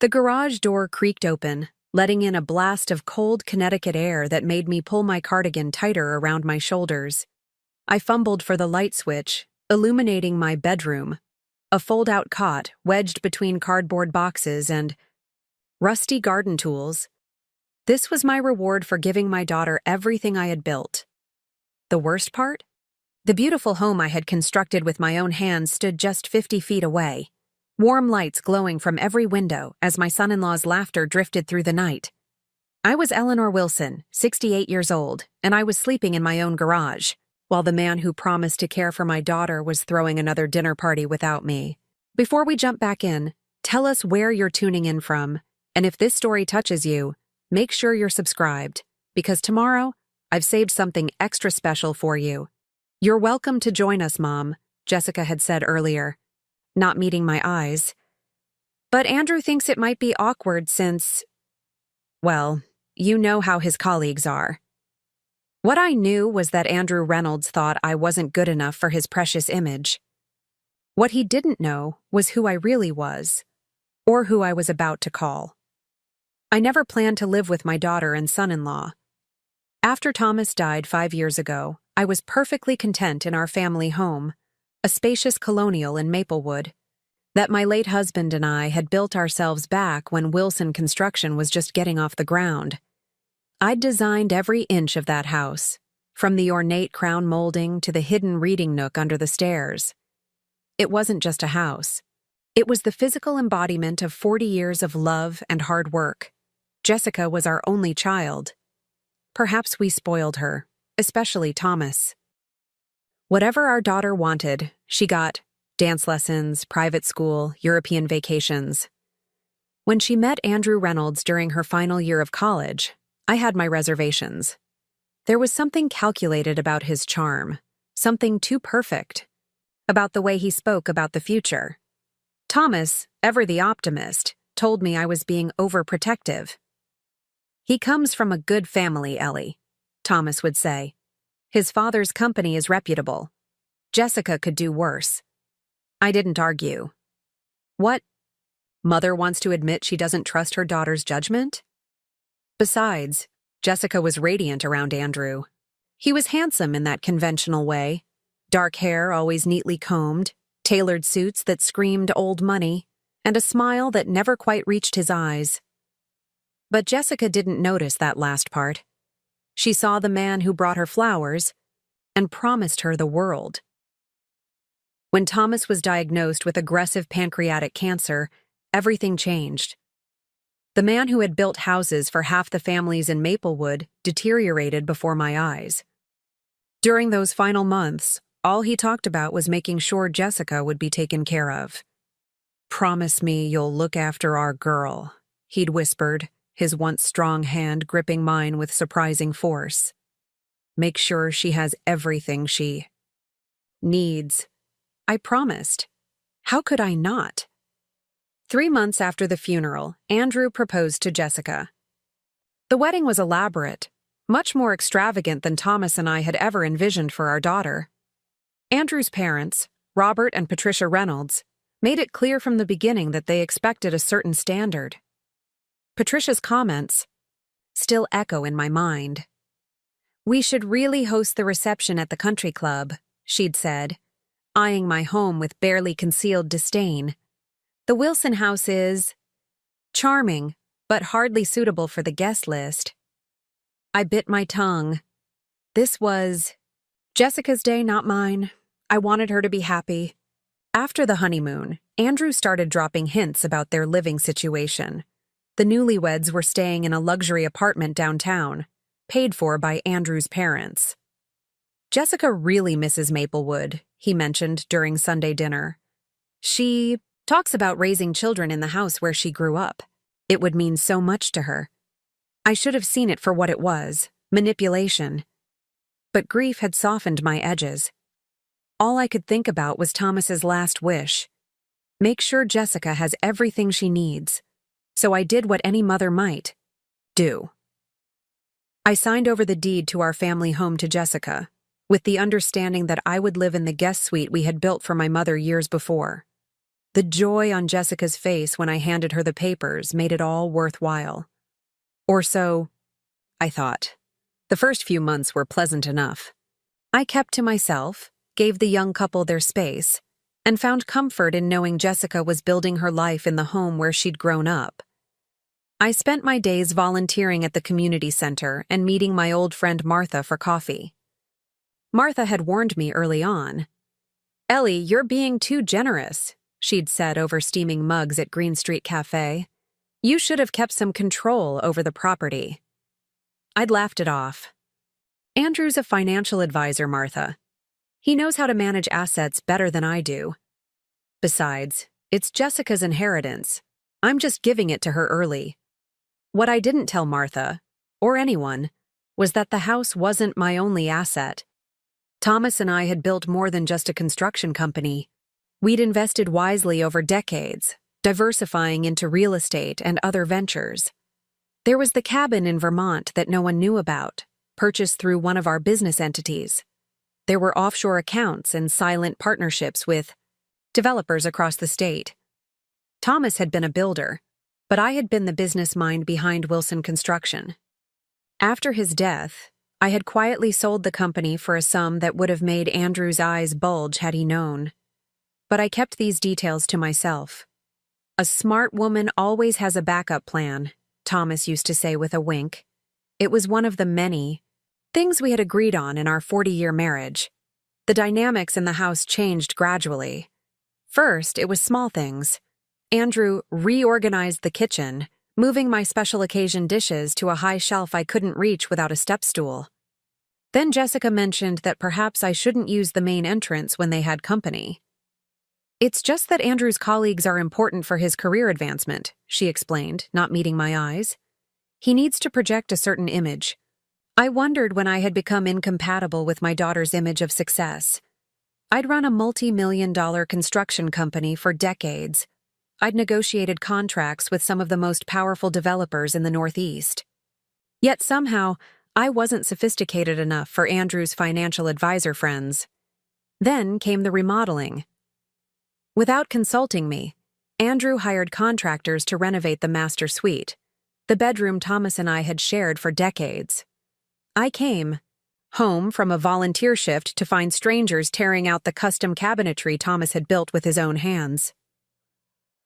The garage door creaked open, letting in a blast of cold Connecticut air that made me pull my cardigan tighter around my shoulders. I fumbled for the light switch, illuminating my bedroom, a fold-out cot wedged between cardboard boxes and rusty garden tools. This was my reward for giving my daughter everything I had built. The worst part? The beautiful home I had constructed with my own hands stood just 50 feet away, warm lights glowing from every window as my son-in-law's laughter drifted through the night. I was Eleanor Wilson, 68 years old, and I was sleeping in my own garage, while the man who promised to care for my daughter was throwing another dinner party without me. Before we jump back in, tell us where you're tuning in from, and if this story touches you, make sure you're subscribed, because tomorrow, I've saved something extra special for you. You're welcome to join us, Mom, Jessica had said earlier, not meeting my eyes. But Andrew thinks it might be awkward since, well, you know how his colleagues are. What I knew was that Andrew Reynolds thought I wasn't good enough for his precious image. What he didn't know was who I really was, or who I was about to call. I never planned to live with my daughter and son-in-law. After Thomas died 5 years ago, I was perfectly content in our family home, a spacious colonial in Maplewood, that my late husband and I had built ourselves back when Wilson Construction was just getting off the ground. I'd designed every inch of that house, from the ornate crown molding to the hidden reading nook under the stairs. It wasn't just a house. It was the physical embodiment of 40 years of love and hard work. Jessica was our only child. Perhaps we spoiled her, especially Thomas. Whatever our daughter wanted, she got: dance lessons, private school, European vacations. When she met Andrew Reynolds during her final year of college, I had my reservations. There was something calculated about his charm, something too perfect, about the way he spoke about the future. Thomas, ever the optimist, told me I was being overprotective. "He comes from a good family, Ellie," Thomas would say. "His father's company is reputable. Jessica could do worse." I didn't argue. What? Mother wants to admit she doesn't trust her daughter's judgment? Besides, Jessica was radiant around Andrew. He was handsome in that conventional way. Dark hair always neatly combed, tailored suits that screamed old money, and a smile that never quite reached his eyes. But Jessica didn't notice that last part. She saw the man who brought her flowers and promised her the world. When Thomas was diagnosed with aggressive pancreatic cancer, everything changed. The man who had built houses for half the families in Maplewood deteriorated before my eyes. During those final months, all he talked about was making sure Jessica would be taken care of. "Promise me you'll look after our girl," he'd whispered, his once strong hand gripping mine with surprising force. "Make sure she has everything she needs." I promised. How could I not? 3 months after the funeral, Andrew proposed to Jessica. The wedding was elaborate, much more extravagant than Thomas and I had ever envisioned for our daughter. Andrew's parents, Robert and Patricia Reynolds, made it clear from the beginning that they expected a certain standard. Patricia's comments still echo in my mind. "We should really host the reception at the country club," she'd said, eyeing my home with barely concealed disdain. "The Wilson house is charming, but hardly suitable for the guest list." I bit my tongue. This was Jessica's day, not mine. I wanted her to be happy. After the honeymoon, Andrew started dropping hints about their living situation. The newlyweds were staying in a luxury apartment downtown, paid for by Andrew's parents. "Jessica really misses Maplewood," he mentioned during Sunday dinner. "She talks about raising children in the house where she grew up. It would mean so much to her." I should have seen it for what it was, manipulation. But grief had softened my edges. All I could think about was Thomas's last wish. Make sure Jessica has everything she needs. So I did what any mother might do. I signed over the deed to our family home to Jessica, with the understanding that I would live in the guest suite we had built for my mother years before. The joy on Jessica's face when I handed her the papers made it all worthwhile. Or so, I thought. The first few months were pleasant enough. I kept to myself, gave the young couple their space, and found comfort in knowing Jessica was building her life in the home where she'd grown up. I spent my days volunteering at the community center and meeting my old friend Martha for coffee. Martha had warned me early on. "Ellie, you're being too generous," she'd said over steaming mugs at Green Street Cafe. "You should have kept some control over the property." I'd laughed it off. "Andrew's a financial advisor, Martha. He knows how to manage assets better than I do. Besides, it's Jessica's inheritance. I'm just giving it to her early." What I didn't tell Martha, or anyone, was that the house wasn't my only asset. Thomas and I had built more than just a construction company. We'd invested wisely over decades, diversifying into real estate and other ventures. There was the cabin in Vermont that no one knew about, purchased through one of our business entities. There were offshore accounts and silent partnerships with developers across the state. Thomas had been a builder, but I had been the business mind behind Wilson Construction. After his death, I had quietly sold the company for a sum that would have made Andrew's eyes bulge had he known. But I kept these details to myself. "A smart woman always has a backup plan," Thomas used to say with a wink. It was one of the many things we had agreed on in our 40-year marriage. The dynamics in the house changed gradually. First, it was small things. Andrew reorganized the kitchen, moving my special occasion dishes to a high shelf I couldn't reach without a step stool. Then Jessica mentioned that perhaps I shouldn't use the main entrance when they had company. "It's just that Andrew's colleagues are important for his career advancement," she explained, not meeting my eyes. "He needs to project a certain image." I wondered when I had become incompatible with my daughter's image of success. I'd run a multi-million-dollar construction company for decades. I'd negotiated contracts with some of the most powerful developers in the Northeast. Yet somehow, I wasn't sophisticated enough for Andrew's financial advisor friends. Then came the remodeling. Without consulting me, Andrew hired contractors to renovate the master suite, the bedroom Thomas and I had shared for decades. I came home from a volunteer shift to find strangers tearing out the custom cabinetry Thomas had built with his own hands.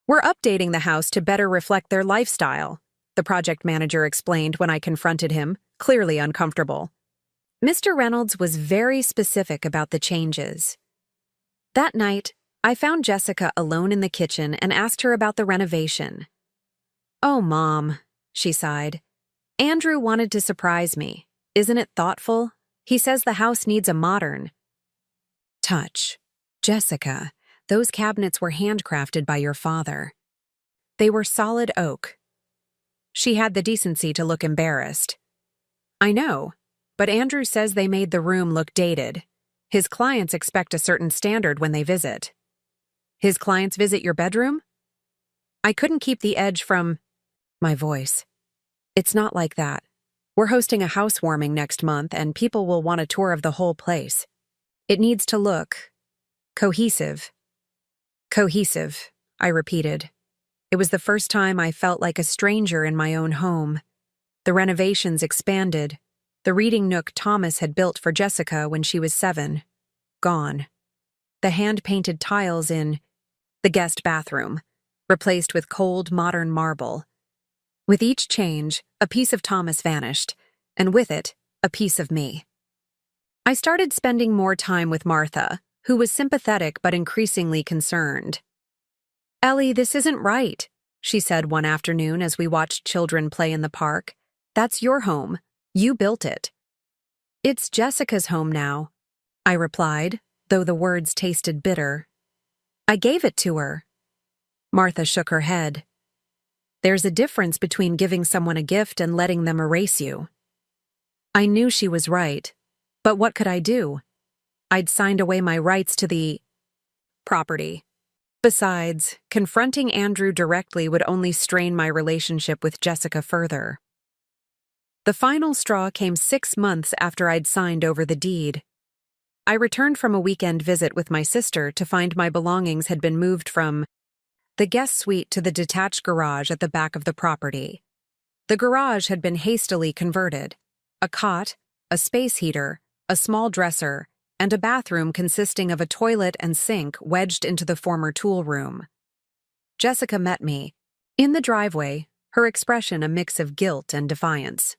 "We're updating the house to better reflect their lifestyle," the project manager explained when I confronted him, clearly uncomfortable. Mr. Reynolds was very specific about the changes. That night, I found Jessica alone in the kitchen and asked her about the renovation. "Oh, Mom," she sighed. "Andrew wanted to surprise me. Isn't it thoughtful? He says the house needs a modern touch." "Jessica, those cabinets were handcrafted by your father. They were solid oak." She had the decency to look embarrassed. "I know, but Andrew says they made the room look dated. His clients expect a certain standard when they visit." "His clients visit your bedroom?" I couldn't keep the edge from my voice. "It's not like that. We're hosting a housewarming next month, and people will want a tour of the whole place. It needs to look cohesive." "Cohesive," I repeated. It was the first time I felt like a stranger in my own home. The renovations expanded. The reading nook Thomas had built for Jessica when she was 7. Gone. The hand-painted tiles in the guest bathroom, replaced with cold, modern marble. With each change, a piece of Thomas vanished, and with it, a piece of me. I started spending more time with Martha, who was sympathetic but increasingly concerned. "Ellie, this isn't right," she said one afternoon as we watched children play in the park. "That's your home. You built it." "It's Jessica's home now," I replied, though the words tasted bitter. "I gave it to her." Martha shook her head. "There's a difference between giving someone a gift and letting them erase you." I knew she was right, but what could I do? I'd signed away my rights to the property. Besides, confronting Andrew directly would only strain my relationship with Jessica further. The final straw came 6 months after I'd signed over the deed. I returned from a weekend visit with my sister to find my belongings had been moved from the guest suite to the detached garage at the back of the property. The garage had been hastily converted. A cot, a space heater, a small dresser, and a bathroom consisting of a toilet and sink wedged into the former tool room. Jessica met me. In the driveway, her expression a mix of guilt and defiance.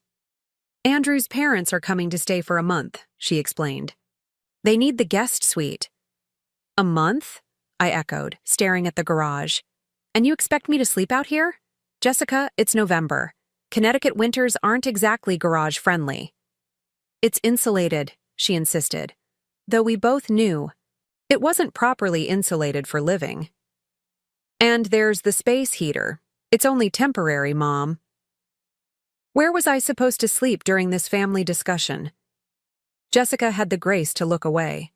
"Andrew's parents are coming to stay for a month," she explained. "They need the guest suite." "A month?" I echoed, staring at the garage. "And you expect me to sleep out here?" "Jessica, it's November. Connecticut winters aren't exactly garage-friendly." "It's insulated," she insisted, though we both knew it wasn't properly insulated for living. "And there's the space heater. It's only temporary, Mom." Where was I supposed to sleep during this family discussion? Jessica had the grace to look away.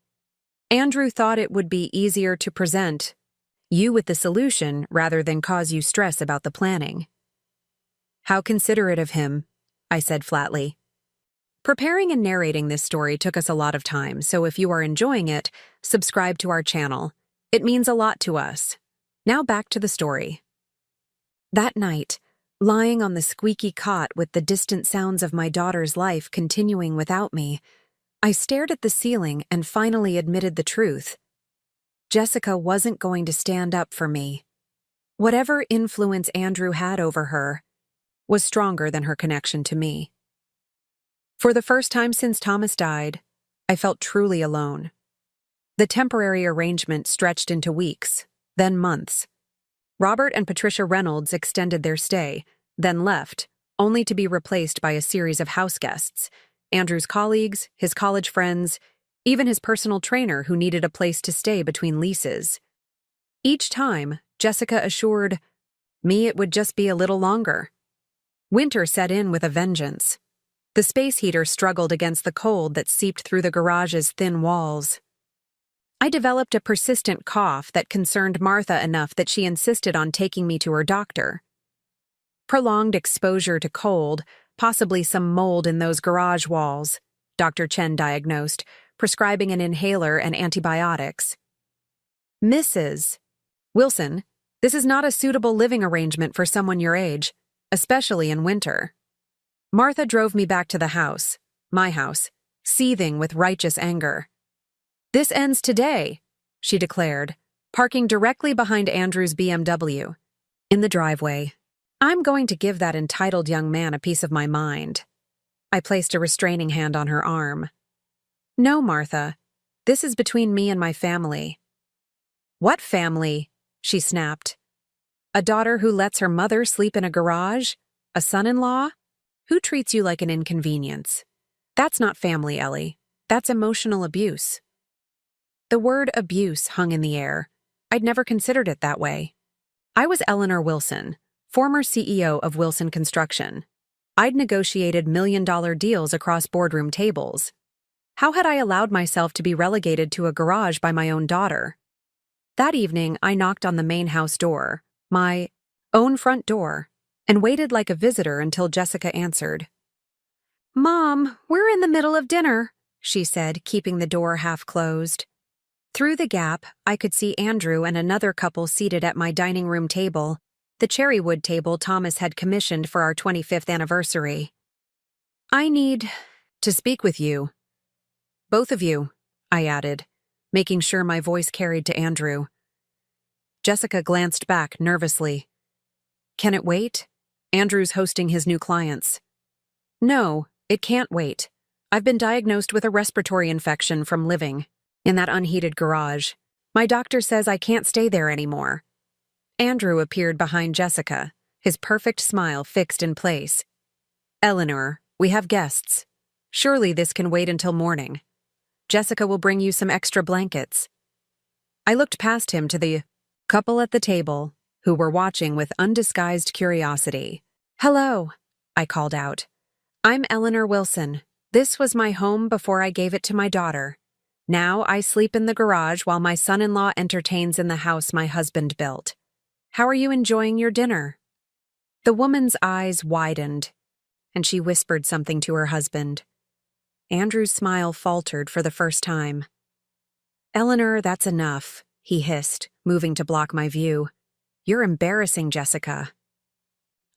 "Andrew thought it would be easier to present you with the solution rather than cause you stress about the planning." "How considerate of him," I said flatly. Preparing and narrating this story took us a lot of time, so if you are enjoying it, subscribe to our channel. It means a lot to us. Now back to the story. That night, lying on the squeaky cot with the distant sounds of my daughter's life continuing without me, I stared at the ceiling and finally admitted the truth. Jessica wasn't going to stand up for me. Whatever influence Andrew had over her was stronger than her connection to me. For the first time since Thomas died, I felt truly alone. The temporary arrangement stretched into weeks, then months. Robert and Patricia Reynolds extended their stay, then left, only to be replaced by a series of house guests, Andrew's colleagues, his college friends, even his personal trainer who needed a place to stay between leases. Each time, Jessica assured me it would just be a little longer. Winter set in with a vengeance. The space heater struggled against the cold that seeped through the garage's thin walls. I developed a persistent cough that concerned Martha enough that she insisted on taking me to her doctor. Prolonged exposure to cold, possibly some mold in those garage walls, Dr. Chen diagnosed, prescribing an inhaler and antibiotics. "Mrs. Wilson, this is not a suitable living arrangement for someone your age, especially in winter." Martha drove me back to the house, my house, seething with righteous anger. "This ends today," she declared, parking directly behind Andrew's BMW. In the driveway, "I'm going to give that entitled young man a piece of my mind." I placed a restraining hand on her arm. "No, Martha. This is between me and my family." "What family?" she snapped. "A daughter who lets her mother sleep in a garage? A son-in-law? Who treats you like an inconvenience? That's not family, Ellie. That's emotional abuse." The word abuse hung in the air. I'd never considered it that way. I was Eleanor Wilson, former CEO of Wilson Construction. I'd negotiated million-dollar deals across boardroom tables. How had I allowed myself to be relegated to a garage by my own daughter? That evening, I knocked on the main house door, my own front door, and waited like a visitor until Jessica answered. "Mom, we're in the middle of dinner," she said, keeping the door half closed. Through the gap, I could see Andrew and another couple seated at my dining room table, the cherrywood table Thomas had commissioned for our 25th anniversary. "I need to speak with you. Both of you," I added, making sure my voice carried to Andrew. Jessica glanced back nervously. "Can it wait? Andrew's hosting his new clients." "No, it can't wait. I've been diagnosed with a respiratory infection from living in that unheated garage. My doctor says I can't stay there anymore." Andrew appeared behind Jessica, his perfect smile fixed in place. "Eleanor, we have guests. Surely this can wait until morning. Jessica will bring you some extra blankets." I looked past him to the couple at the table, who were watching with undisguised curiosity. "Hello," I called out. "I'm Eleanor Wilson. This was my home before I gave it to my daughter. Now I sleep in the garage while my son-in-law entertains in the house my husband built. How are you enjoying your dinner?" The woman's eyes widened, and she whispered something to her husband. Andrew's smile faltered for the first time. "Eleanor, that's enough," he hissed, moving to block my view. You're embarrassing, Jessica.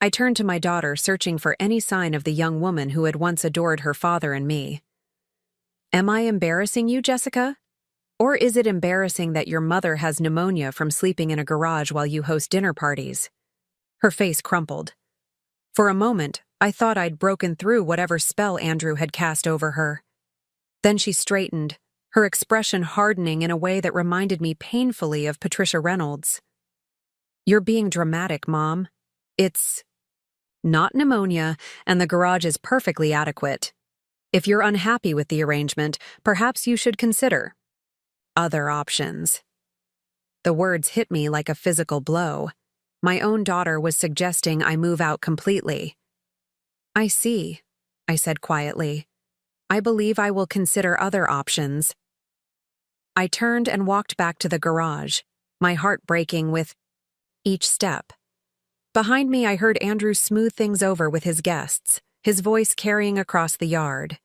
I turned to my daughter, searching for any sign of the young woman who had once adored her father and me. Am I embarrassing you, Jessica? Or is it embarrassing that your mother has pneumonia from sleeping in a garage while you host dinner parties? Her face crumpled. For a moment, I thought I'd broken through whatever spell Andrew had cast over her. Then she straightened, her expression hardening in a way that reminded me painfully of Patricia Reynolds. You're being dramatic, Mom. It's not pneumonia, and the garage is perfectly adequate. If you're unhappy with the arrangement, perhaps you should consider other options. The words hit me like a physical blow. My own daughter was suggesting I move out completely. I see, I said quietly. I believe I will consider other options. I turned and walked back to the garage, my heart breaking with each step. Behind me, I heard Andrew smooth things over with his guests, his voice carrying across the yard.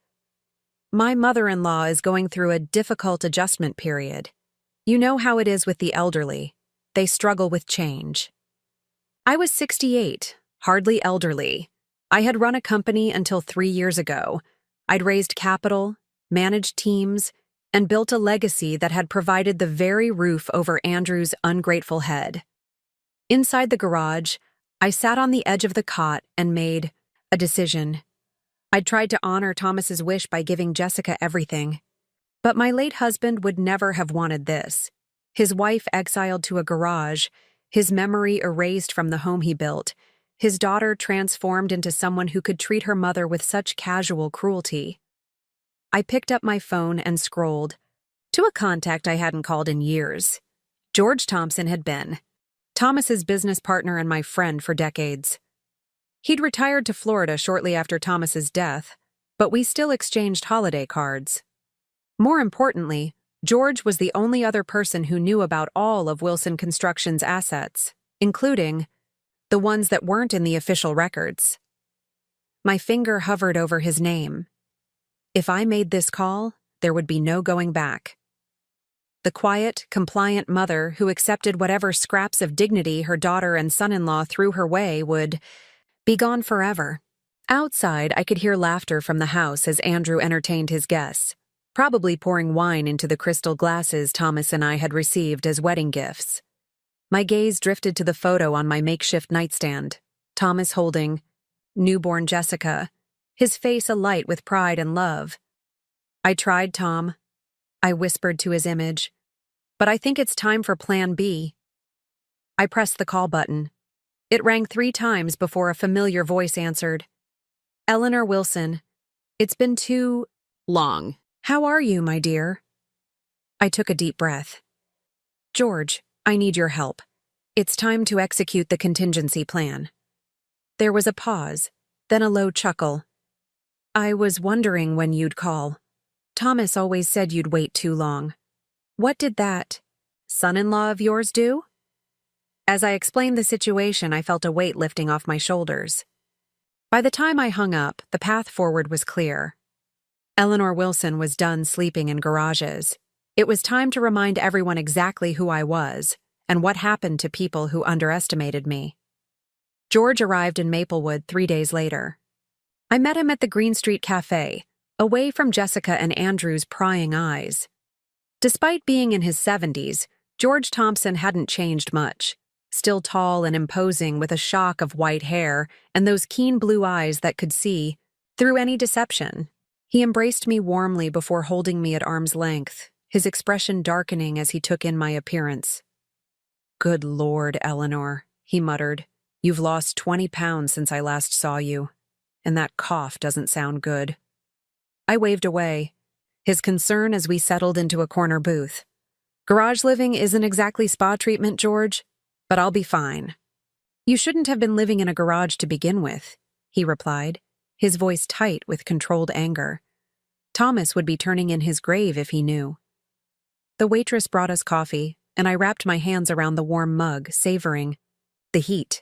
My mother-in-law is going through a difficult adjustment period. You know how it is with the elderly. They struggle with change. I was 68, hardly elderly. I had run a company until 3 years ago. I'd raised capital, managed teams, and built a legacy that had provided the very roof over Andrew's ungrateful head. Inside the garage, I sat on the edge of the cot and made a decision. I'd tried to honor Thomas's wish by giving Jessica everything. But my late husband would never have wanted this. His wife exiled to a garage, his memory erased from the home he built, his daughter transformed into someone who could treat her mother with such casual cruelty. I picked up my phone and scrolled to a contact I hadn't called in years. George Thompson had been Thomas's business partner and my friend for decades. He'd retired to Florida shortly after Thomas's death, but we still exchanged holiday cards. More importantly, George was the only other person who knew about all of Wilson Construction's assets, including the ones that weren't in the official records. My finger hovered over his name. If I made this call, there would be no going back. The quiet, compliant mother who accepted whatever scraps of dignity her daughter and son-in-law threw her way would be gone forever. Outside, I could hear laughter from the house as Andrew entertained his guests, probably pouring wine into the crystal glasses Thomas and I had received as wedding gifts. My gaze drifted to the photo on my makeshift nightstand, Thomas holding newborn Jessica, his face alight with pride and love. I tried, Tom, I whispered to his image, but I think it's time for Plan B. I pressed the call button. It rang 3 times before a familiar voice answered. Eleanor Wilson. It's been too long. How are you, my dear? I took a deep breath. George, I need your help. It's time to execute the contingency plan. There was a pause, then a low chuckle. I was wondering when you'd call. Thomas always said you'd wait too long. What did that son-in-law of yours do? As I explained the situation, I felt a weight lifting off my shoulders. By the time I hung up, the path forward was clear. Eleanor Wilson was done sleeping in garages. It was time to remind everyone exactly who I was and what happened to people who underestimated me. George arrived in Maplewood 3 days later. I met him at the Green Street Cafe, away from Jessica and Andrew's prying eyes. Despite being in his 70s, George Thompson hadn't changed much. Still tall and imposing with a shock of white hair and those keen blue eyes that could see through any deception. He embraced me warmly before holding me at arm's length, his expression darkening as he took in my appearance. Good Lord, Eleanor, he muttered. You've lost 20 pounds since I last saw you, and that cough doesn't sound good. I waved away, his concern as we settled into a corner booth. Garage living isn't exactly spa treatment, George, but I'll be fine. You shouldn't have been living in a garage to begin with, he replied, his voice tight with controlled anger. Thomas would be turning in his grave if he knew. The waitress brought us coffee, and I wrapped my hands around the warm mug, savoring the heat.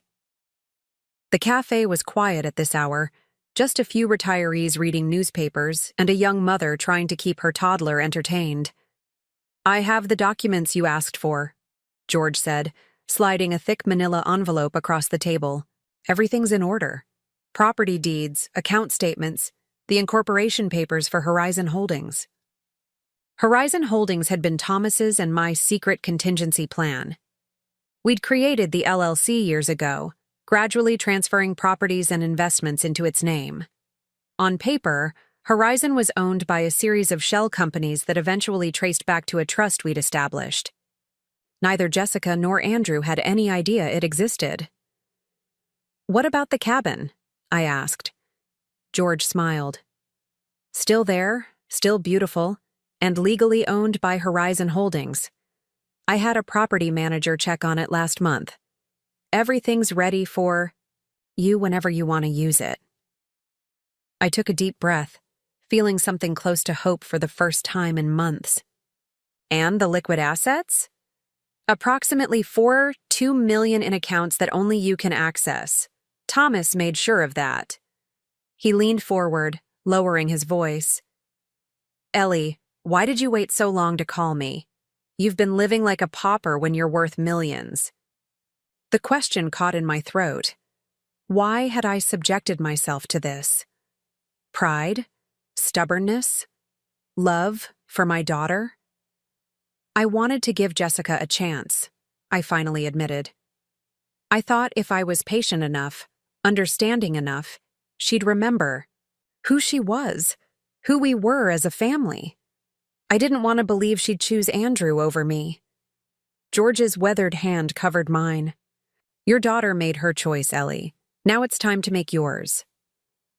The cafe was quiet at this hour, just a few retirees reading newspapers and a young mother trying to keep her toddler entertained. I have the documents you asked for, George said, sliding a thick manila envelope across the table. Everything's in order. Property deeds, account statements, the incorporation papers for Horizon Holdings. Horizon Holdings had been Thomas's and my secret contingency plan. We'd created the LLC years ago, gradually transferring properties and investments into its name. On paper, Horizon was owned by a series of shell companies that eventually traced back to a trust we'd established. Neither Jessica nor Andrew had any idea it existed. "What about the cabin?" I asked. George smiled. "Still there, still beautiful, and legally owned by Horizon Holdings. I had a property manager check on it last month. Everything's ready for you whenever you want to use it." I took a deep breath, feeling something close to hope for the first time in months. "And the liquid assets?" "Approximately $2 million in accounts that only you can access. Thomas made sure of that." He leaned forward, lowering his voice. "Ellie, why did you wait so long to call me? You've been living like a pauper when you're worth millions." The question caught in my throat. Why had I subjected myself to this? Pride? Stubbornness? Love for my daughter? I wanted to give Jessica a chance, I finally admitted. I thought if I was patient enough, understanding enough, she'd remember who she was, who we were as a family. I didn't want to believe she'd choose Andrew over me. George's weathered hand covered mine. "Your daughter made her choice, Ellie. Now it's time to make yours."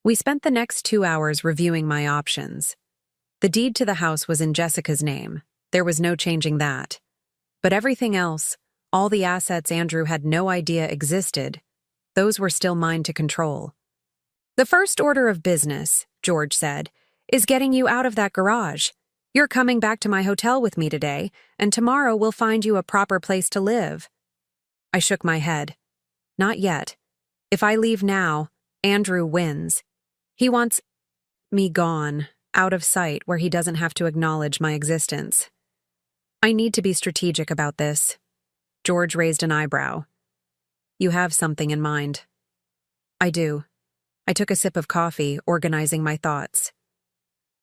We spent the next 2 hours reviewing my options. The deed to the house was in Jessica's name. There was no changing that. But everything else, all the assets Andrew had no idea existed, those were still mine to control. "The first order of business," George said, "is getting you out of that garage. You're coming back to my hotel with me today, and tomorrow we'll find you a proper place to live." I shook my head. "Not yet. If I leave now, Andrew wins. He wants me gone, out of sight where he doesn't have to acknowledge my existence. I need to be strategic about this." George raised an eyebrow. "You have something in mind." "I do." I took a sip of coffee, organizing my thoughts.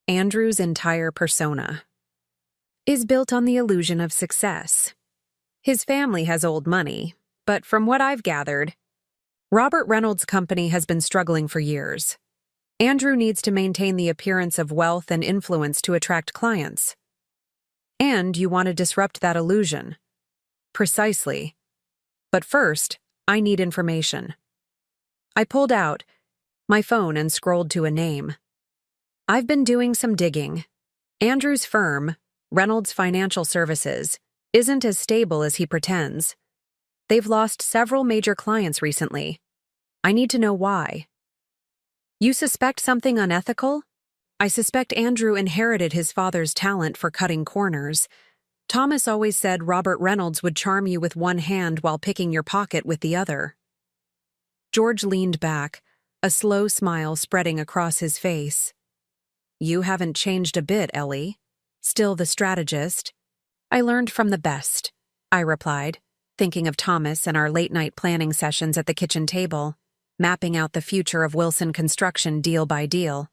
Andrew's entire persona is built on the illusion of success. His family has old money, but from what I've gathered, Robert Reynolds' company has been struggling for years. Andrew needs to maintain the appearance of wealth and influence to attract clients. And you want to disrupt that illusion. Precisely. But first, I need information. I pulled out my phone and scrolled to a name. I've been doing some digging. Andrew's firm, Reynolds Financial Services, isn't as stable as he pretends. They've lost several major clients recently. I need to know why. "You suspect something unethical?" "I suspect Andrew inherited his father's talent for cutting corners. Thomas always said Robert Reynolds would charm you with one hand while picking your pocket with the other." George leaned back, a slow smile spreading across his face. "You haven't changed a bit, Ellie. Still the strategist." "I learned from the best," I replied, thinking of Thomas and our late-night planning sessions at the kitchen table, mapping out the future of Wilson Construction deal by deal.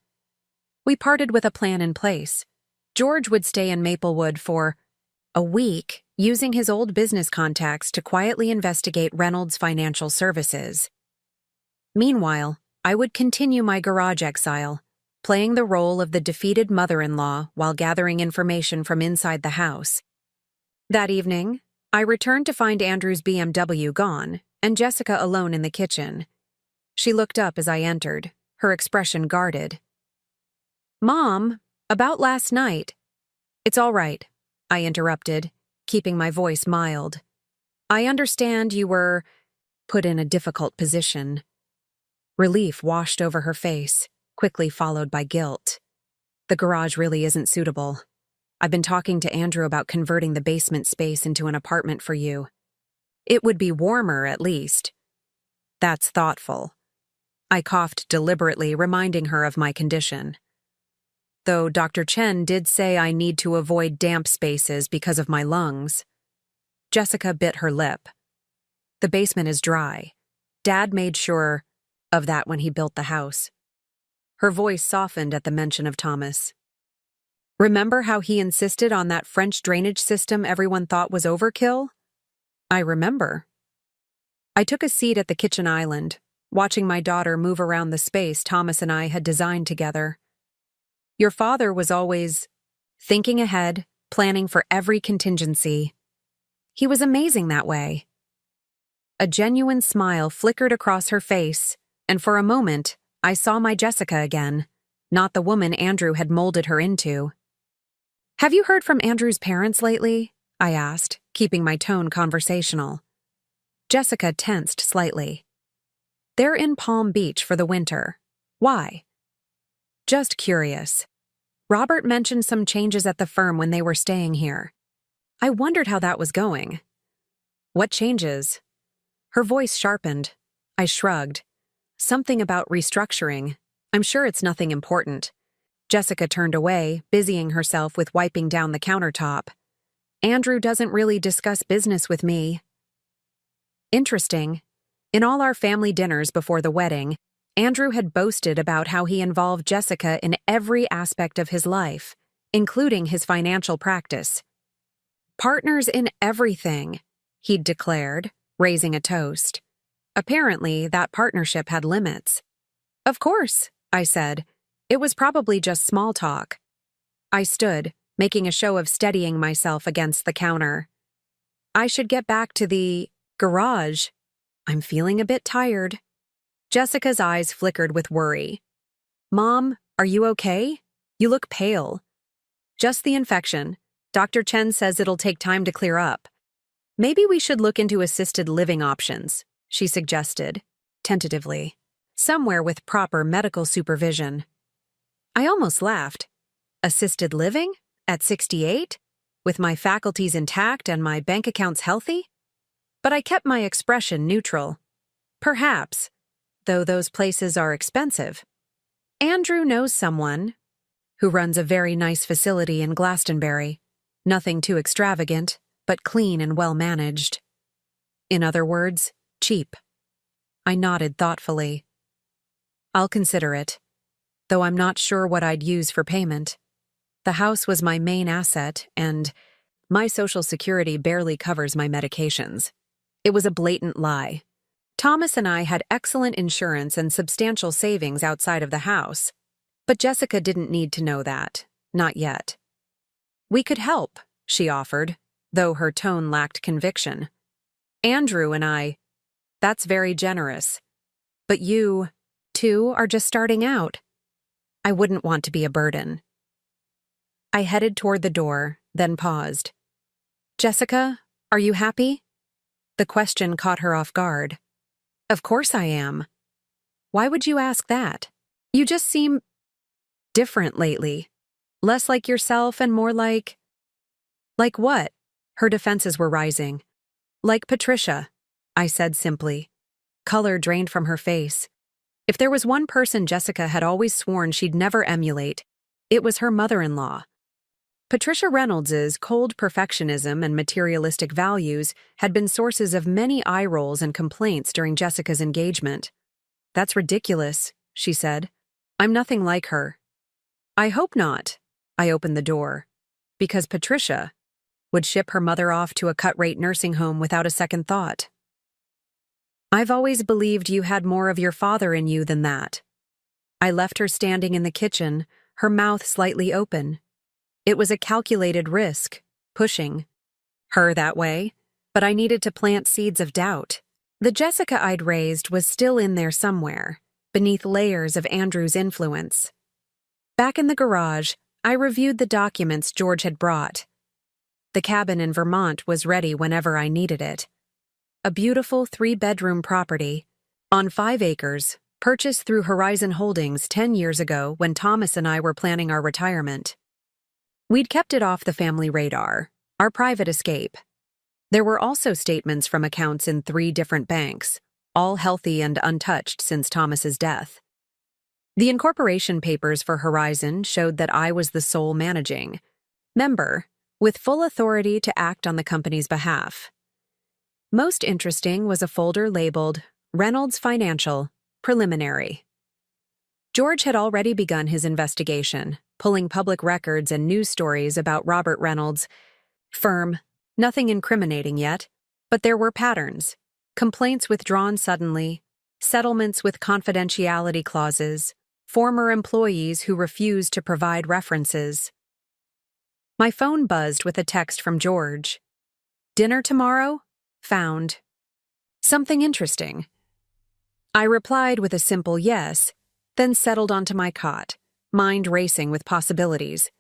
We parted with a plan in place. George would stay in Maplewood for a week, using his old business contacts to quietly investigate Reynolds Financial Services. Meanwhile, I would continue my garage exile, playing the role of the defeated mother-in-law while gathering information from inside the house. That evening, I returned to find Andrew's BMW gone and Jessica alone in the kitchen. She looked up as I entered, her expression guarded. "Mom, about last night." "It's all right," I interrupted, keeping my voice mild. "I understand you were put in a difficult position." Relief washed over her face, quickly followed by guilt. "The garage really isn't suitable. I've been talking to Andrew about converting the basement space into an apartment for you. It would be warmer, at least." "That's thoughtful." I coughed deliberately, reminding her of my condition. "Though Dr. Chen did say I need to avoid damp spaces because of my lungs." Jessica bit her lip. The basement is dry. Dad made sure of that when he built the house. Her voice softened at the mention of Thomas. Remember how he insisted on that French drainage system everyone thought was overkill? I remember. I took a seat at the kitchen island, watching my daughter move around the space Thomas and I had designed together. Your father was always thinking ahead, planning for every contingency. He was amazing that way. A genuine smile flickered across her face, and for a moment, I saw my Jessica again, not the woman Andrew had molded her into. Have you heard from Andrew's parents lately? I asked, keeping my tone conversational. Jessica tensed slightly. They're in Palm Beach for the winter. Why? Just curious. Robert mentioned some changes at the firm when they were staying here. I wondered how that was going. What changes? Her voice sharpened. I shrugged. Something about restructuring. I'm sure it's nothing important. Jessica turned away, busying herself with wiping down the countertop. Andrew doesn't really discuss business with me. Interesting. In all our family dinners before the wedding, Andrew had boasted about how he involved Jessica in every aspect of his life, including his financial practice. Partners in everything, he'd declared, raising a toast. Apparently, that partnership had limits. Of course, I said. It was probably just small talk. I stood, making a show of steadying myself against the counter. I should get back to the garage. I'm feeling a bit tired. Jessica's eyes flickered with worry. Mom, are you okay? You look pale. Just the infection. Dr. Chen says it'll take time to clear up. Maybe we should look into assisted living options, she suggested, tentatively. Somewhere with proper medical supervision. I almost laughed. Assisted living? At 68? With my faculties intact and my bank accounts healthy? But I kept my expression neutral. Perhaps, though those places are expensive. Andrew knows someone who runs a very nice facility in Glastonbury. Nothing too extravagant, but clean and well managed. In other words, cheap. I nodded thoughtfully. I'll consider it, though I'm not sure what I'd use for payment. The house was my main asset, and my Social Security barely covers my medications. It was a blatant lie. Thomas and I had excellent insurance and substantial savings outside of the house, but Jessica didn't need to know that, not yet. We could help, she offered, though her tone lacked conviction. Andrew and I, that's very generous. But you, too, are just starting out. I wouldn't want to be a burden. I headed toward the door, then paused. Jessica, are you happy? The question caught her off guard. Of course I am. Why would you ask that? You just seem different lately. Less like yourself and more like... Like what? Her defenses were rising. Like Patricia, I said simply. Color drained from her face. If there was one person Jessica had always sworn she'd never emulate, it was her mother-in-law. Patricia Reynolds's cold perfectionism and materialistic values had been sources of many eye rolls and complaints during Jessica's engagement. That's ridiculous, she said. I'm nothing like her. I hope not. I opened the door. Because Patricia would ship her mother off to a cut-rate nursing home without a second thought. I've always believed you had more of your father in you than that. I left her standing in the kitchen, her mouth slightly open. It was a calculated risk, pushing her that way, but I needed to plant seeds of doubt. The Jessica I'd raised was still in there somewhere, beneath layers of Andrew's influence. Back in the garage, I reviewed the documents George had brought. The cabin in Vermont was ready whenever I needed it. A beautiful 3-bedroom property, on 5 acres, purchased through Horizon Holdings 10 years ago when Thomas and I were planning our retirement. We'd kept it off the family radar, our private escape. There were also statements from accounts in 3 different banks, all healthy and untouched since Thomas's death. The incorporation papers for Horizon showed that I was the sole managing member, with full authority to act on the company's behalf. Most interesting was a folder labeled Reynolds Financial, Preliminary. George had already begun his investigation, pulling public records and news stories about Robert Reynolds' firm. Nothing incriminating yet, but there were patterns. Complaints withdrawn suddenly, settlements with confidentiality clauses, former employees who refused to provide references. My phone buzzed with a text from George. "Dinner tomorrow? Found. Something interesting." I replied with a simple yes, then settled onto my cot, mind racing with possibilities.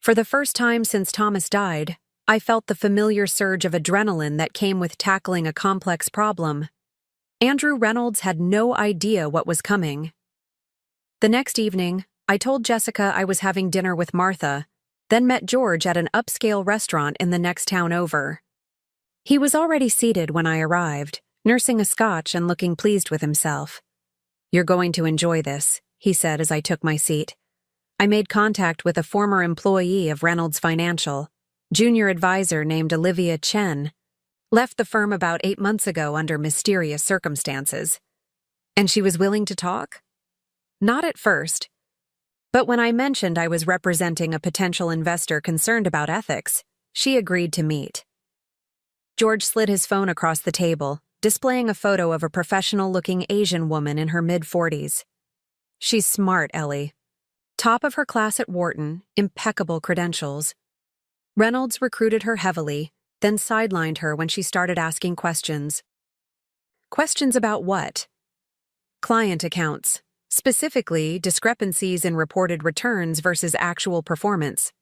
For the first time since Thomas died, I felt the familiar surge of adrenaline that came with tackling a complex problem. Andrew Reynolds had no idea what was coming. The next evening, I told Jessica I was having dinner with Martha, then met George at an upscale restaurant in the next town over. He was already seated when I arrived, nursing a scotch and looking pleased with himself. "You're going to enjoy this," he said as I took my seat. I made contact with a former employee of Reynolds Financial, junior advisor named Olivia Chen. Left the firm about 8 months ago under mysterious circumstances. And she was willing to talk? Not at first. But when I mentioned I was representing a potential investor concerned about ethics, she agreed to meet. George slid his phone across the table, displaying a photo of a professional-looking Asian woman in her mid-40s. "She's smart, Ellie. Top of her class at Wharton, impeccable credentials." Reynolds recruited her heavily, then sidelined her when she started asking questions. Questions about what? Client accounts, specifically discrepancies in reported returns versus actual performance.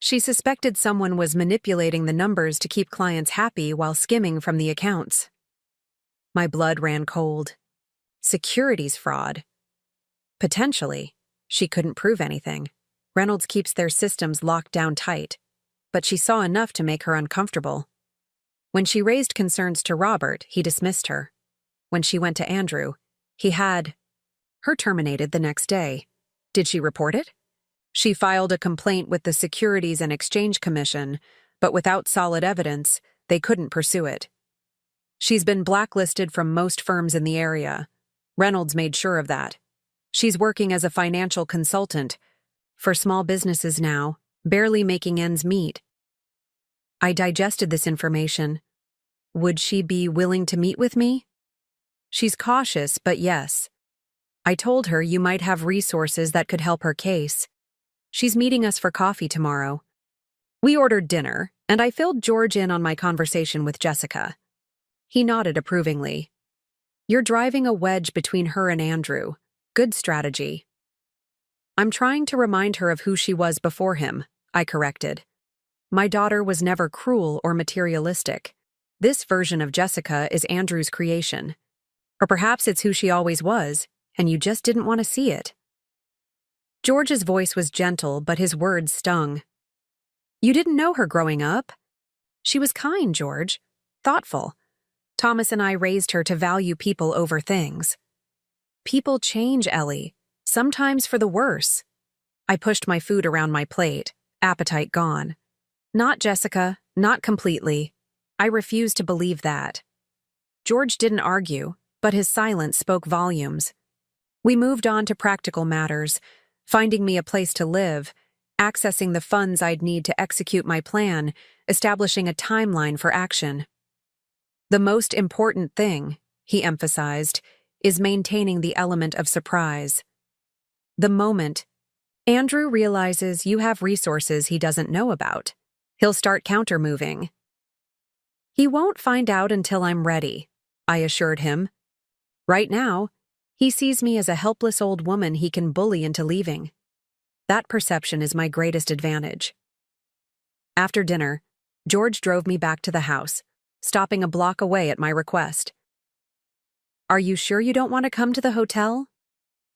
She suspected someone was manipulating the numbers to keep clients happy while skimming from the accounts. My blood ran cold. Securities fraud. Potentially. She couldn't prove anything. Reynolds keeps their systems locked down tight. But she saw enough to make her uncomfortable. When she raised concerns to Robert, he dismissed her. When she went to Andrew, he had her terminated the next day. Did she report it? She filed a complaint with the Securities and Exchange Commission, but without solid evidence, they couldn't pursue it. She's been blacklisted from most firms in the area. Reynolds made sure of that. She's working as a financial consultant for small businesses now, barely making ends meet. I digested this information. Would she be willing to meet with me? She's cautious, but yes. I told her you might have resources that could help her case. She's meeting us for coffee tomorrow. We ordered dinner, and I filled George in on my conversation with Jessica. He nodded approvingly. "You're driving a wedge between her and Andrew. Good strategy." "I'm trying to remind her of who she was before him," I corrected. "My daughter was never cruel or materialistic. This version of Jessica is Andrew's creation. Or perhaps it's who she always was, and you just didn't want to see it." George's voice was gentle, but his words stung. "You didn't know her growing up?" "She was kind, George. Thoughtful. Thomas and I raised her to value people over things." "People change, Ellie. Sometimes for the worse." I pushed my food around my plate, appetite gone. "Not Jessica, not completely. I refuse to believe that." George didn't argue, but his silence spoke volumes. We moved on to practical matters, finding me a place to live, accessing the funds I'd need to execute my plan, establishing a timeline for action. "The most important thing," he emphasized, "is maintaining the element of surprise. The moment Andrew realizes you have resources he doesn't know about, he'll start counter-moving." "He won't find out until I'm ready," I assured him. "Right now, he sees me as a helpless old woman he can bully into leaving. That perception is my greatest advantage." After dinner, George drove me back to the house, stopping a block away at my request. "Are you sure you don't want to come to the hotel?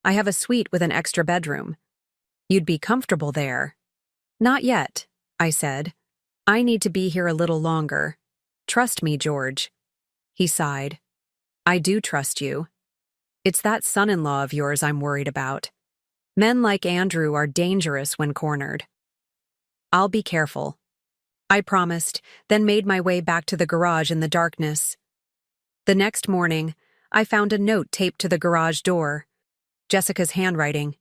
I have a suite with an extra bedroom. You'd be comfortable there." "Not yet," I said. "I need to be here a little longer. Trust me, George." He sighed. "I do trust you. It's that son-in-law of yours I'm worried about. Men like Andrew are dangerous when cornered." "I'll be careful," I promised, then made my way back to the garage in the darkness. The next morning, I found a note taped to the garage door. Jessica's handwriting.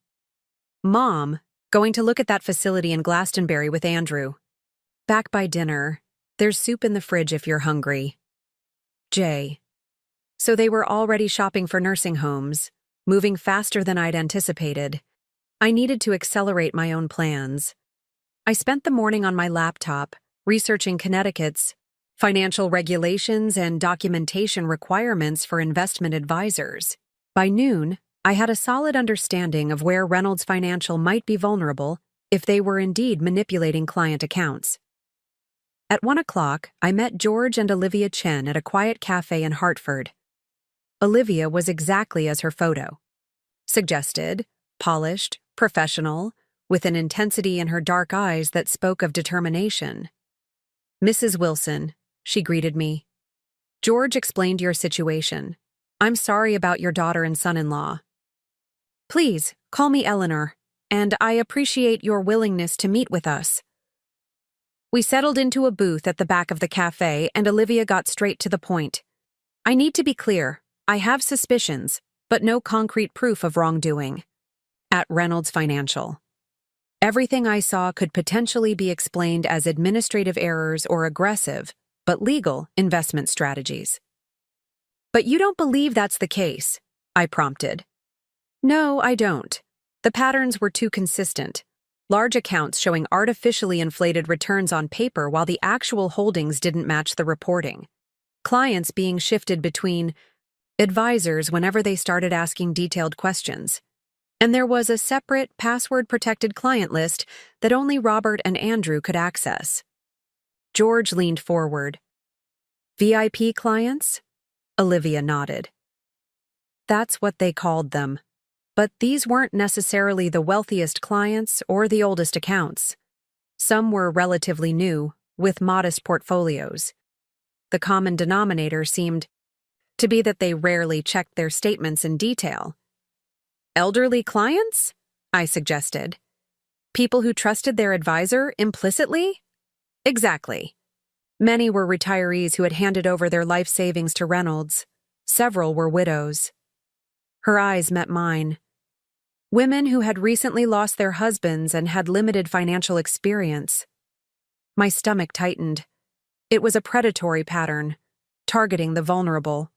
Mom, going to look at that facility in Glastonbury with Andrew. Back by dinner. There's soup in the fridge if you're hungry. Jay. So they were already shopping for nursing homes, moving faster than I'd anticipated. I needed to accelerate my own plans. I spent the morning on my laptop, researching Connecticut's financial regulations and documentation requirements for investment advisors. By noon, I had a solid understanding of where Reynolds Financial might be vulnerable if they were indeed manipulating client accounts. At 1 o'clock, I met George and Olivia Chen at a quiet cafe in Hartford. Olivia was exactly as her photo suggested, polished, professional, with an intensity in her dark eyes that spoke of determination. Mrs. Wilson, she greeted me. George explained your situation. I'm sorry about your daughter and son-in-law. Please, call me Eleanor, and I appreciate your willingness to meet with us. We settled into a booth at the back of the cafe, and Olivia got straight to the point. I need to be clear. I have suspicions, but no concrete proof of wrongdoing. At Reynolds Financial. Everything I saw could potentially be explained as administrative errors or aggressive, but legal investment strategies. But you don't believe that's the case, I prompted. No, I don't. The patterns were too consistent. Large accounts showing artificially inflated returns on paper while the actual holdings didn't match the reporting. Clients being shifted between advisors whenever they started asking detailed questions. And there was a separate, password-protected client list that only Robert and Andrew could access. George leaned forward. VIP clients? Olivia nodded. That's what they called them. But these weren't necessarily the wealthiest clients or the oldest accounts. Some were relatively new, with modest portfolios. The common denominator seemed to be that they rarely checked their statements in detail. Elderly clients? I suggested. People who trusted their advisor implicitly? Exactly. Many were retirees who had handed over their life savings to Reynolds. Several were widows. Her eyes met mine. Women who had recently lost their husbands and had limited financial experience. My stomach tightened. It was a predatory pattern, targeting the vulnerable.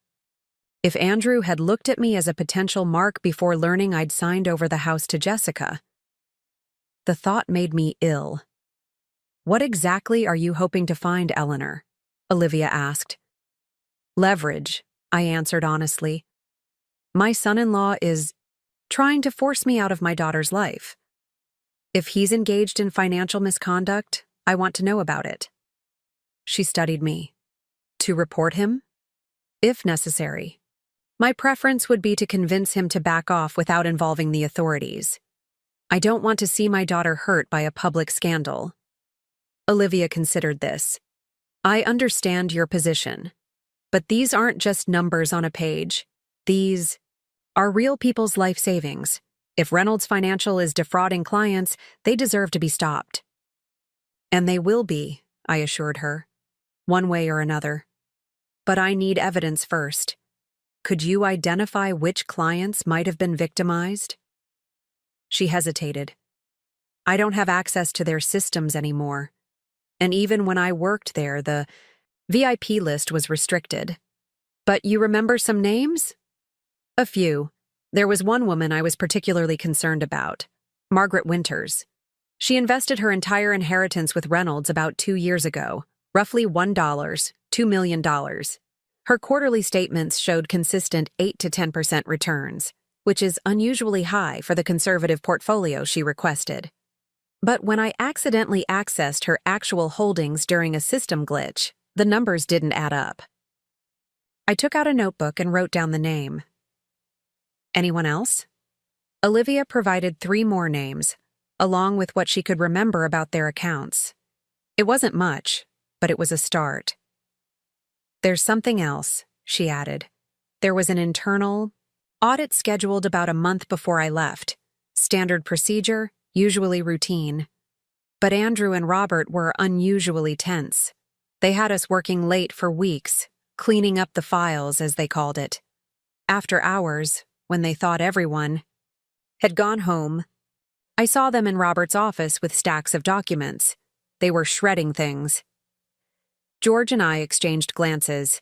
If Andrew had looked at me as a potential mark before learning I'd signed over the house to Jessica, the thought made me ill. What exactly are you hoping to find, Eleanor? Olivia asked. Leverage, I answered honestly. My son-in-law is trying to force me out of my daughter's life. If he's engaged in financial misconduct, I want to know about it. She studied me. To report him? If necessary. My preference would be to convince him to back off without involving the authorities. I don't want to see my daughter hurt by a public scandal. Olivia considered this. I understand your position. But these aren't just numbers on a page. These are real people's life savings. If Reynolds Financial is defrauding clients, they deserve to be stopped. And they will be, I assured her. One way or another. But I need evidence first. Could you identify which clients might have been victimized? She hesitated. I don't have access to their systems anymore. And even when I worked there, the VIP list was restricted. But you remember some names? A few. There was one woman I was particularly concerned about, Margaret Winters. She invested her entire inheritance with Reynolds about 2 years ago, roughly $2 million. Her quarterly statements showed consistent 8 to 10% returns, which is unusually high for the conservative portfolio she requested. But when I accidentally accessed her actual holdings during a system glitch, the numbers didn't add up. I took out a notebook and wrote down the name. Anyone else? Olivia provided 3 more names, along with what she could remember about their accounts. It wasn't much, but it was a start. There's something else, she added. There was an internal audit scheduled about a month before I left. Standard procedure, usually routine. But Andrew and Robert were unusually tense. They had us working late for weeks, cleaning up the files, as they called it. After hours, when they thought everyone had gone home, I saw them in Robert's office with stacks of documents. They were shredding things. George and I exchanged glances.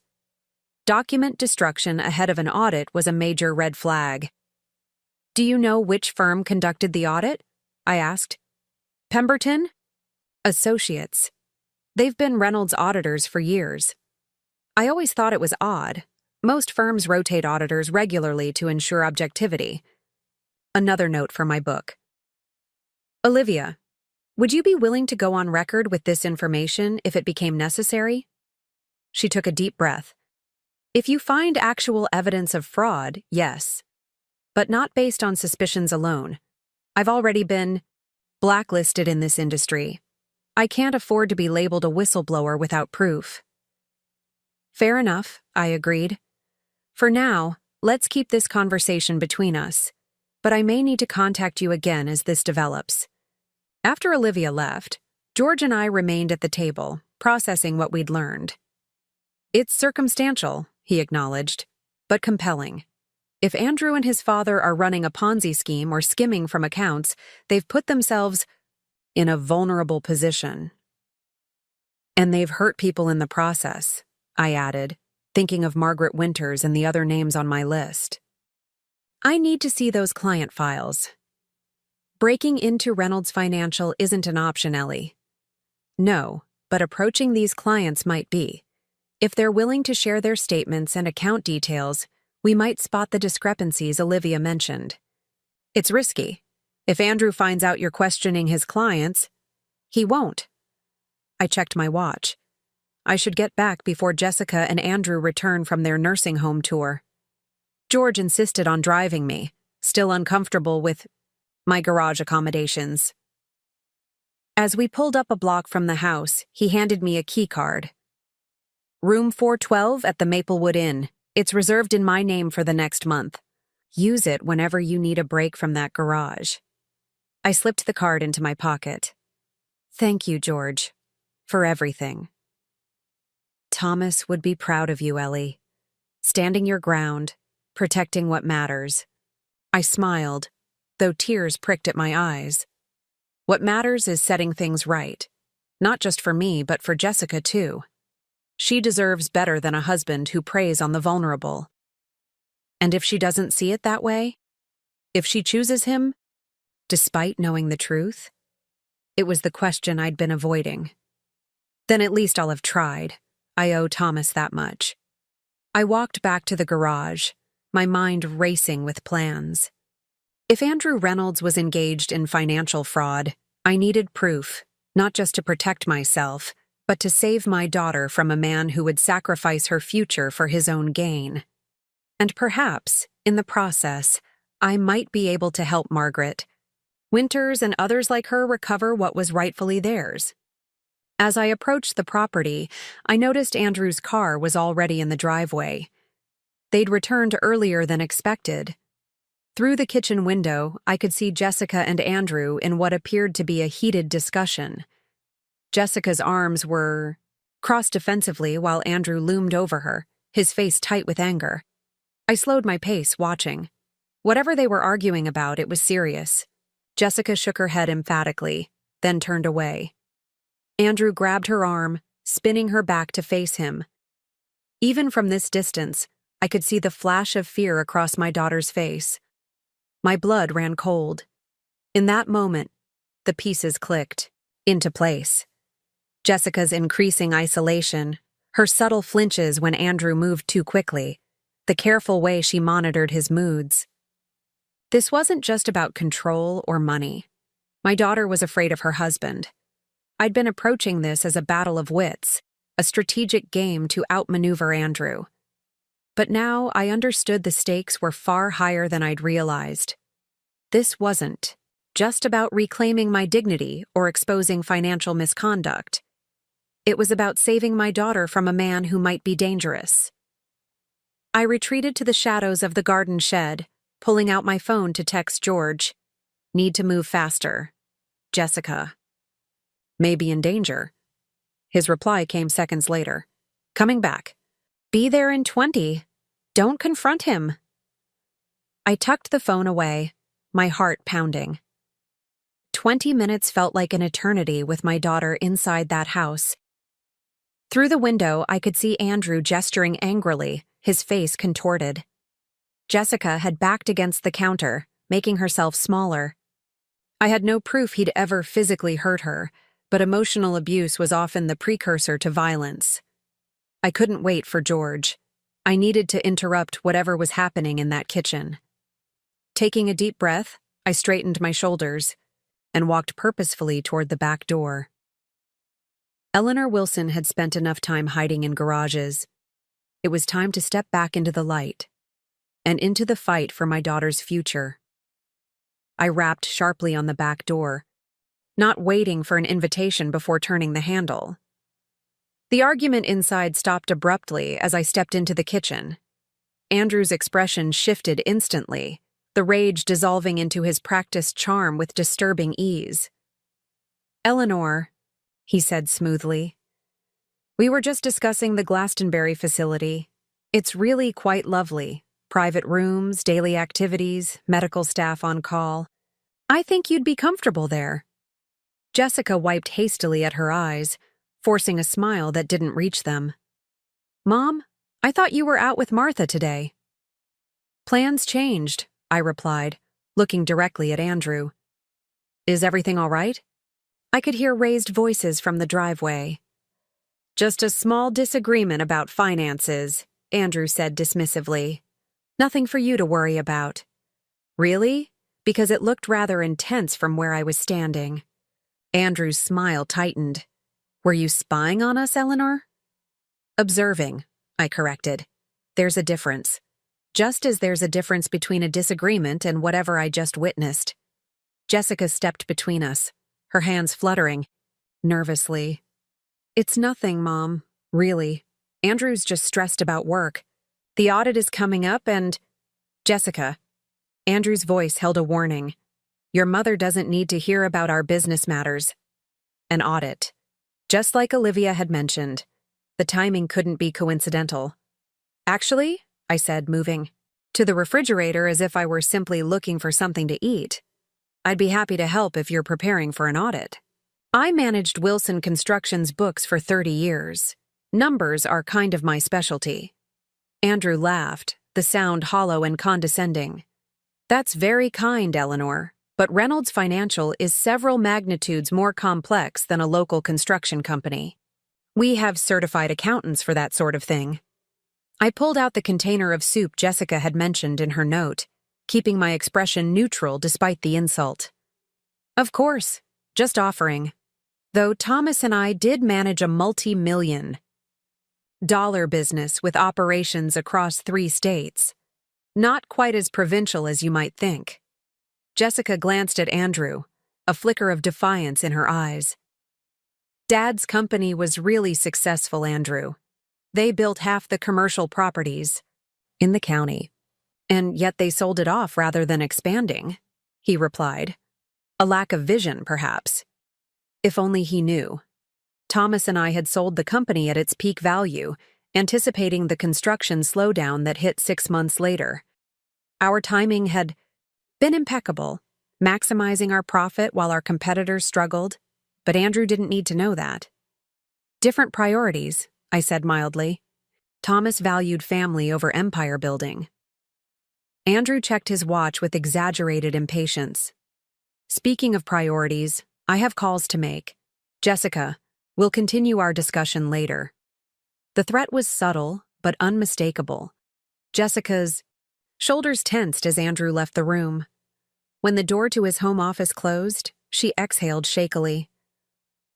Document destruction ahead of an audit was a major red flag. "Do you know which firm conducted the audit?" I asked. "Pemberton?" "Associates. They've been Reynolds auditors for years." I always thought it was odd. Most firms rotate auditors regularly to ensure objectivity. Another note for my book. "Olivia, would you be willing to go on record with this information if it became necessary?" She took a deep breath. "If you find actual evidence of fraud, yes. But not based on suspicions alone. I've already been blacklisted in this industry. I can't afford to be labeled a whistleblower without proof." "Fair enough," I agreed. "For now, let's keep this conversation between us. But I may need to contact you again as this develops." After Olivia left, George and I remained at the table, processing what we'd learned. "It's circumstantial," he acknowledged, "but compelling. If Andrew and his father are running a Ponzi scheme or skimming from accounts, they've put themselves in a vulnerable position. And they've hurt people in the process," I added, thinking of Margaret Winters and the other names on my list. "I need to see those client files." "Breaking into Reynolds Financial isn't an option, Ellie." "No, but approaching these clients might be. If they're willing to share their statements and account details, we might spot the discrepancies Olivia mentioned." "It's risky. If Andrew finds out you're questioning his clients—" "He won't." I checked my watch. I should get back before Jessica and Andrew return from their nursing home tour. George insisted on driving me, still uncomfortable with my garage accommodations. As we pulled up a block from the house, he handed me a key card. "Room 412 at the Maplewood Inn. It's reserved in my name for the next month. Use it whenever you need a break from that garage." I slipped the card into my pocket. "Thank you, George, for everything." "Thomas would be proud of you, Ellie. Standing your ground, protecting what matters." I smiled, though tears pricked at my eyes. What matters is setting things right. Not just for me, but for Jessica, too. She deserves better than a husband who preys on the vulnerable. And if she doesn't see it that way? If she chooses him, despite knowing the truth? It was the question I'd been avoiding. Then at least I'll have tried. I owe Thomas that much. I walked back to the garage, my mind racing with plans. If Andrew Reynolds was engaged in financial fraud, I needed proof, not just to protect myself, but to save my daughter from a man who would sacrifice her future for his own gain. And perhaps, in the process, I might be able to help Margaret, Winters and others like her recover what was rightfully theirs. As I approached the property, I noticed Andrew's car was already in the driveway. They'd returned earlier than expected. Through the kitchen window, I could see Jessica and Andrew in what appeared to be a heated discussion. Jessica's arms were crossed defensively while Andrew loomed over her, his face tight with anger. I slowed my pace, watching. Whatever they were arguing about, it was serious. Jessica shook her head emphatically, then turned away. Andrew grabbed her arm, spinning her back to face him. Even from this distance, I could see the flash of fear across my daughter's face. My blood ran cold. In that moment, the pieces clicked into place. Jessica's increasing isolation, her subtle flinches when Andrew moved too quickly, the careful way she monitored his moods. This wasn't just about control or money. My daughter was afraid of her husband. I'd been approaching this as a battle of wits, a strategic game to outmaneuver Andrew. But now I understood the stakes were far higher than I'd realized. This wasn't just about reclaiming my dignity or exposing financial misconduct. It was about saving my daughter from a man who might be dangerous. I retreated to the shadows of the garden shed, pulling out my phone to text George. "Need to move faster. Jessica. May be in danger." His reply came seconds later. "Coming back. Be there in 20. Don't confront him. I tucked the phone away, my heart pounding. 20 minutes felt like an eternity with my daughter inside that house. Through the window, I could see Andrew gesturing angrily, his face contorted. Jessica had backed against the counter, making herself smaller. I had no proof he'd ever physically hurt her, but emotional abuse was often the precursor to violence. I couldn't wait for George. I needed to interrupt whatever was happening in that kitchen. Taking a deep breath, I straightened my shoulders and walked purposefully toward the back door. Eleanor Wilson had spent enough time hiding in garages. It was time to step back into the light and into the fight for my daughter's future. I rapped sharply on the back door, not waiting for an invitation before turning the handle. The argument inside stopped abruptly as I stepped into the kitchen. Andrew's expression shifted instantly, the rage dissolving into his practiced charm with disturbing ease. "Eleanor," he said smoothly, "we were just discussing the Glastonbury facility. It's really quite lovely. Private rooms, daily activities, medical staff on call. I think you'd be comfortable there." Jessica wiped hastily at her eyes, forcing a smile that didn't reach them. "Mom, I thought you were out with Martha today." "Plans changed," I replied, looking directly at Andrew. "Is everything all right?" I could hear raised voices from the driveway. "Just a small disagreement about finances," Andrew said dismissively. "Nothing for you to worry about." "Really?" Because it looked rather intense from where I was standing. Andrew's smile tightened. "Were you spying on us, Eleanor?" "Observing," I corrected. "There's a difference. Just as there's a difference between a disagreement and whatever I just witnessed." Jessica stepped between us, her hands fluttering, nervously. "It's nothing, Mom, really. Andrew's just stressed about work. The audit is coming up and—" "Jessica." Andrew's voice held a warning. "Your mother doesn't need to hear about our business matters." An audit. Just like Olivia had mentioned, the timing couldn't be coincidental. "Actually," I said, moving to the refrigerator as if I were simply looking for something to eat, "I'd be happy to help if you're preparing for an audit. I managed Wilson Construction's books for 30 years. Numbers are kind of my specialty." Andrew laughed, the sound hollow and condescending. "That's very kind, Eleanor, but Reynolds Financial is several magnitudes more complex than a local construction company. We have certified accountants for that sort of thing." I pulled out the container of soup Jessica had mentioned in her note, keeping my expression neutral despite the insult. "Of course, just offering. Though Thomas and I did manage a multi-million-dollar business with operations across 3 states. Not quite as provincial as you might think." Jessica glanced at Andrew, a flicker of defiance in her eyes. "Dad's company was really successful, Andrew. They built half the commercial properties in the county, and yet they sold it off rather than expanding," he replied. "A lack of vision, perhaps. If only he knew. Thomas and I had sold the company at its peak value, anticipating the construction slowdown that hit 6 months later. Our timing had been impeccable, maximizing our profit while our competitors struggled, but Andrew didn't need to know that." "Different priorities," I said mildly. "Thomas valued family over empire building." Andrew checked his watch with exaggerated impatience. "Speaking of priorities, I have calls to make. Jessica, we'll continue our discussion later." The threat was subtle, but unmistakable. Jessica's shoulders tensed as Andrew left the room. When the door to his home office closed, she exhaled shakily.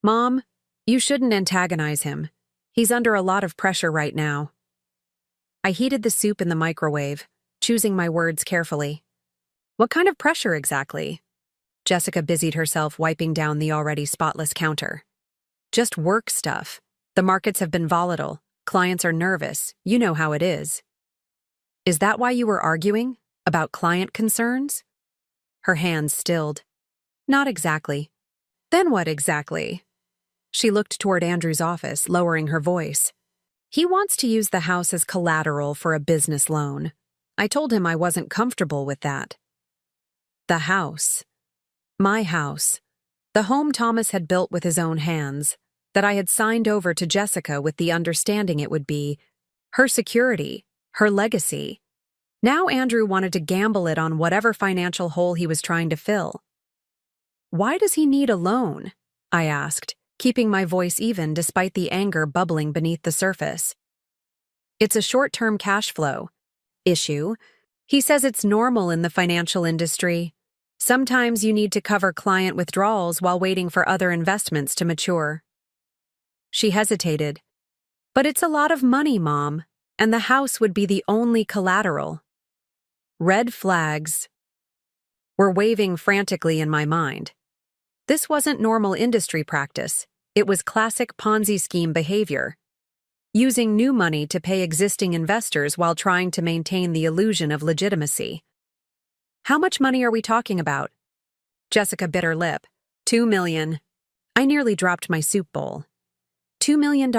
"Mom, you shouldn't antagonize him. He's under a lot of pressure right now." I heated the soup in the microwave, choosing my words carefully. "What kind of pressure exactly?" Jessica busied herself wiping down the already spotless counter. "Just work stuff. The markets have been volatile. Clients are nervous. You know how it is." "Is that why you were arguing? About client concerns?" Her hands stilled. "Not exactly." "Then what exactly?" She looked toward Andrew's office, lowering her voice. He wants to use the house as collateral for a business loan. I told him I wasn't comfortable with that. The house. My house. The home Thomas had built with his own hands, that I had signed over to Jessica with the understanding it would be her security, her legacy. Now Andrew wanted to gamble it on whatever financial hole he was trying to fill. "Why does he need a loan?" I asked, keeping my voice even despite the anger bubbling beneath the surface. "It's a short-term cash flow issue. He says it's normal in the financial industry. Sometimes you need to cover client withdrawals while waiting for other investments to mature." She hesitated. "But it's a lot of money, Mom, and the house would be the only collateral." Red flags were waving frantically in my mind. This wasn't normal industry practice. It was classic Ponzi scheme behavior. Using new money to pay existing investors while trying to maintain the illusion of legitimacy. "How much money are we talking about?" Jessica bit her lip. $2 million. I nearly dropped my soup bowl. $2 million?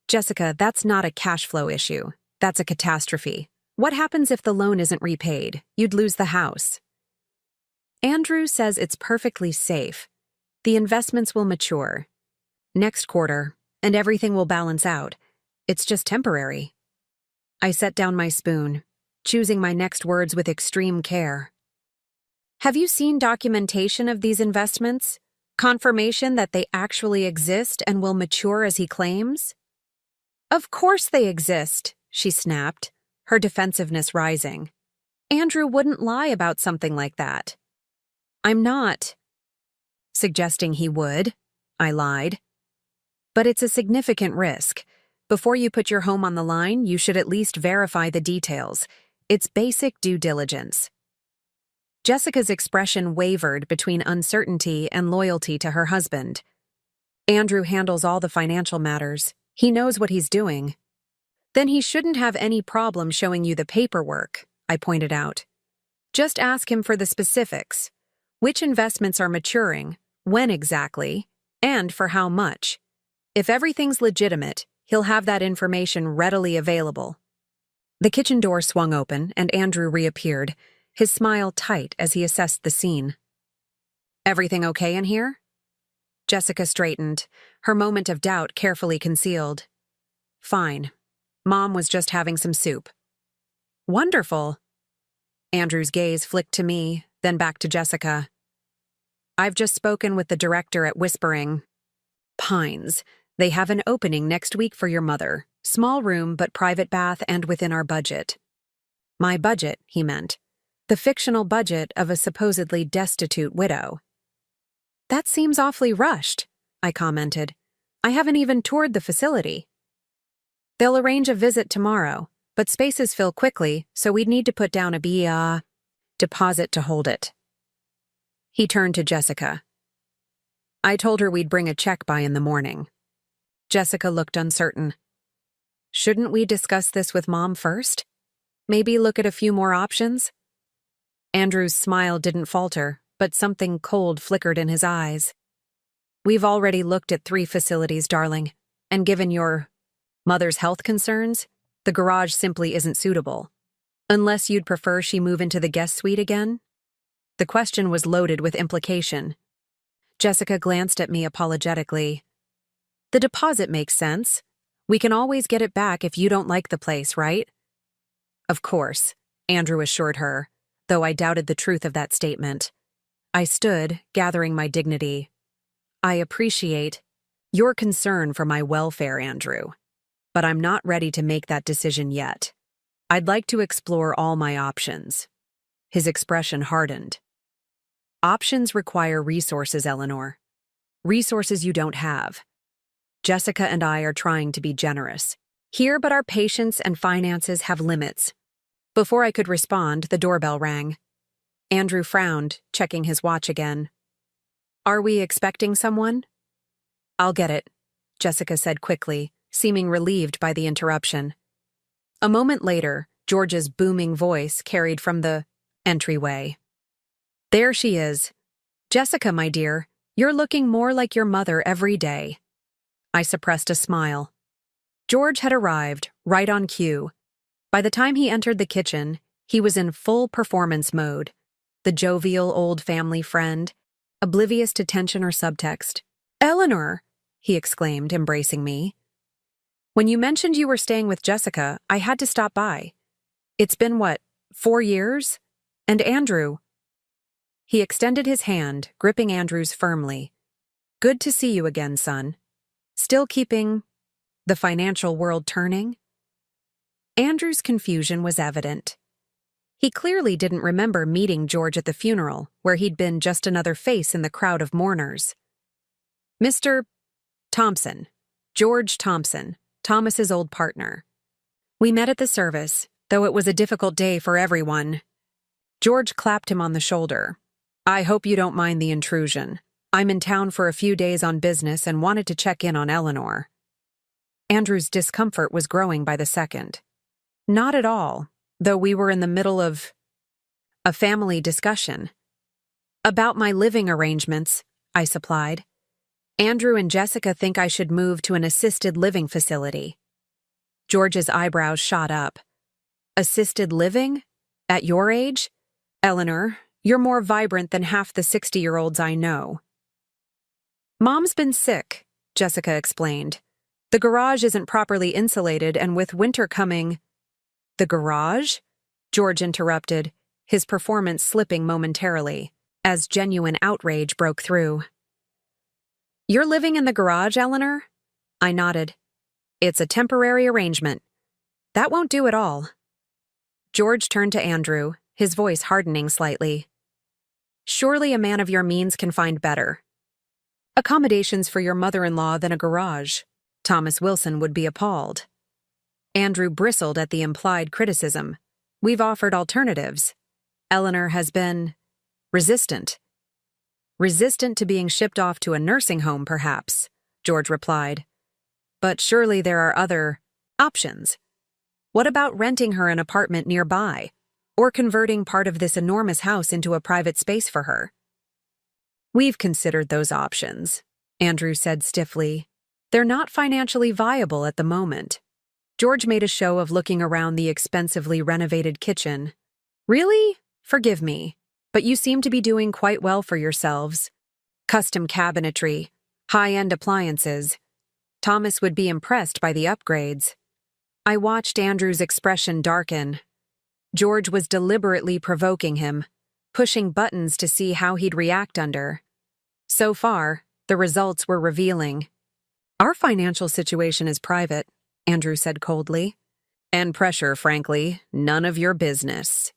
Jessica, that's not a cash flow issue. That's a catastrophe. What happens if the loan isn't repaid? You'd lose the house. Andrew says it's perfectly safe. The investments will mature next quarter, and everything will balance out. It's just temporary. I set down my spoon, choosing my next words with extreme care. "Have you seen documentation of these investments? Confirmation that they actually exist and will mature as he claims?" "Of course they exist," she snapped, her defensiveness rising. "Andrew wouldn't lie about something like that." "I'm not suggesting he would," I lied. "But it's a significant risk. Before you put your home on the line, you should at least verify the details. It's basic due diligence." Jessica's expression wavered between uncertainty and loyalty to her husband. "Andrew handles all the financial matters. He knows what he's doing." "Then he shouldn't have any problem showing you the paperwork," I pointed out. "Just ask him for the specifics. Which investments are maturing, when exactly, and for how much. If everything's legitimate, he'll have that information readily available." The kitchen door swung open, and Andrew reappeared, his smile tight as he assessed the scene. "Everything okay in here?" Jessica straightened, her moment of doubt carefully concealed. "Fine. Mom was just having some soup." "Wonderful." Andrew's gaze flicked to me, then back to Jessica. "I've just spoken with the director at Whispering Pines. They have an opening next week for your mother. Small room, but private bath and within our budget." My budget, he meant. The fictional budget of a supposedly destitute widow. "That seems awfully rushed," I commented. "I haven't even toured the facility." "They'll arrange a visit tomorrow, but spaces fill quickly, so we'd need to put down a deposit to hold it." He turned to Jessica. "I told her we'd bring a check by in the morning." Jessica looked uncertain. "Shouldn't we discuss this with Mom first? Maybe look at a few more options?" Andrew's smile didn't falter, but something cold flickered in his eyes. "We've already looked at 3 facilities, darling, and given your mother's health concerns, the garage simply isn't suitable. Unless you'd prefer she move into the guest suite again?" The question was loaded with implication. Jessica glanced at me apologetically. "The deposit makes sense. We can always get it back if you don't like the place, right?" "Of course," Andrew assured her, though I doubted the truth of that statement. I stood, gathering my dignity. "I appreciate your concern for my welfare, Andrew, but I'm not ready to make that decision yet. I'd like to explore all my options." His expression hardened. "Options require resources, Eleanor. Resources you don't have. Jessica and I are trying to be generous here, but our patience and finances have limits." Before I could respond, the doorbell rang. Andrew frowned, checking his watch again. "Are we expecting someone?" "I'll get it," Jessica said quickly, seeming relieved by the interruption. A moment later, George's booming voice carried from the entryway. "There she is. Jessica, my dear, you're looking more like your mother every day." I suppressed a smile. George had arrived, right on cue. By the time he entered the kitchen, he was in full performance mode, the jovial old family friend, oblivious to tension or subtext. "Eleanor!" he exclaimed, embracing me. "When you mentioned you were staying with Jessica, I had to stop by. It's been, 4 years? And Andrew." He extended his hand, gripping Andrew's firmly. "Good to see you again, son. Still keeping the financial world turning?" Andrew's confusion was evident. He clearly didn't remember meeting George at the funeral, where he'd been just another face in the crowd of mourners. "Mr. Thompson, George Thompson, Thomas's old partner. We met at the service, though it was a difficult day for everyone." George clapped him on the shoulder. "I hope you don't mind the intrusion. I'm in town for a few days on business and wanted to check in on Eleanor." Andrew's discomfort was growing by the second. "Not at all, though we were in the middle of a family discussion." "About my living arrangements," I supplied. "Andrew and Jessica think I should move to an assisted living facility." George's eyebrows shot up. "Assisted living? At your age? Eleanor, you're more vibrant than half the 60-year-olds I know." "Mom's been sick," Jessica explained. "The garage isn't properly insulated, and with winter coming—" "The garage?" George interrupted, his performance slipping momentarily, as genuine outrage broke through. "You're living in the garage, Eleanor?" I nodded. "It's a temporary arrangement. That won't do at all." George turned to Andrew, his voice hardening slightly. "Surely a man of your means can find better accommodations for your mother-in-law than a garage." Thomas Wilson would be appalled. Andrew bristled at the implied criticism. "We've offered alternatives. Eleanor has been resistant." "Resistant to being shipped off to a nursing home, perhaps," George replied. "But surely there are other options. What about renting her an apartment nearby, or converting part of this enormous house into a private space for her?" "We've considered those options," Andrew said stiffly. "They're not financially viable at the moment." George made a show of looking around the expensively renovated kitchen. "Really? Forgive me, but you seem to be doing quite well for yourselves. Custom cabinetry, high-end appliances. Thomas would be impressed by the upgrades." I watched Andrew's expression darken. George was deliberately provoking him, pushing buttons to see how he'd react under. So far, the results were revealing. "Our financial situation is private," Andrew said coldly. "And pressure, frankly, none of your business."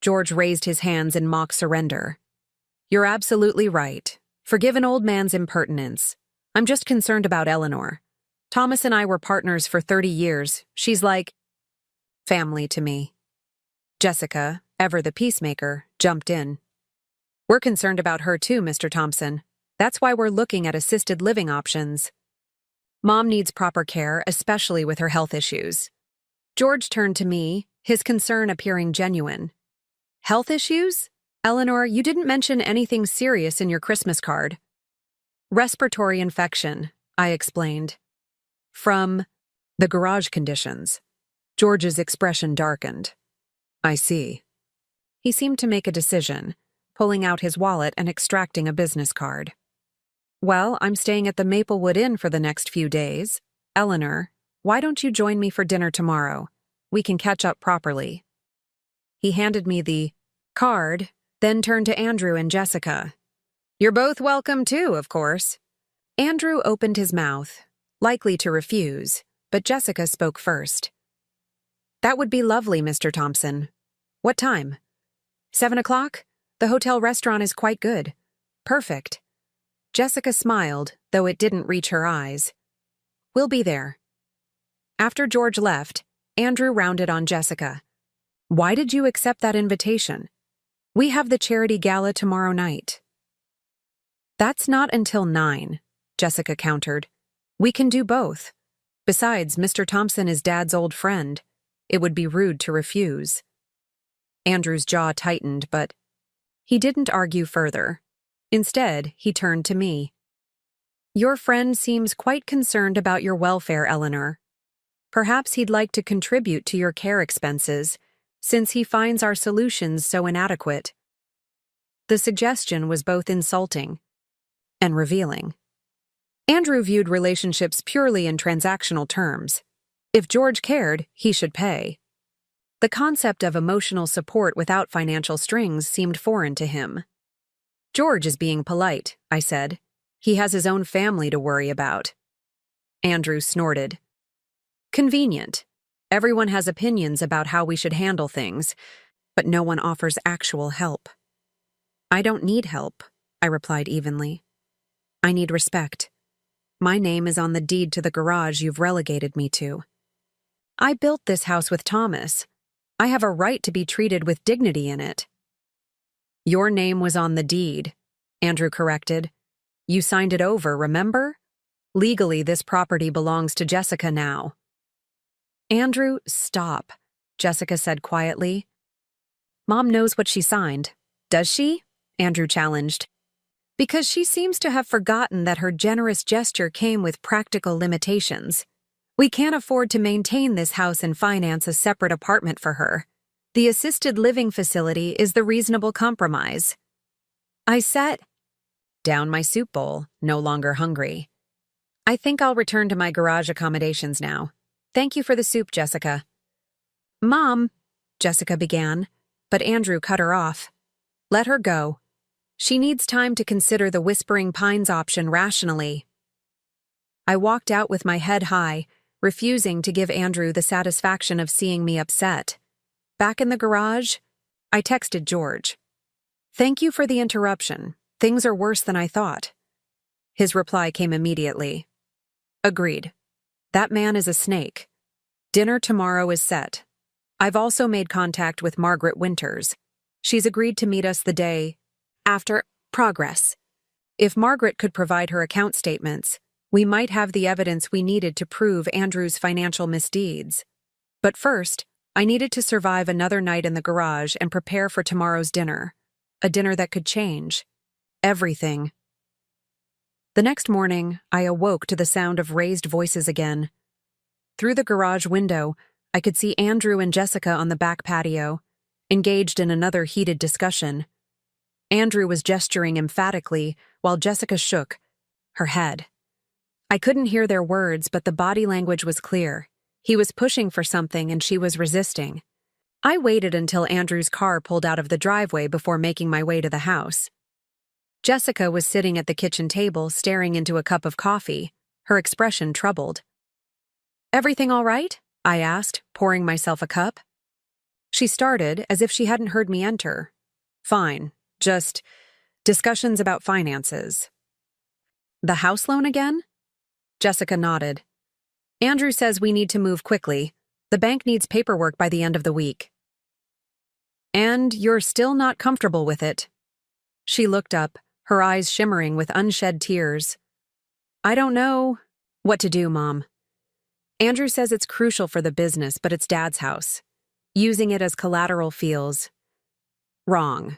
George raised his hands in mock surrender. "You're absolutely right. Forgive an old man's impertinence. I'm just concerned about Eleanor. Thomas and I were partners for 30 years. She's like family to me." Jessica, ever the peacemaker, jumped in. "We're concerned about her too, Mr. Thompson. That's why we're looking at assisted living options. Mom needs proper care, especially with her health issues." George turned to me, his concern appearing genuine. "Health issues? Eleanor, you didn't mention anything serious in your Christmas card." "Respiratory infection," I explained. "From the garage conditions." George's expression darkened. "I see." He seemed to make a decision, pulling out his wallet and extracting a business card. "Well, I'm staying at the Maplewood Inn for the next few days. Eleanor, why don't you join me for dinner tomorrow? We can catch up properly." He handed me the card, then turned to Andrew and Jessica. "You're both welcome too, of course." Andrew opened his mouth, likely to refuse, but Jessica spoke first. "That would be lovely, Mr. Thompson. What time?" 7 o'clock? The hotel restaurant is quite good." "Perfect." Jessica smiled, though it didn't reach her eyes. "We'll be there." After George left, Andrew rounded on Jessica. "Why did you accept that invitation? We have the charity gala tomorrow night." "That's not until 9, Jessica countered. "We can do both. Besides, Mr. Thompson is Dad's old friend. It would be rude to refuse." Andrew's jaw tightened, but he didn't argue further. Instead, he turned to me. Your friend seems quite concerned about your welfare, Eleanor. Perhaps he'd like to contribute to your care expenses, since he finds our solutions so inadequate. The suggestion was both insulting and revealing. Andrew viewed relationships purely in transactional terms. If George cared, he should pay. The concept of emotional support without financial strings seemed foreign to him. George is being polite, I said. He has his own family to worry about. Andrew snorted. Convenient. Everyone has opinions about how we should handle things, but no one offers actual help. I don't need help, I replied evenly. I need respect. My name is on the deed to the garage you've relegated me to. I built this house with Thomas. I have a right to be treated with dignity in it. Your name was on the deed, Andrew corrected. You signed it over, remember? Legally, this property belongs to Jessica now. Andrew, stop, Jessica said quietly. Mom knows what she signed. Does she? Andrew challenged. Because she seems to have forgotten that her generous gesture came with practical limitations. We can't afford to maintain this house and finance a separate apartment for her. The assisted living facility is the reasonable compromise. I sat down my soup bowl, no longer hungry. I think I'll return to my garage accommodations now. Thank you for the soup, Jessica. Mom, Jessica began, but Andrew cut her off. Let her go. She needs time to consider the Whispering Pines option rationally. I walked out with my head high, refusing to give Andrew the satisfaction of seeing me upset. Back in the garage, I texted George. Thank you for the interruption. Things are worse than I thought. His reply came immediately. Agreed. That man is a snake. Dinner tomorrow is set. I've also made contact with Margaret Winters. She's agreed to meet us the day after progress. If Margaret could provide her account statements, we might have the evidence we needed to prove Andrew's financial misdeeds. But first, I needed to survive another night in the garage and prepare for tomorrow's dinner. A dinner that could change everything. The next morning, I awoke to the sound of raised voices again. Through the garage window, I could see Andrew and Jessica on the back patio, engaged in another heated discussion. Andrew was gesturing emphatically, while Jessica shook her head. I couldn't hear their words, but the body language was clear. He was pushing for something and she was resisting. I waited until Andrew's car pulled out of the driveway before making my way to the house. Jessica was sitting at the kitchen table, staring into a cup of coffee, her expression troubled. Everything all right? I asked, pouring myself a cup. She started as if she hadn't heard me enter. Fine, just discussions about finances. The house loan again? Jessica nodded. Andrew says we need to move quickly. The bank needs paperwork by the end of the week. And you're still not comfortable with it. She looked up, her eyes shimmering with unshed tears. I don't know what to do, Mom. Andrew says it's crucial for the business, but it's Dad's house. Using it as collateral feels wrong.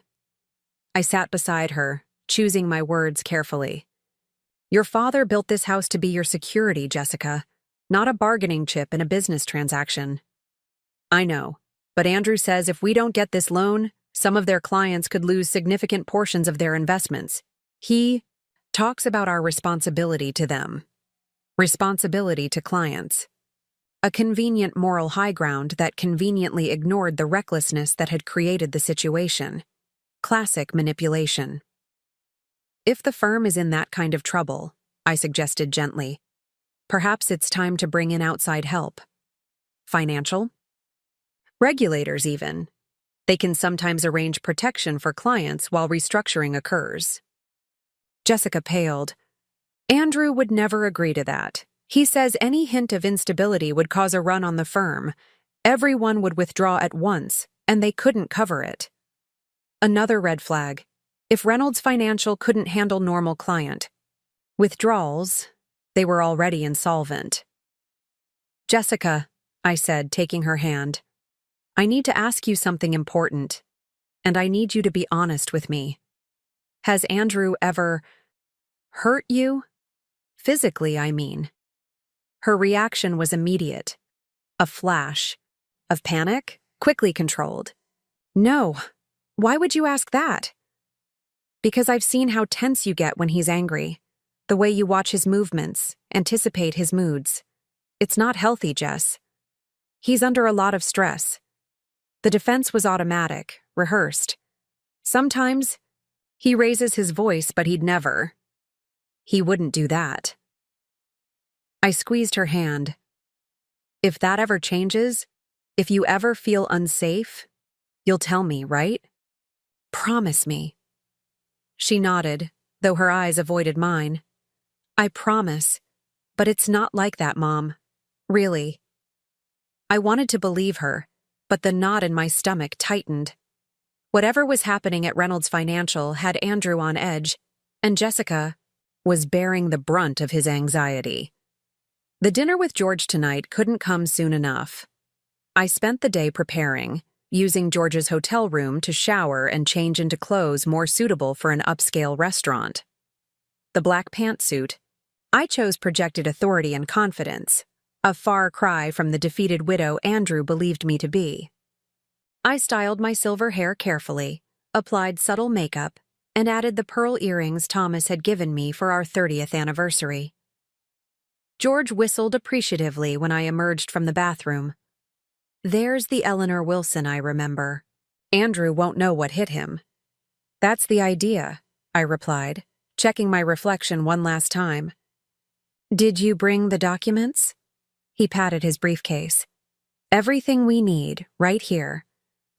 I sat beside her, choosing my words carefully. Your father built this house to be your security, Jessica, not a bargaining chip in a business transaction. I know, but Andrew says if we don't get this loan, some of their clients could lose significant portions of their investments. He talks about our responsibility to them. Responsibility to clients. A convenient moral high ground that conveniently ignored the recklessness that had created the situation. Classic manipulation. If the firm is in that kind of trouble, I suggested gently, perhaps it's time to bring in outside help. Financial? Regulators, even. They can sometimes arrange protection for clients while restructuring occurs. Jessica paled. Andrew would never agree to that. He says any hint of instability would cause a run on the firm. Everyone would withdraw at once, and they couldn't cover it. Another red flag. If Reynolds Financial couldn't handle normal client withdrawals, they were already insolvent. Jessica, I said, taking her hand, I need to ask you something important, and I need you to be honest with me. Has Andrew ever hurt you? Physically, I mean. Her reaction was immediate. A flash. Of panic, quickly controlled. No. Why would you ask that? Because I've seen how tense you get when he's angry. The way you watch his movements, anticipate his moods. It's not healthy, Jess. He's under a lot of stress. The defense was automatic, rehearsed. Sometimes, he raises his voice, but he'd never. He wouldn't do that. I squeezed her hand. If that ever changes, if you ever feel unsafe, you'll tell me, right? Promise me. She nodded, though her eyes avoided mine. I promise, but it's not like that, Mom. Really. I wanted to believe her, but the knot in my stomach tightened. Whatever was happening at Reynolds Financial had Andrew on edge, and Jessica was bearing the brunt of his anxiety. The dinner with George tonight couldn't come soon enough. I spent the day preparing, using George's hotel room to shower and change into clothes more suitable for an upscale restaurant. The black pantsuit, I chose projected authority and confidence, a far cry from the defeated widow Andrew believed me to be. I styled my silver hair carefully, applied subtle makeup, and added the pearl earrings Thomas had given me for our 30th anniversary. George whistled appreciatively when I emerged from the bathroom. There's the Eleanor Wilson I remember. Andrew won't know what hit him. That's the idea, I replied, checking my reflection one last time. Did you bring the documents? He patted his briefcase. Everything we need, right here.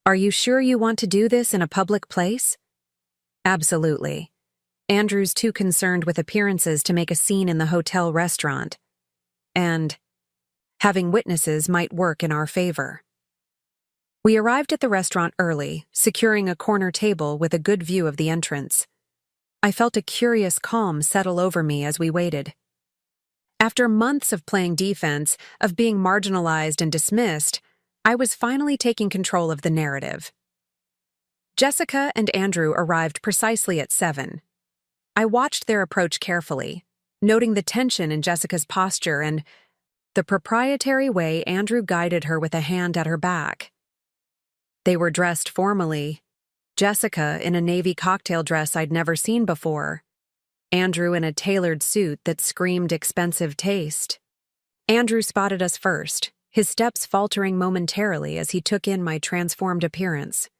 Are you sure you want to do this in a public place? Absolutely. Andrew's too concerned with appearances to make a scene in the hotel restaurant. And having witnesses might work in our favor. We arrived at the restaurant early, securing a corner table with a good view of the entrance. I felt a curious calm settle over me as we waited. After months of playing defense, of being marginalized and dismissed, I was finally taking control of the narrative. Jessica and Andrew arrived precisely at 7. I watched their approach carefully, noting the tension in Jessica's posture and the proprietary way Andrew guided her with a hand at her back. They were dressed formally, Jessica in a navy cocktail dress I'd never seen before, Andrew in a tailored suit that screamed expensive taste. Andrew spotted us first, his steps faltering momentarily as he took in my transformed appearance.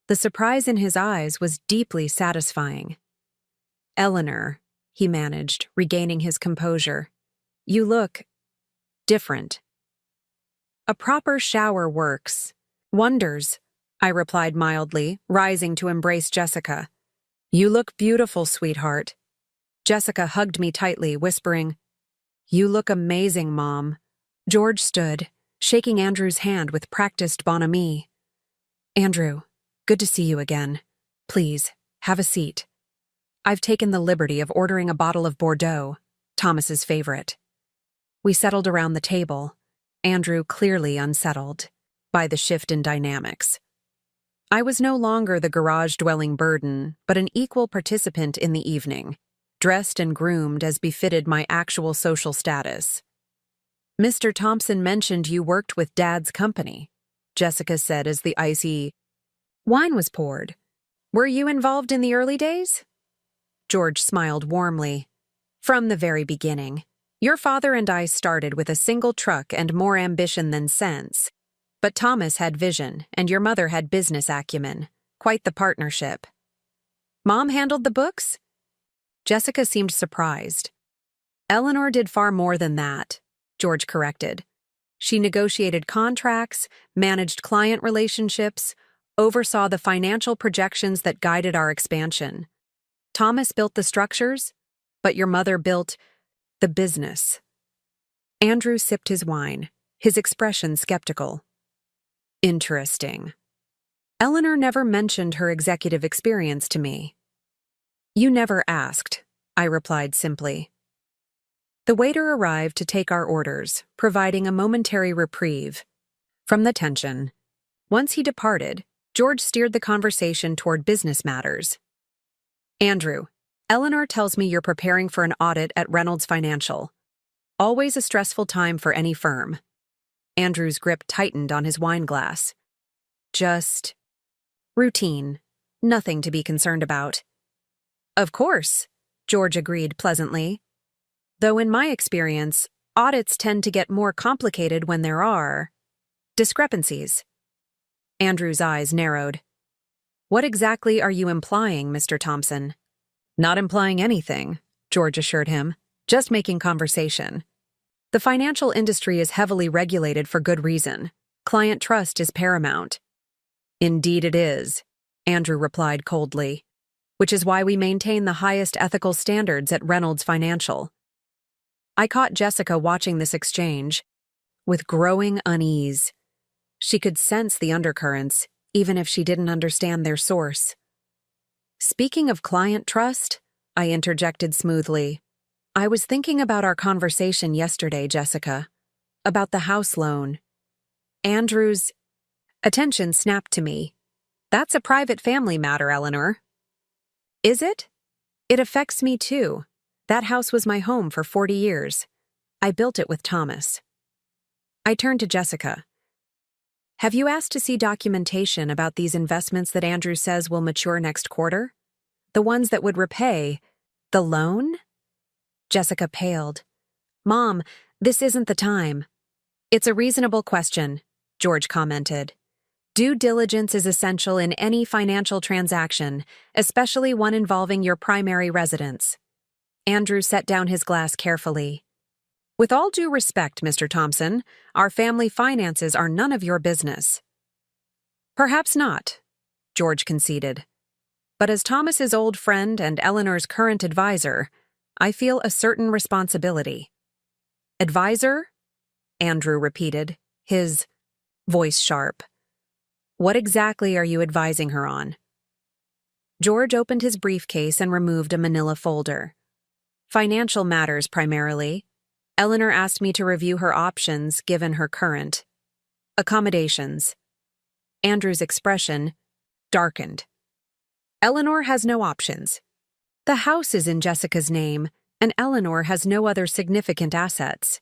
The surprise in his eyes was deeply satisfying. Eleanor, he managed, regaining his composure. You look different. A proper shower works. Wonders, I replied mildly, rising to embrace Jessica. You look beautiful, sweetheart. Jessica hugged me tightly, whispering, You look amazing, Mom. George stood, shaking Andrew's hand with practiced bonhomie. Andrew, good to see you again. Please, have a seat. I've taken the liberty of ordering a bottle of Bordeaux, Thomas's favorite. We settled around the table, Andrew clearly unsettled by the shift in dynamics. I was no longer the garage-dwelling burden, but an equal participant in the evening, dressed and groomed as befitted my actual social status. Mr. Thompson mentioned you worked with Dad's company, Jessica said as the icy wine was poured. Were you involved in the early days? George smiled warmly. From the very beginning. Your father and I started with a single truck and more ambition than sense. But Thomas had vision, and your mother had business acumen. Quite the partnership. Mom handled the books? Jessica seemed surprised. Eleanor did far more than that, George corrected. She negotiated contracts, managed client relationships, oversaw the financial projections that guided our expansion. Thomas built the structures, but your mother built the business. Andrew sipped his wine, his expression skeptical. Interesting. Eleanor never mentioned her executive experience to me. You never asked, I replied simply. The waiter arrived to take our orders, providing a momentary reprieve from the tension. Once he departed, George steered the conversation toward business matters. Andrew, Eleanor tells me you're preparing for an audit at Reynolds Financial. Always a stressful time for any firm. Andrew's grip tightened on his wine glass. Just routine. Nothing to be concerned about. Of course, George agreed pleasantly. Though in my experience, audits tend to get more complicated when there are discrepancies. Andrew's eyes narrowed. What exactly are you implying, Mr. Thompson? Not implying anything, George assured him, just making conversation. The financial industry is heavily regulated for good reason. Client trust is paramount. Indeed it is, Andrew replied coldly, which is why we maintain the highest ethical standards at Reynolds Financial. I caught Jessica watching this exchange with growing unease. She could sense the undercurrents, even if she didn't understand their source. Speaking of client trust, I interjected smoothly. I was thinking about our conversation yesterday, Jessica, about the house loan. Andrew's attention snapped to me. That's a private family matter, Eleanor. Is it? It affects me too. That house was my home for 40 years. I built it with Thomas. I turned to Jessica. Have you asked to see documentation about these investments that Andrew says will mature next quarter? The ones that would repay the loan? Jessica paled. Mom, this isn't the time. It's a reasonable question, George commented. Due diligence is essential in any financial transaction, especially one involving your primary residence. Andrew set down his glass carefully. With all due respect, Mr. Thompson, our family finances are none of your business. Perhaps not, George conceded. But as Thomas's old friend and Eleanor's current advisor, I feel a certain responsibility. Advisor? Andrew repeated, his voice sharp. What exactly are you advising her on? George opened his briefcase and removed a manila folder. Financial matters primarily. Eleanor asked me to review her options given her current accommodations. Andrew's expression darkened. Eleanor has no options. The house is in Jessica's name, and Eleanor has no other significant assets.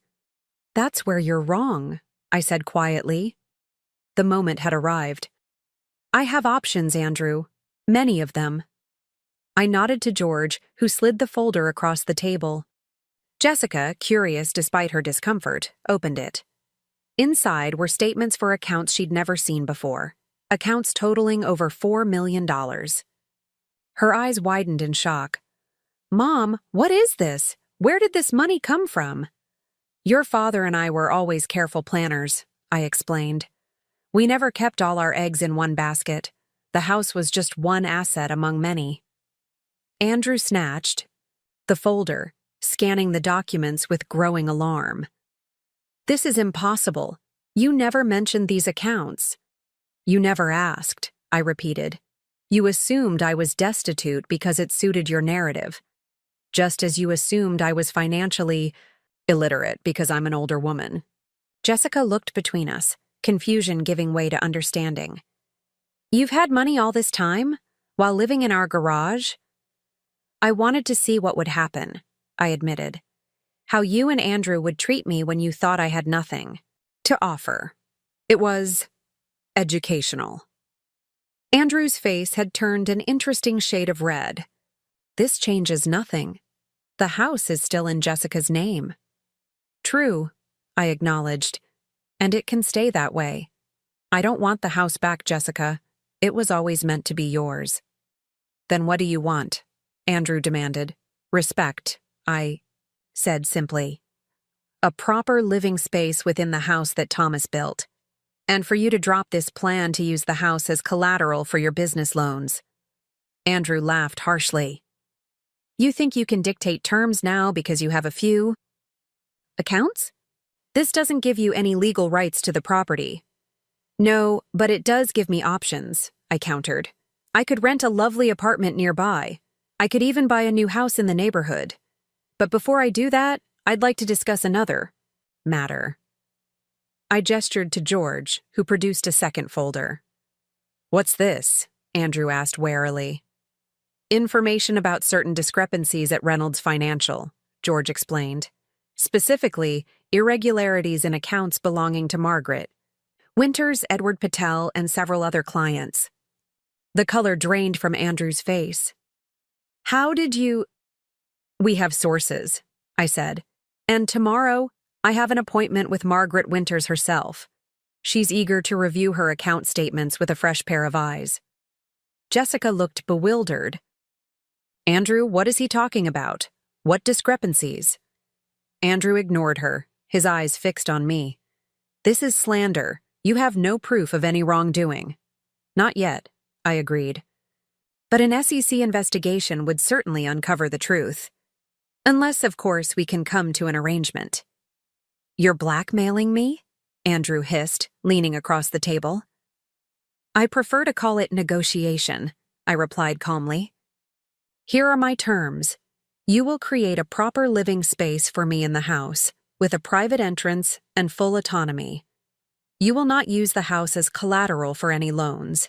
That's where you're wrong, I said quietly. The moment had arrived. I have options, Andrew. Many of them. I nodded to George, who slid the folder across the table. Jessica, curious despite her discomfort, opened it. Inside were statements for accounts she'd never seen before, accounts totaling over $4 million. Her eyes widened in shock. Mom, what is this? Where did this money come from? Your father and I were always careful planners, I explained. We never kept all our eggs in one basket. The house was just one asset among many. Andrew snatched the folder, scanning the documents with growing alarm. This is impossible. You never mentioned these accounts. You never asked, I repeated. You assumed I was destitute because it suited your narrative. Just as you assumed I was financially illiterate because I'm an older woman. Jessica looked between us, confusion giving way to understanding. You've had money all this time? While living in our garage? I wanted to see what would happen, I admitted. How you and Andrew would treat me when you thought I had nothing to offer. It was educational. Andrew's face had turned an interesting shade of red. This changes nothing. The house is still in Jessica's name. True, I acknowledged, and it can stay that way. I don't want the house back, Jessica. It was always meant to be yours. Then what do you want? Andrew demanded. Respect, I said simply. A proper living space within the house that Thomas built. And for you to drop this plan to use the house as collateral for your business loans. Andrew laughed harshly. You think you can dictate terms now because you have a few accounts? This doesn't give you any legal rights to the property. No, but it does give me options, I countered. I could rent a lovely apartment nearby. I could even buy a new house in the neighborhood. But before I do that, I'd like to discuss another matter. I gestured to George, who produced a second folder. What's this? Andrew asked warily. Information about certain discrepancies at Reynolds Financial, George explained. Specifically, irregularities in accounts belonging to Margaret, Winters, Edward Patel, and several other clients. The color drained from Andrew's face. How did you— We have sources, I said. And tomorrow, I have an appointment with Margaret Winters herself. She's eager to review her account statements with a fresh pair of eyes. Jessica looked bewildered. Andrew, what is he talking about? What discrepancies? Andrew ignored her, his eyes fixed on me. This is slander. You have no proof of any wrongdoing. Not yet, I agreed. But an SEC investigation would certainly uncover the truth. Unless, of course, we can come to an arrangement. You're blackmailing me? Andrew hissed, leaning across the table. I prefer to call it negotiation, I replied calmly. Here are my terms. You will create a proper living space for me in the house, with a private entrance and full autonomy. You will not use the house as collateral for any loans,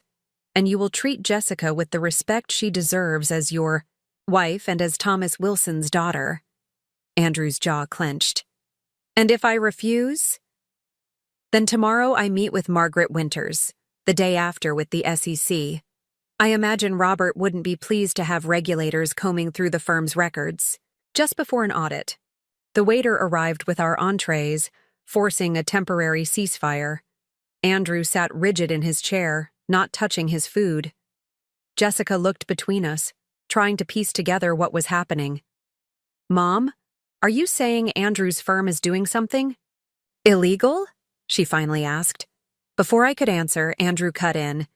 and you will treat Jessica with the respect she deserves as your wife and as Thomas Wilson's daughter. Andrew's jaw clenched. And if I refuse? Then tomorrow I meet with Margaret Winters, the day after with the SEC. I imagine Robert wouldn't be pleased to have regulators combing through the firm's records. Just before an audit, the waiter arrived with our entrees, forcing a temporary ceasefire. Andrew sat rigid in his chair, not touching his food. Jessica looked between us, trying to piece together what was happening. Mom, are you saying Andrew's firm is doing something illegal? She finally asked. Before I could answer, Andrew cut in.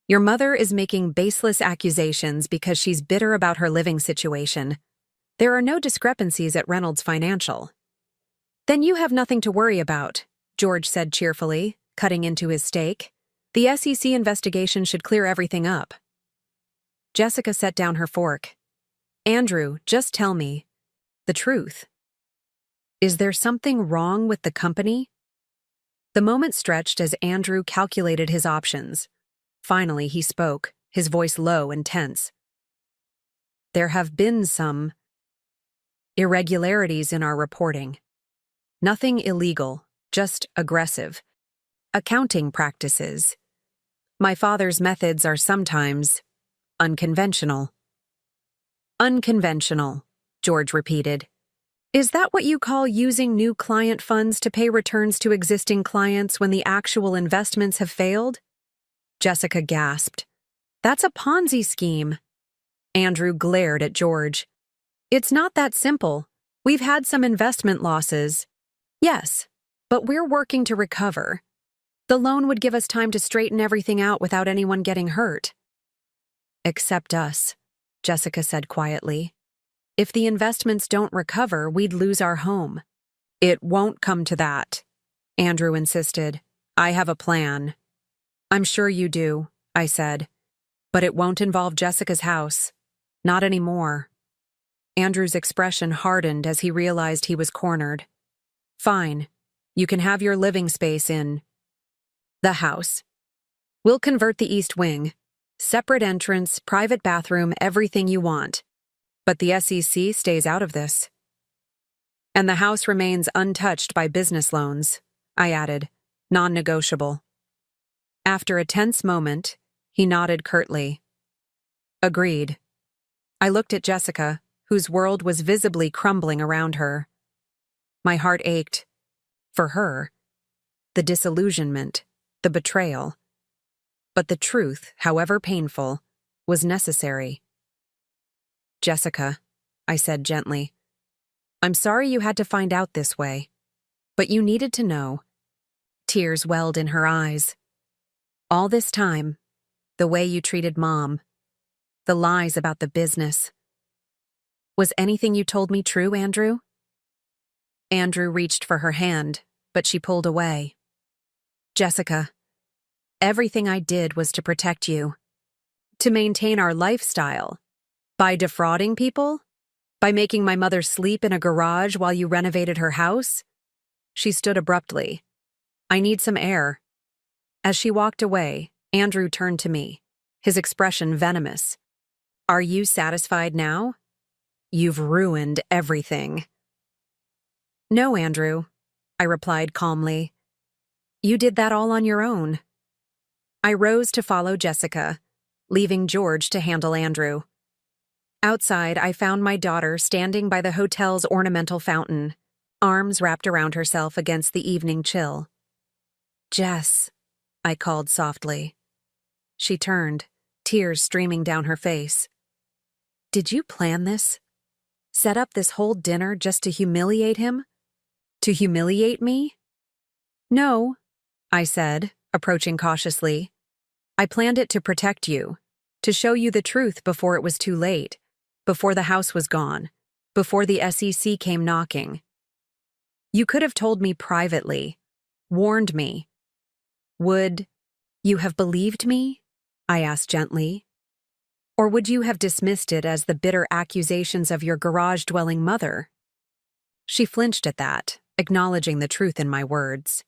Your mother is making baseless accusations because she's bitter about her living situation. There are no discrepancies at Reynolds Financial. Then you have nothing to worry about, George said cheerfully, cutting into his steak. The SEC investigation should clear everything up. Jessica set down her fork. Andrew, just tell me the truth. Is there something wrong with the company? The moment stretched as Andrew calculated his options. Finally, he spoke, his voice low and tense. There have been some irregularities in our reporting. Nothing illegal, just aggressive. Accounting practices. My father's methods are sometimes unconventional. Unconventional, George repeated. Is that what you call using new client funds to pay returns to existing clients when the actual investments have failed? Jessica gasped. That's a Ponzi scheme. Andrew glared at George. It's not that simple. We've had some investment losses. Yes, but we're working to recover. The loan would give us time to straighten everything out without anyone getting hurt. Except us, Jessica said quietly. If the investments don't recover, we'd lose our home. It won't come to that, Andrew insisted. I have a plan. I'm sure you do, I said. But it won't involve Jessica's house. Not anymore. Andrew's expression hardened as he realized he was cornered. Fine. You can have your living space in the house. We'll convert the east wing. Separate entrance, private bathroom, everything you want. But the SEC stays out of this. And the house remains untouched by business loans, I added, non-negotiable. After a tense moment, he nodded curtly. Agreed. I looked at Jessica, whose world was visibly crumbling around her. My heart ached. For her. The disillusionment, the betrayal. But the truth, however painful, was necessary. Jessica, I said gently, I'm sorry you had to find out this way, but you needed to know. Tears welled in her eyes. All this time, the way you treated Mom, the lies about the business. Was anything you told me true, Andrew? Andrew reached for her hand, but she pulled away. Jessica, everything I did was to protect you, to maintain our lifestyle. By defrauding people? By making my mother sleep in a garage while you renovated her house? She stood abruptly. I need some air. As she walked away, Andrew turned to me, his expression venomous. Are you satisfied now? You've ruined everything. No, Andrew, I replied calmly. You did that all on your own. I rose to follow Jessica, leaving George to handle Andrew. Outside, I found my daughter standing by the hotel's ornamental fountain, arms wrapped around herself against the evening chill. Jess, I called softly. She turned, tears streaming down her face. Did you plan this? Set up this whole dinner just to humiliate him? To humiliate me? No, I said, approaching cautiously. I planned it to protect you, to show you the truth before it was too late, before the house was gone, before the SEC came knocking. You could have told me privately, warned me. Would you have believed me? I asked gently. Or would you have dismissed it as the bitter accusations of your garage-dwelling mother? She flinched at that, acknowledging the truth in my words.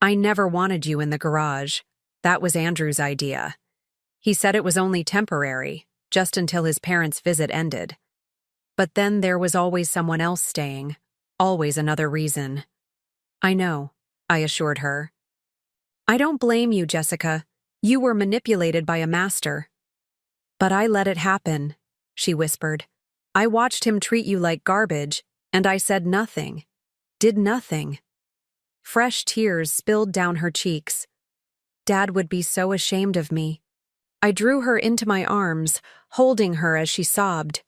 I never wanted you in the garage. That was Andrew's idea. He said it was only temporary, just until his parents' visit ended. But then there was always someone else staying, always another reason. I know, I assured her. I don't blame you, Jessica. You were manipulated by a master. But I let it happen, she whispered. I watched him treat you like garbage, and I said nothing. Did nothing. Fresh tears spilled down her cheeks. Dad would be so ashamed of me. I drew her into my arms, holding her as she sobbed.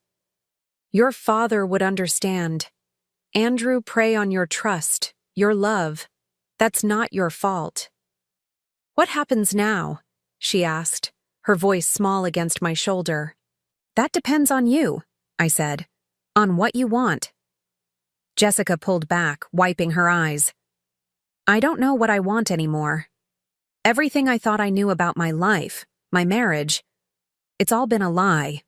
Your father would understand. Andrew, prey on your trust, your love. That's not your fault. What happens now? She asked, her voice small against my shoulder. That depends on you, I said. On what you want. Jessica pulled back, wiping her eyes. I don't know what I want anymore. Everything I thought I knew about my life, my marriage, it's all been a lie.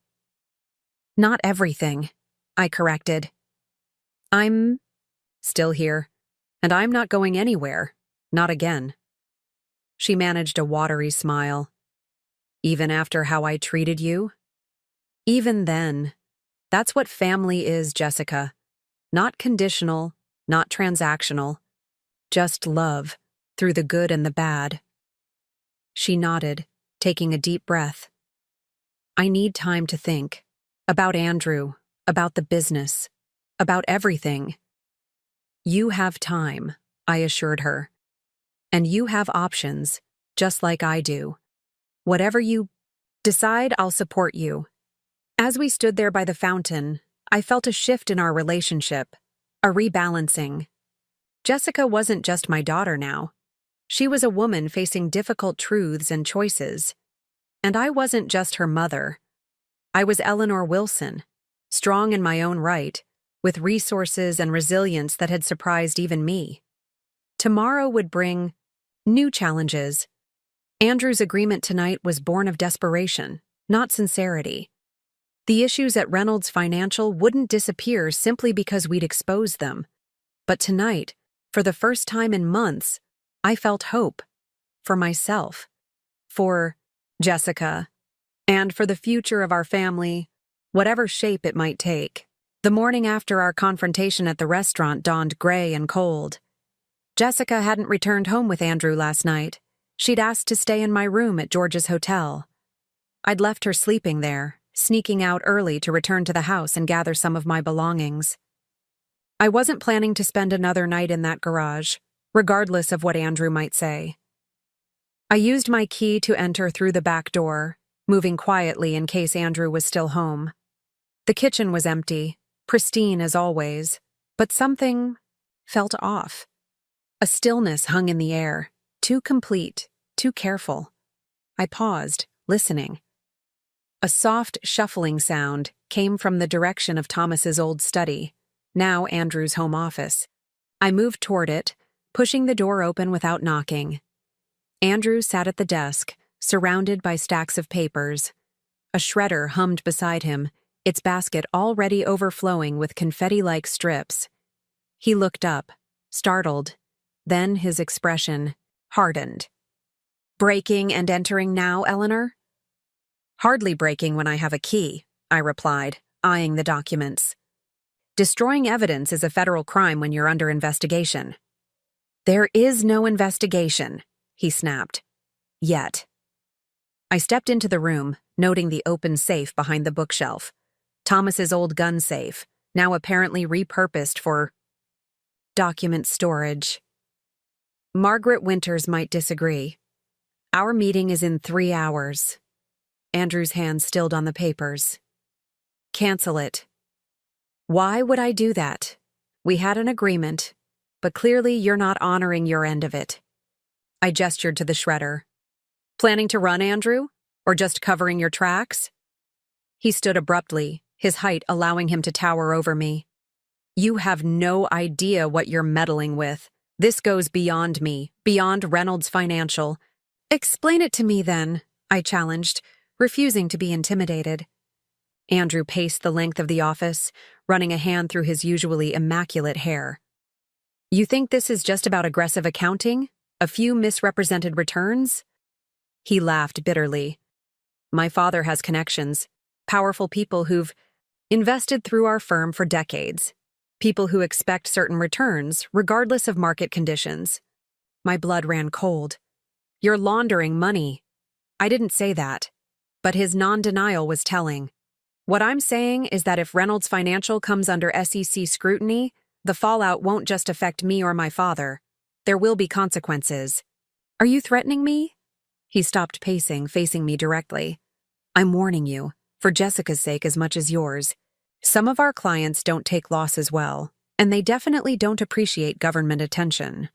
Not everything, I corrected. I'm still here, and I'm not going anywhere, not again. She managed a watery smile. Even after how I treated you? Even then. That's what family is, Jessica. Not conditional, not transactional. Just love, through the good and the bad. She nodded, taking a deep breath. I need time to think. About Andrew, about the business, about everything. You have time, I assured her. And you have options, just like I do. Whatever you decide, I'll support you. As we stood there by the fountain, I felt a shift in our relationship, a rebalancing. Jessica wasn't just my daughter now. She was a woman facing difficult truths and choices. And I wasn't just her mother. I was Eleanor Wilson, strong in my own right, with resources and resilience that had surprised even me. Tomorrow would bring new challenges. Andrew's agreement tonight was born of desperation, not sincerity. The issues at Reynolds Financial wouldn't disappear simply because we'd exposed them. But tonight, for the first time in months, I felt hope. For myself. For Jessica. And for the future of our family, whatever shape it might take. The morning after our confrontation at the restaurant dawned gray and cold. Jessica hadn't returned home with Andrew last night. She'd asked to stay in my room at George's hotel. I'd left her sleeping there, sneaking out early to return to the house and gather some of my belongings. I wasn't planning to spend another night in that garage, regardless of what Andrew might say. I used my key to enter through the back door, moving quietly in case Andrew was still home. The kitchen was empty, pristine as always, but something felt off. A stillness hung in the air, too complete, too careful. I paused, listening. A soft, shuffling sound came from the direction of Thomas's old study, now Andrew's home office. I moved toward it, pushing the door open without knocking. Andrew sat at the desk, surrounded by stacks of papers. A shredder hummed beside him, its basket already overflowing with confetti-like strips. He looked up, startled. Then his expression hardened. Breaking and entering now, Eleanor? Hardly breaking when I have a key, I replied, eyeing the documents. Destroying evidence is a federal crime when you're under investigation. There is no investigation, he snapped. Yet. I stepped into the room, noting the open safe behind the bookshelf. Thomas's old gun safe, now apparently repurposed for document storage. Margaret Winters might disagree. Our meeting is in 3 hours. Andrew's hand stilled on the papers. Cancel it. Why would I do that? We had an agreement, but clearly you're not honoring your end of it. I gestured to the shredder. Planning to run, Andrew? Or just covering your tracks? He stood abruptly, his height allowing him to tower over me. You have no idea what you're meddling with. This goes beyond me, beyond Reynolds Financial. Explain it to me then, I challenged, refusing to be intimidated. Andrew paced the length of the office, running a hand through his usually immaculate hair. You think this is just about aggressive accounting? A few misrepresented returns? He laughed bitterly. My father has connections, powerful people who've invested through our firm for decades. People who expect certain returns, regardless of market conditions. My blood ran cold. You're laundering money. I didn't say that, but his non-denial was telling. What I'm saying is that if Reynolds Financial comes under SEC scrutiny, the fallout won't just affect me or my father. There will be consequences. Are you threatening me? He stopped pacing, facing me directly. I'm warning you, for Jessica's sake as much as yours. Some of our clients don't take losses well, and they definitely don't appreciate government attention.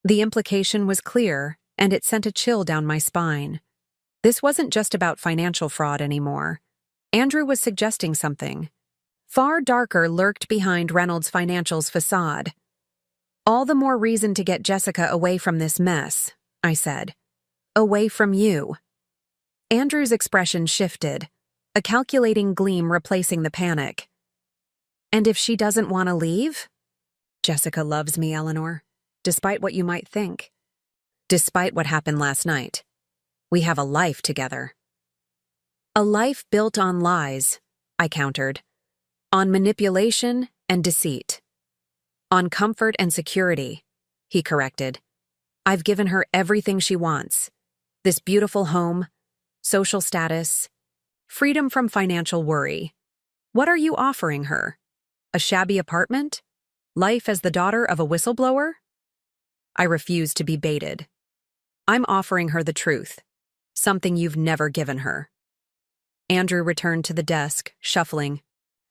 The implication was clear, and it sent a chill down my spine. This wasn't just about financial fraud anymore. Andrew was suggesting something. Far darker lurked behind Reynolds Financial's facade. All the more reason to get Jessica away from this mess, I said. Away from you. Andrew's expression shifted, a calculating gleam replacing the panic. And if she doesn't want to leave? Jessica loves me, Eleanor, despite what you might think. Despite what happened last night. We have a life together. A life built on lies, I countered. On manipulation and deceit. On comfort and security, he corrected. I've given her everything she wants. This beautiful home, social status, freedom from financial worry. What are you offering her? A shabby apartment? Life as the daughter of a whistleblower? I refuse to be baited. I'm offering her the truth, something you've never given her. Andrew returned to the desk, shuffling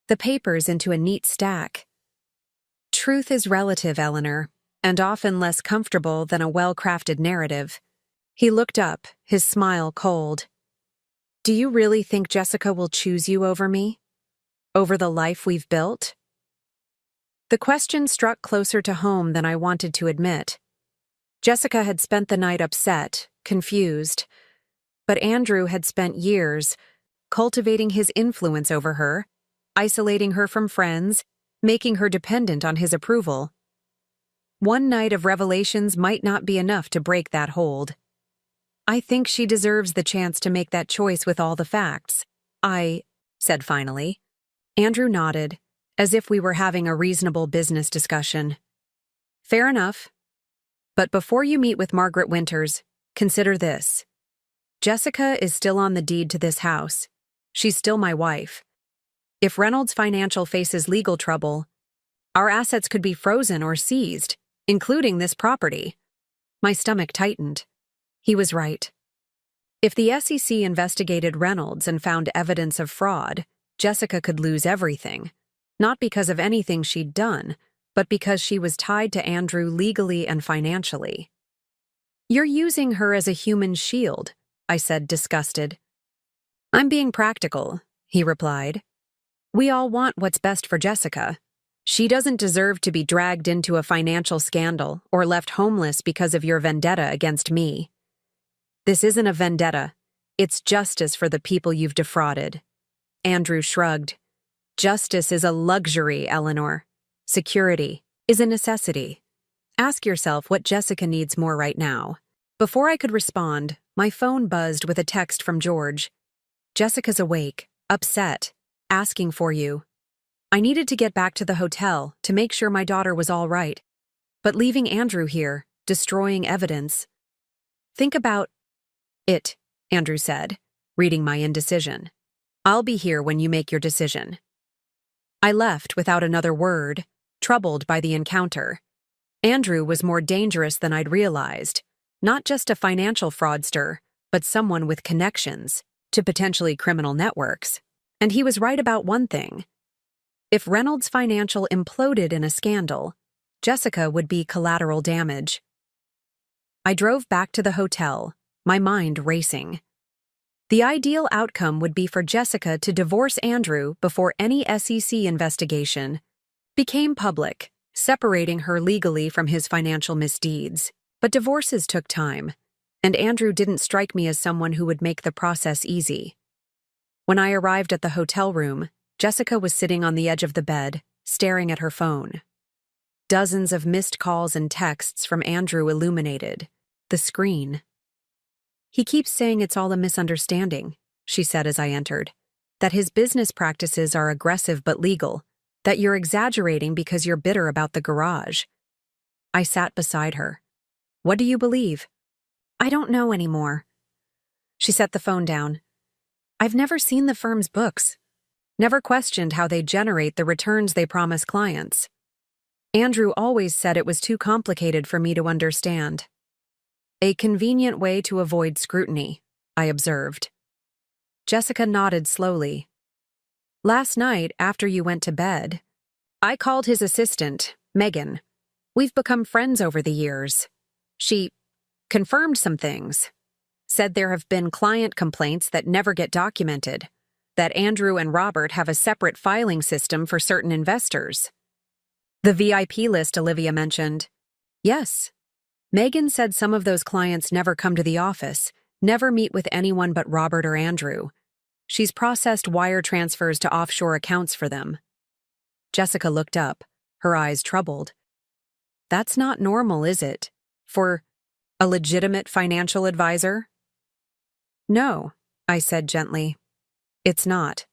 the papers into a neat stack. Truth is relative, Eleanor, and often less comfortable than a well-crafted narrative. He looked up, his smile cold. Do you really think Jessica will choose you over me? Over the life we've built? The question struck closer to home than I wanted to admit. Jessica had spent the night upset, confused, but Andrew had spent years cultivating his influence over her, isolating her from friends, making her dependent on his approval. One night of revelations might not be enough to break that hold. I think she deserves the chance to make that choice with all the facts, I said finally. Andrew nodded, as if we were having a reasonable business discussion. Fair enough. But before you meet with Margaret Winters, consider this. Jessica is still on the deed to this house. She's still my wife. If Reynolds Financial faces legal trouble, our assets could be frozen or seized, including this property. My stomach tightened. He was right. If the SEC investigated Reynolds and found evidence of fraud, Jessica could lose everything, not because of anything she'd done, but because she was tied to Andrew legally and financially. You're using her as a human shield, I said, disgusted. I'm being practical, he replied. We all want what's best for Jessica. She doesn't deserve to be dragged into a financial scandal or left homeless because of your vendetta against me. This isn't a vendetta. It's justice for the people you've defrauded. Andrew shrugged. Justice is a luxury, Eleanor. Security is a necessity. Ask yourself what Jessica needs more right now. Before I could respond, my phone buzzed with a text from George. Jessica's awake, upset, asking for you. I needed to get back to the hotel to make sure my daughter was all right. But leaving Andrew here, destroying evidence. Think about it, Andrew said, reading my indecision. I'll be here when you make your decision. I left without another word, troubled by the encounter. Andrew was more dangerous than I'd realized. Not just a financial fraudster, but someone with connections to potentially criminal networks. And he was right about one thing. If Reynolds Financial imploded in a scandal, Jessica would be collateral damage. I drove back to the hotel, my mind racing. The ideal outcome would be for Jessica to divorce Andrew before any SEC investigation became public, separating her legally from his financial misdeeds. But divorces took time, and Andrew didn't strike me as someone who would make the process easy. When I arrived at the hotel room, Jessica was sitting on the edge of the bed, staring at her phone. Dozens of missed calls and texts from Andrew illuminated the screen. He keeps saying it's all a misunderstanding, she said as I entered, that his business practices are aggressive but legal, that you're exaggerating because you're bitter about the garage. I sat beside her. What do you believe? I don't know anymore. She set the phone down. I've never seen the firm's books. Never questioned how they generate the returns they promise clients. Andrew always said it was too complicated for me to understand. A convenient way to avoid scrutiny, I observed. Jessica nodded slowly. Last night, after you went to bed, I called his assistant, Megan. We've become friends over the years. She confirmed some things. Said there have been client complaints that never get documented, that Andrew and Robert have a separate filing system for certain investors. The VIP list Olivia mentioned. Yes. Megan said some of those clients never come to the office, never meet with anyone but Robert or Andrew. She's processed wire transfers to offshore accounts for them. Jessica looked up, her eyes troubled. That's not normal, is it? For a legitimate financial advisor? No, I said gently. It's not.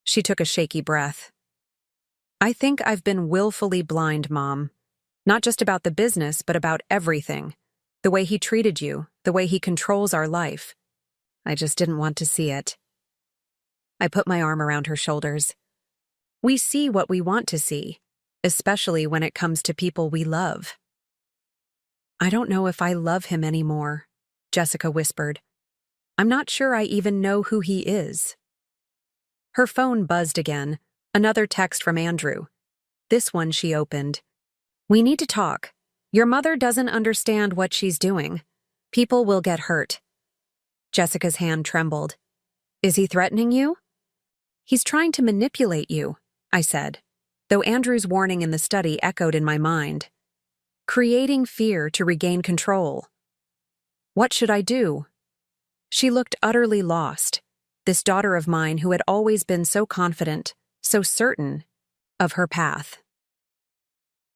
She took a shaky breath. I think I've been willfully blind, Mom. Not just about the business, but about everything. The way he treated you, the way he controls our life. I just didn't want to see it. I put my arm around her shoulders. We see what we want to see, especially when it comes to people we love. I don't know if I love him anymore, Jessica whispered. I'm not sure I even know who he is. Her phone buzzed again, another text from Andrew. This one she opened. We need to talk. Your mother doesn't understand what she's doing. People will get hurt. Jessica's hand trembled. Is he threatening you? He's trying to manipulate you, I said, though Andrew's warning in the study echoed in my mind. Creating fear to regain control. What should I do? She looked utterly lost, this daughter of mine who had always been so confident, so certain of her path.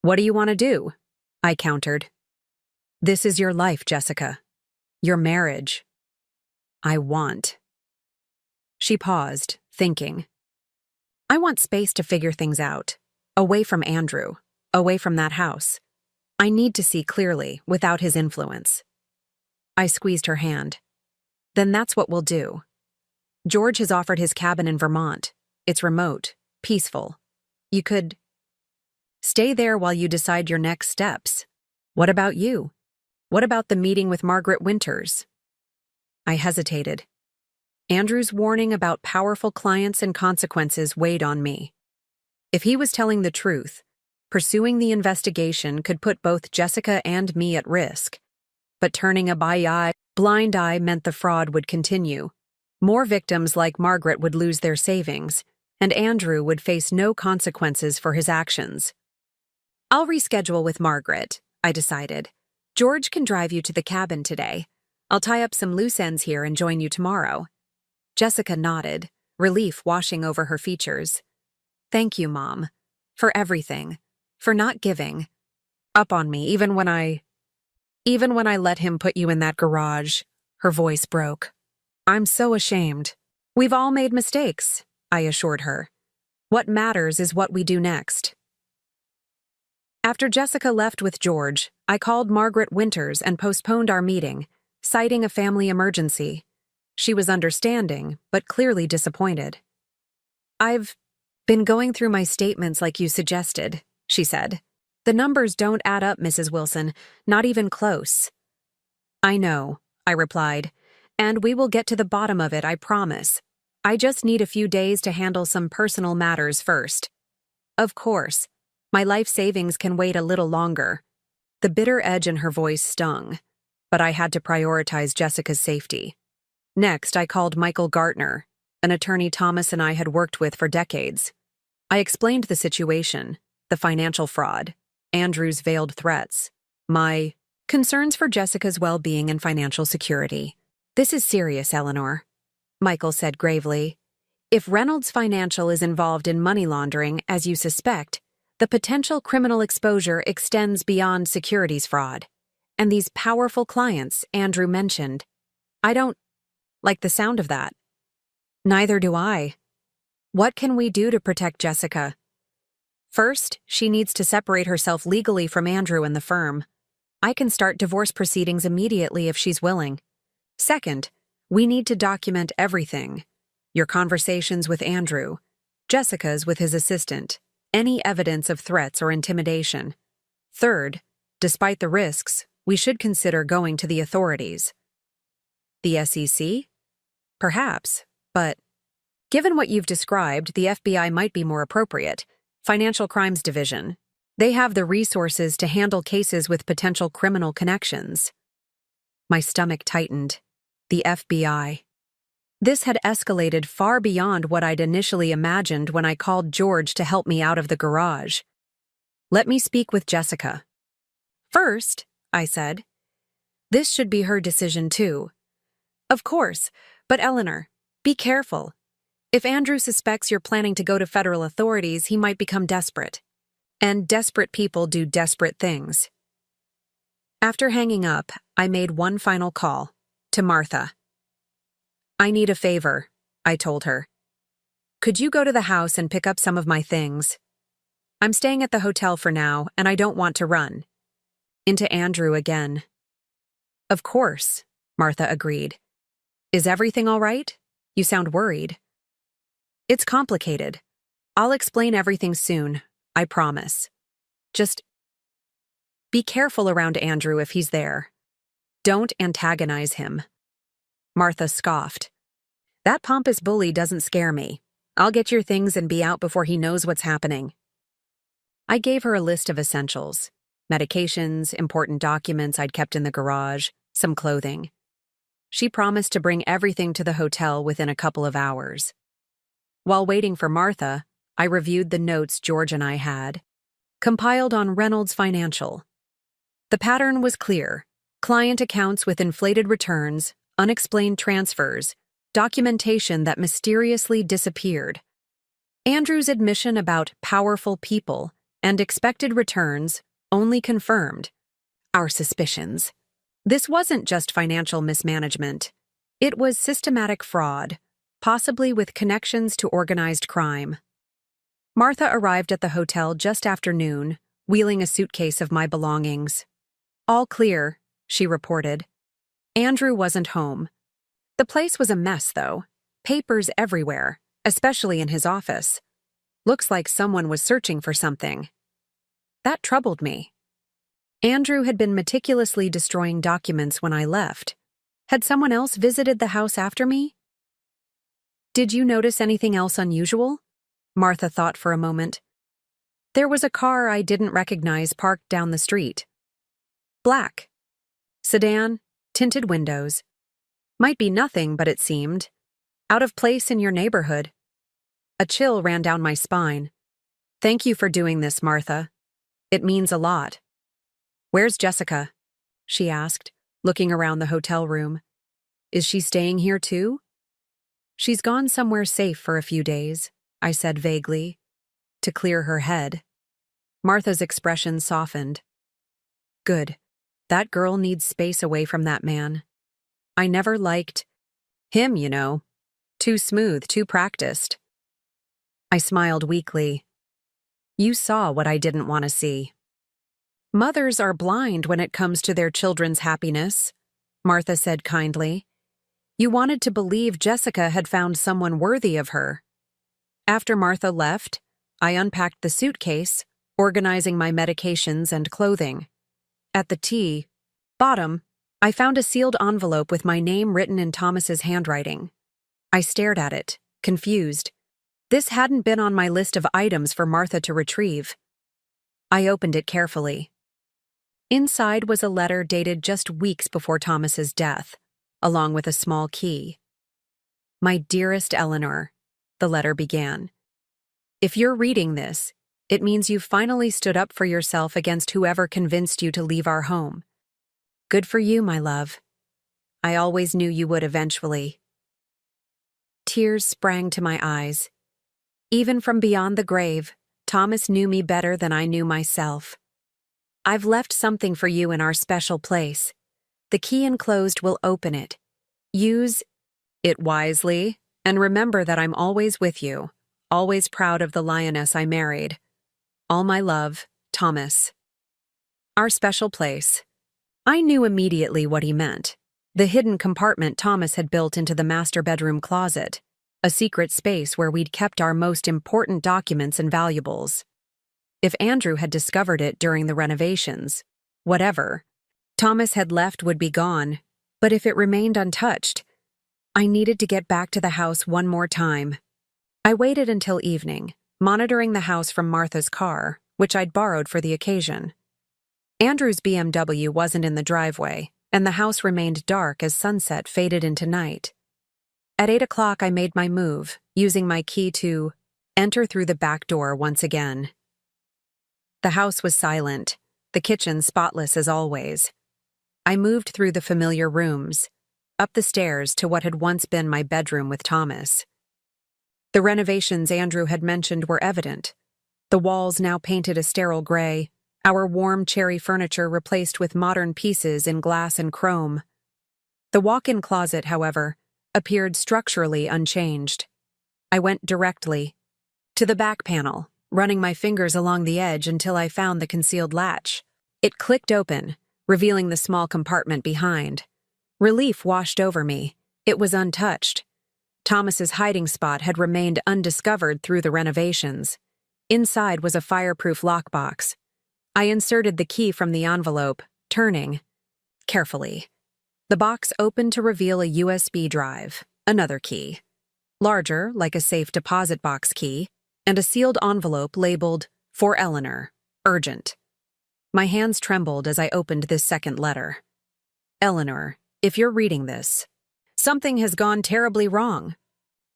What do you want to do? I countered. This is your life, Jessica. Your marriage. I want. She paused, thinking. I want space to figure things out, away from Andrew, away from that house. I need to see clearly, without his influence. I squeezed her hand. Then that's what we'll do. George has offered his cabin in Vermont. It's remote, peaceful. You could stay there while you decide your next steps. What about you? What about the meeting with Margaret Winters? I hesitated. Andrew's warning about powerful clients and consequences weighed on me. If he was telling the truth, pursuing the investigation could put both Jessica and me at risk. But turning a blind eye meant the fraud would continue. More victims like Margaret would lose their savings, and Andrew would face no consequences for his actions. I'll reschedule with Margaret, I decided. George can drive you to the cabin today. I'll tie up some loose ends here and join you tomorrow. Jessica nodded, relief washing over her features. Thank you, Mom, for everything, for not giving up on me even when I let him put you in that garage. Her voice broke. I'm so ashamed. We've all made mistakes, I assured her. What matters is what we do next. After Jessica left with George, I called Margaret Winters and postponed our meeting, citing a family emergency. She was understanding, but clearly disappointed. I've been going through my statements like you suggested, she said. The numbers don't add up, Mrs. Wilson, not even close. I know, I replied, and we will get to the bottom of it, I promise. I just need a few days to handle some personal matters first. Of course, my life savings can wait a little longer. The bitter edge in her voice stung, but I had to prioritize Jessica's safety. Next, I called Michael Gartner, an attorney Thomas and I had worked with for decades. I explained the situation, the financial fraud, Andrew's veiled threats, my concerns for Jessica's well-being and financial security. This is serious, Eleanor, Michael said gravely. If Reynolds Financial is involved in money laundering, as you suspect, the potential criminal exposure extends beyond securities fraud. And these powerful clients Andrew mentioned, I don't like the sound of that. Neither do I. What can we do to protect Jessica? First, she needs to separate herself legally from Andrew and the firm. I can start divorce proceedings immediately if she's willing. Second, we need to document everything. Your conversations with Andrew, Jessica's with his assistant, any evidence of threats or intimidation. Third, despite the risks, we should consider going to the authorities. The SEC? Perhaps, but given what you've described, the FBI might be more appropriate. Financial Crimes Division. They have the resources to handle cases with potential criminal connections. My stomach tightened. The FBI. This had escalated far beyond what I'd initially imagined when I called George to help me out of the garage. Let me speak with Jessica. First, I said. This should be her decision too. Of course, but Eleanor, be careful. If Andrew suspects you're planning to go to federal authorities, he might become desperate. And desperate people do desperate things. After hanging up, I made one final call, to Martha. I need a favor, I told her. Could you go to the house and pick up some of my things? I'm staying at the hotel for now, and I don't want to run. Into Andrew again. Of course, Martha agreed. Is everything all right? You sound worried. It's complicated. I'll explain everything soon, I promise. Just be careful around Andrew if he's there. Don't antagonize him. Martha scoffed. That pompous bully doesn't scare me. I'll get your things and be out before he knows what's happening. I gave her a list of essentials. Medications, important documents I'd kept in the garage, some clothing. She promised to bring everything to the hotel within a couple of hours. While waiting for Martha, I reviewed the notes George and I had, compiled on Reynolds Financial. The pattern was clear. Client accounts with inflated returns, unexplained transfers, documentation that mysteriously disappeared. Andrew's admission about powerful people and expected returns only confirmed our suspicions. This wasn't just financial mismanagement. It was systematic fraud, possibly with connections to organized crime. Martha arrived at the hotel just after noon, wheeling a suitcase of my belongings. All clear, she reported. Andrew wasn't home. The place was a mess, though. Papers everywhere, especially in his office. Looks like someone was searching for something. That troubled me. Andrew had been meticulously destroying documents when I left. Had someone else visited the house after me? Did you notice anything else unusual? Martha thought for a moment. There was a car I didn't recognize parked down the street. Black. Sedan, tinted windows. Might be nothing, but it seemed. Out of place in your neighborhood. A chill ran down my spine. Thank you for doing this, Martha. It means a lot. Where's Jessica? She asked, looking around the hotel room. Is she staying here too? She's gone somewhere safe for a few days, I said vaguely, to clear her head. Martha's expression softened. Good. That girl needs space away from that man. I never liked him, you know. Too smooth, too practiced. I smiled weakly. You saw what I didn't want to see. Mothers are blind when it comes to their children's happiness, Martha said kindly. You wanted to believe Jessica had found someone worthy of her. After Martha left, I unpacked the suitcase, organizing my medications and clothing. At the bottom, I found a sealed envelope with my name written in Thomas's handwriting. I stared at it, confused. This hadn't been on my list of items for Martha to retrieve. I opened it carefully. Inside was a letter dated just weeks before Thomas's death, along with a small key. My dearest Eleanor, the letter began. If you're reading this, it means you've finally stood up for yourself against whoever convinced you to leave our home. Good for you, my love. I always knew you would eventually. Tears sprang to my eyes. Even from beyond the grave, Thomas knew me better than I knew myself. I've left something for you in our special place. The key enclosed will open it. Use it wisely, and remember that I'm always with you, always proud of the lioness I married. All my love, Thomas. Our special place. I knew immediately what he meant. The hidden compartment Thomas had built into the master bedroom closet, a secret space where we'd kept our most important documents and valuables. If Andrew had discovered it during the renovations, whatever Thomas had left would be gone, but if it remained untouched, I needed to get back to the house one more time. I waited until evening, monitoring the house from Martha's car, which I'd borrowed for the occasion. Andrew's BMW wasn't in the driveway, and the house remained dark as sunset faded into night. At 8 o'clock, I made my move, using my key to enter through the back door once again. The house was silent, the kitchen spotless as always. I moved through the familiar rooms, up the stairs to what had once been my bedroom with Thomas. The renovations Andrew had mentioned were evident. The walls now painted a sterile gray, our warm cherry furniture replaced with modern pieces in glass and chrome. The walk-in closet, however, appeared structurally unchanged. I went directly to the back panel, running my fingers along the edge until I found the concealed latch. It clicked open, revealing the small compartment behind. Relief washed over me. It was untouched. Thomas's hiding spot had remained undiscovered through the renovations. Inside was a fireproof lockbox. I inserted the key from the envelope, turning carefully. The box opened to reveal a USB drive, another key, larger, like a safe deposit box key, and a sealed envelope labeled, "For Eleanor, urgent." My hands trembled as I opened this second letter. Eleanor, if you're reading this, something has gone terribly wrong.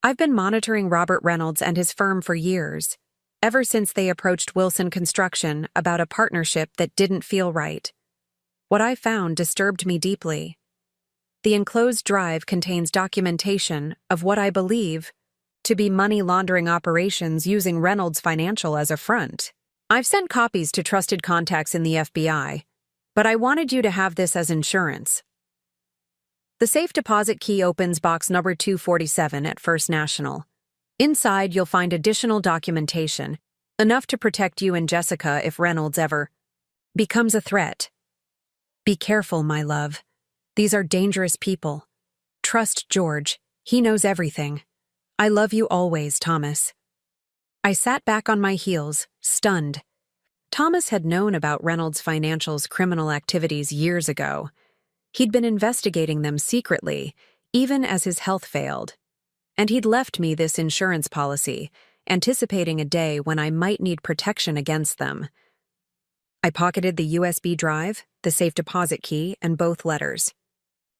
I've been monitoring Robert Reynolds and his firm for years, ever since they approached Wilson Construction about a partnership that didn't feel right. What I found disturbed me deeply. The enclosed drive contains documentation of what I believe to be money laundering operations using Reynolds Financial as a front. I've sent copies to trusted contacts in the FBI, but I wanted you to have this as insurance. The safe deposit key opens box number 247 at First National. Inside, you'll find additional documentation, enough to protect you and Jessica if Reynolds ever becomes a threat. Be careful, my love. These are dangerous people. Trust George. He knows everything. I love you always, Thomas. I sat back on my heels, stunned. Thomas had known about Reynolds Financial's criminal activities years ago. He'd been investigating them secretly, even as his health failed. And he'd left me this insurance policy, anticipating a day when I might need protection against them. I pocketed the USB drive, the safe deposit key, and both letters.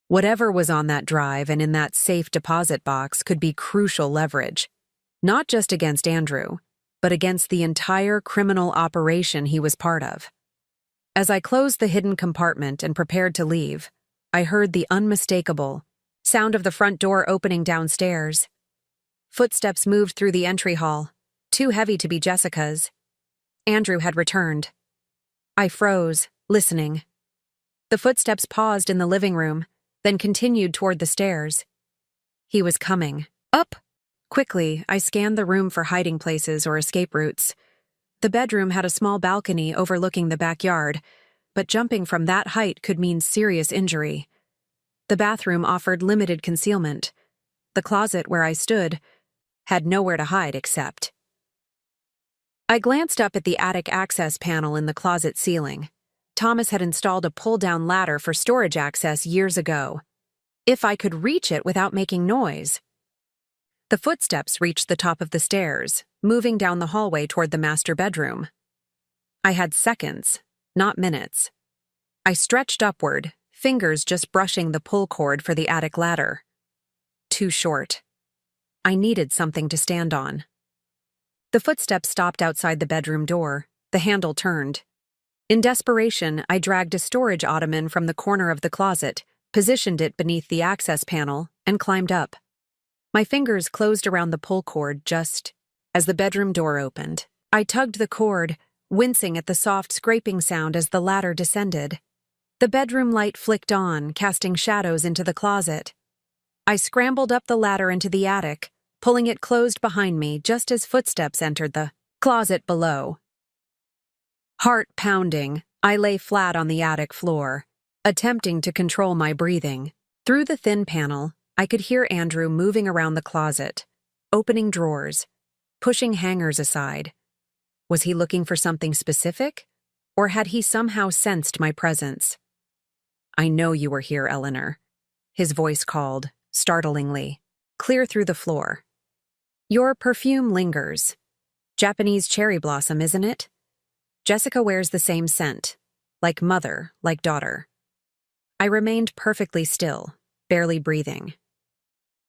Whatever was on that drive and in that safe deposit box could be crucial leverage, not just against Andrew, but against the entire criminal operation he was part of. As I closed the hidden compartment and prepared to leave, I heard the unmistakable sound of the front door opening downstairs. Footsteps moved through the entry hall, too heavy to be Jessica's. Andrew had returned. I froze, listening. The footsteps paused in the living room, then continued toward the stairs. He was coming. Up! Quickly, I scanned the room for hiding places or escape routes. The bedroom had a small balcony overlooking the backyard, but jumping from that height could mean serious injury. The bathroom offered limited concealment. The closet where I stood had nowhere to hide except. I glanced up at the attic access panel in the closet ceiling. Thomas had installed a pull-down ladder for storage access years ago. If I could reach it without making noise. The footsteps reached the top of the stairs, moving down the hallway toward the master bedroom. I had seconds, not minutes. I stretched upward, fingers just brushing the pull cord for the attic ladder. Too short. I needed something to stand on. The footsteps stopped outside the bedroom door. The handle turned. In desperation, I dragged a storage ottoman from the corner of the closet, positioned it beneath the access panel, and climbed up. My fingers closed around the pull cord just as the bedroom door opened. I tugged the cord, wincing at the soft scraping sound as the ladder descended. The bedroom light flicked on, casting shadows into the closet. I scrambled up the ladder into the attic, pulling it closed behind me just as footsteps entered the closet below. Heart pounding, I lay flat on the attic floor, attempting to control my breathing. Through the thin panel, I could hear Andrew moving around the closet, opening drawers, pushing hangers aside. Was he looking for something specific, or had he somehow sensed my presence? "I know you were here, Eleanor," his voice called, startlingly, clear through the floor. "Your perfume lingers. Japanese cherry blossom, isn't it? Jessica wears the same scent, like mother, like daughter." I remained perfectly still, barely breathing.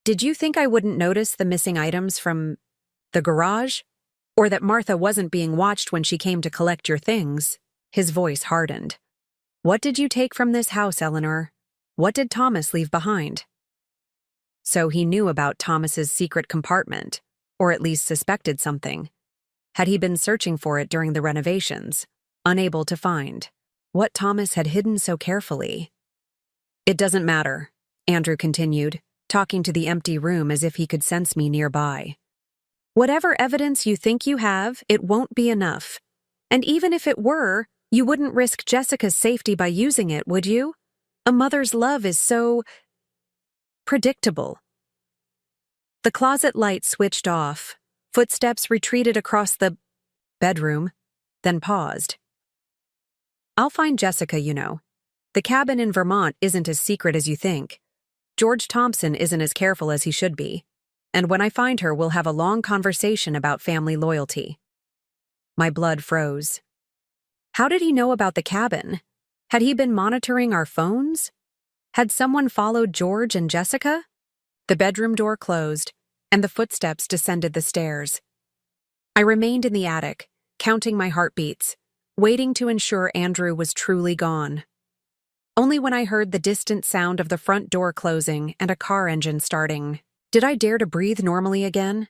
"Did you think I wouldn't notice the missing items from the garage? Or that Martha wasn't being watched when she came to collect your things?" His voice hardened. "What did you take from this house, Eleanor? What did Thomas leave behind?" So he knew about Thomas's secret compartment, or at least suspected something. Had he been searching for it during the renovations, unable to find what Thomas had hidden so carefully? "It doesn't matter," Andrew continued, talking to the empty room as if he could sense me nearby. "Whatever evidence you think you have, it won't be enough. And even if it were, you wouldn't risk Jessica's safety by using it, would you? A mother's love is so predictable." The closet light switched off. Footsteps retreated across the bedroom, then paused. "I'll find Jessica, you know. The cabin in Vermont isn't as secret as you think. George Thompson isn't as careful as he should be. And when I find her, we'll have a long conversation about family loyalty." My blood froze. How did he know about the cabin? Had he been monitoring our phones? Had someone followed George and Jessica? The bedroom door closed, and the footsteps descended the stairs. I remained in the attic, counting my heartbeats, waiting to ensure Andrew was truly gone. Only when I heard the distant sound of the front door closing and a car engine starting did I dare to breathe normally again.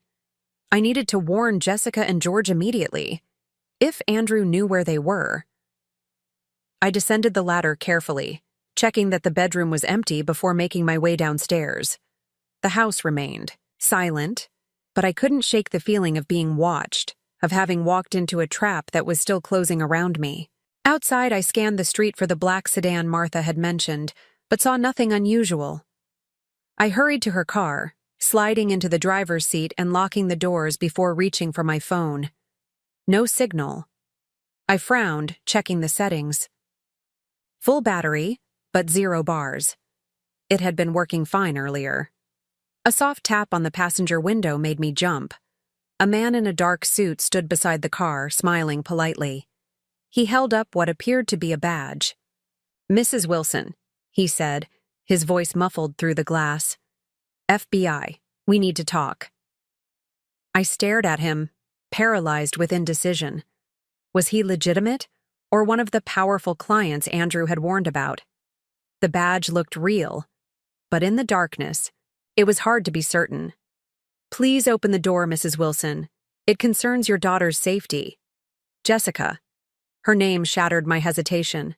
I needed to warn Jessica and George immediately, if Andrew knew where they were. I descended the ladder carefully, checking that the bedroom was empty before making my way downstairs. The house remained silent, but I couldn't shake the feeling of being watched, of having walked into a trap that was still closing around me. Outside, I scanned the street for the black sedan Martha had mentioned, but saw nothing unusual. I hurried to her car, sliding into the driver's seat and locking the doors before reaching for my phone. No signal. I frowned, checking the settings. Full battery, but 0 bars. It had been working fine earlier. A soft tap on the passenger window made me jump. A man in a dark suit stood beside the car, smiling politely. He held up what appeared to be a badge. "Mrs. Wilson," he said, his voice muffled through the glass. "FBI, we need to talk." I stared at him, paralyzed with indecision. Was he legitimate, or one of the powerful clients Andrew had warned about? The badge looked real, but in the darkness, it was hard to be certain. "Please open the door, Mrs. Wilson. It concerns your daughter's safety." "Jessica." Her name shattered my hesitation.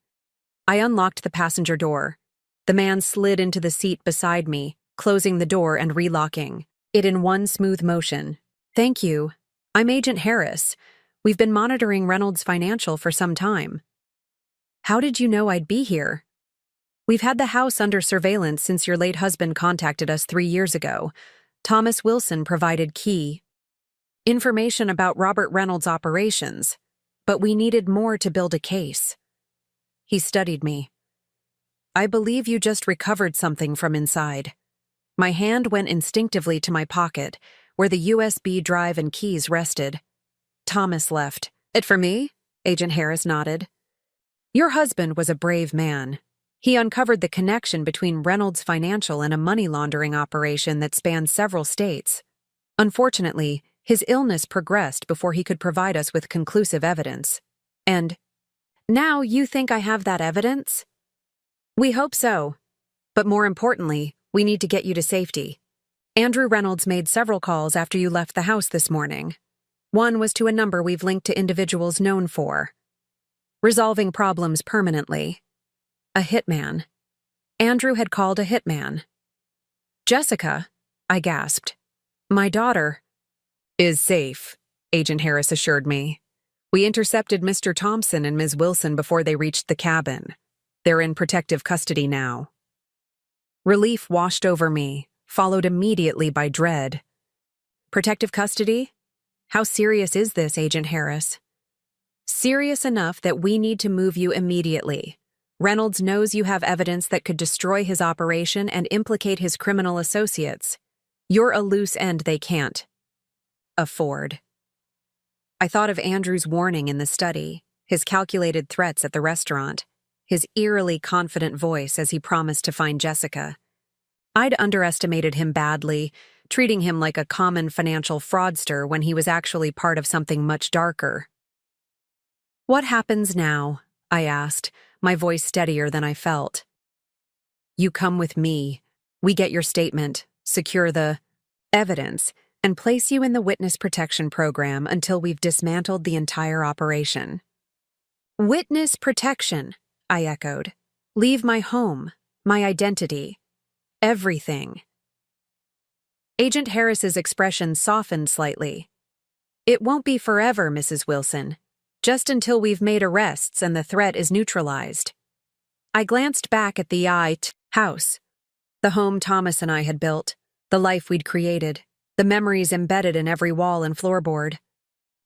I unlocked the passenger door. The man slid into the seat beside me, closing the door and relocking. it in one smooth motion. Thank you. I'm Agent Harris. We've been monitoring Reynolds Financial for some time. How did you know I'd be here? We've had the house under surveillance since your late husband contacted us 3 years ago. Thomas Wilson provided key information about Robert Reynolds' operations, but we needed more to build a case. He studied me. I believe you just recovered something from inside. My hand went instinctively to my pocket, where the USB drive and keys rested. Thomas left. It for me? Agent Harris nodded. Your husband was a brave man. He uncovered the connection between Reynolds Financial and a money laundering operation that spanned several states. Unfortunately, his illness progressed before he could provide us with conclusive evidence. And now you think I have that evidence? We hope so. But more importantly, we need to get you to safety. Andrew Reynolds made several calls after you left the house this morning. One was to a number we've linked to individuals known for resolving problems permanently. A hitman. Andrew had called a hitman. Jessica, I gasped. My daughter is safe, Agent Harris assured me. We intercepted Mr. Thompson and Ms. Wilson before they reached the cabin. They're in protective custody now. Relief washed over me, followed immediately by dread. Protective custody? How serious is this, Agent Harris? Serious enough that we need to move you immediately. Reynolds knows you have evidence that could destroy his operation and implicate his criminal associates. You're a loose end they can't afford. I thought of Andrew's warning in the study, his calculated threats at the restaurant, his eerily confident voice as he promised to find Jessica. I'd underestimated him badly, treating him like a common financial fraudster when he was actually part of something much darker. What happens now? I asked, my voice steadier than I felt. You come with me. We get your statement, secure the evidence, and place you in the witness protection program until we've dismantled the entire operation. Witness protection, I echoed. Leave my home, my identity, everything. Agent Harris's expression softened slightly. It won't be forever, Mrs. Wilson. Just until we've made arrests and the threat is neutralized. I glanced back at the house, the home Thomas and I had built, the life we'd created, the memories embedded in every wall and floorboard.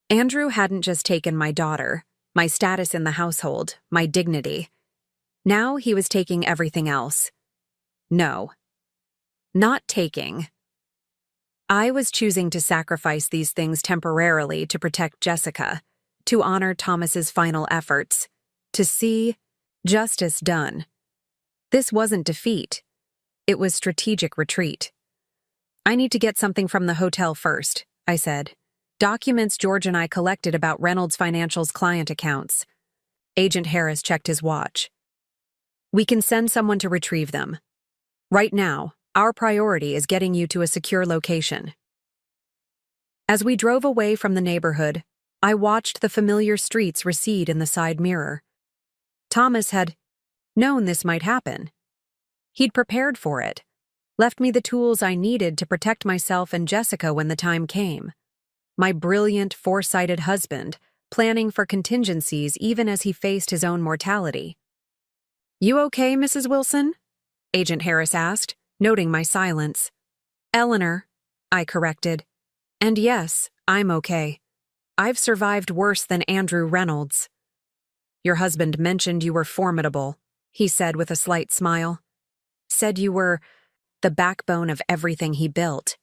Andrew hadn't just taken my daughter, my status in the household, my dignity. Now he was taking everything else. No. Not taking. I was choosing to sacrifice these things temporarily to protect Jessica, to honor Thomas's final efforts, to see justice done. This wasn't defeat. It was strategic retreat. I need to get something from the hotel first, I said. Documents George and I collected about Reynolds Financial's client accounts. Agent Harris checked his watch. We can send someone to retrieve them. Right now, our priority is getting you to a secure location. As we drove away from the neighborhood, I watched the familiar streets recede in the side mirror. Thomas had known this might happen. He'd prepared for it, left me the tools I needed to protect myself and Jessica when the time came. My brilliant, foresighted husband, planning for contingencies even as he faced his own mortality. You okay, Mrs. Wilson? Agent Harris asked, noting my silence. Eleanor, I corrected. And yes, I'm okay. I've survived worse than Andrew Reynolds. Your husband mentioned you were formidable, he said with a slight smile. Said you were the backbone of everything he built.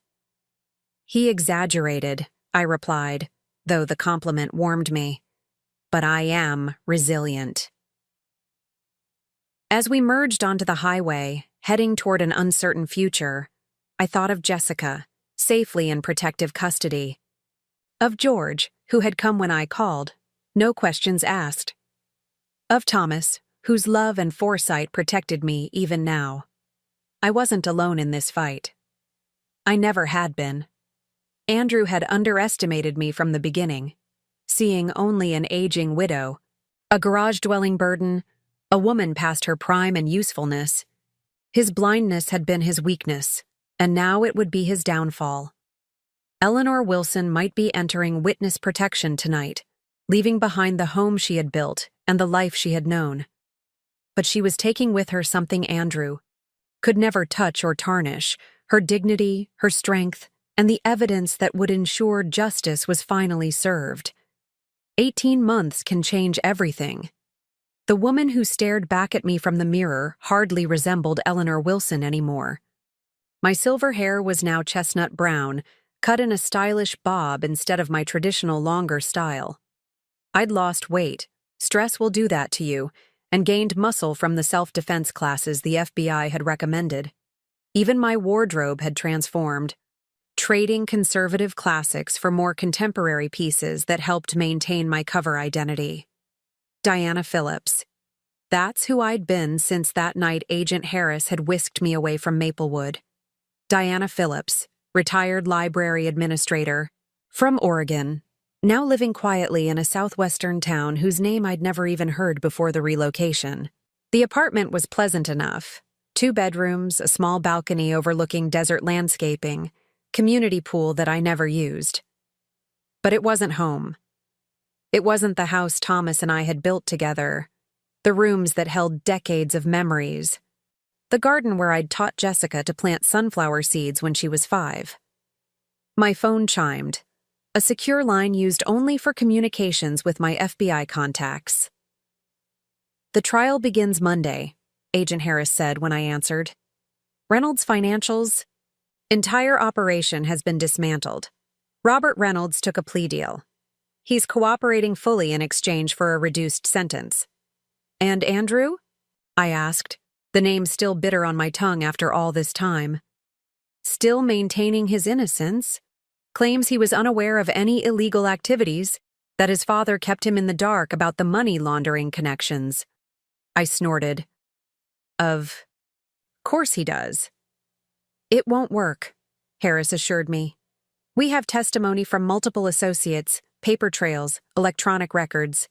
He exaggerated, I replied, though the compliment warmed me. But I am resilient. As we merged onto the highway, heading toward an uncertain future, I thought of Jessica, safely in protective custody. Of George, who had come when I called, no questions asked. Of Thomas, whose love and foresight protected me even now. I wasn't alone in this fight. I never had been. Andrew had underestimated me from the beginning, seeing only an aging widow, a garage-dwelling burden, a woman past her prime and usefulness. His blindness had been his weakness, and now it would be his downfall. Eleanor Wilson might be entering witness protection tonight, leaving behind the home she had built and the life she had known. But she was taking with her something Andrew could never touch or tarnish: her dignity, her strength, and the evidence that would ensure justice was finally served. 18 months can change everything. The woman who stared back at me from the mirror hardly resembled Eleanor Wilson anymore. My silver hair was now chestnut brown, cut in a stylish bob instead of my traditional longer style. I'd lost weight, stress will do that to you, and gained muscle from the self-defense classes the FBI had recommended. Even my wardrobe had transformed, trading conservative classics for more contemporary pieces that helped maintain my cover identity. Diana Phillips. That's who I'd been since that night Agent Harris had whisked me away from Maplewood. Diana Phillips, retired library administrator, from Oregon, now living quietly in a southwestern town whose name I'd never even heard before the relocation. The apartment was pleasant enough. 2 bedrooms, a small balcony overlooking desert landscaping, community pool that I never used. But it wasn't home. It wasn't the house Thomas and I had built together, the rooms that held decades of memories, the garden where I'd taught Jessica to plant sunflower seeds when she was 5. My phone chimed, a secure line used only for communications with my FBI contacts. "The trial begins Monday," Agent Harris said when I answered. "Reynolds Financial's entire operation has been dismantled. Robert Reynolds took a plea deal. He's cooperating fully in exchange for a reduced sentence." "And Andrew?" I asked, the name still bitter on my tongue after all this time. "Still maintaining his innocence. Claims he was unaware of any illegal activities, that his father kept him in the dark about the money laundering connections." I snorted. Of course he does." "It won't work," Harris assured me. "We have testimony from multiple associates, paper trails, electronic records.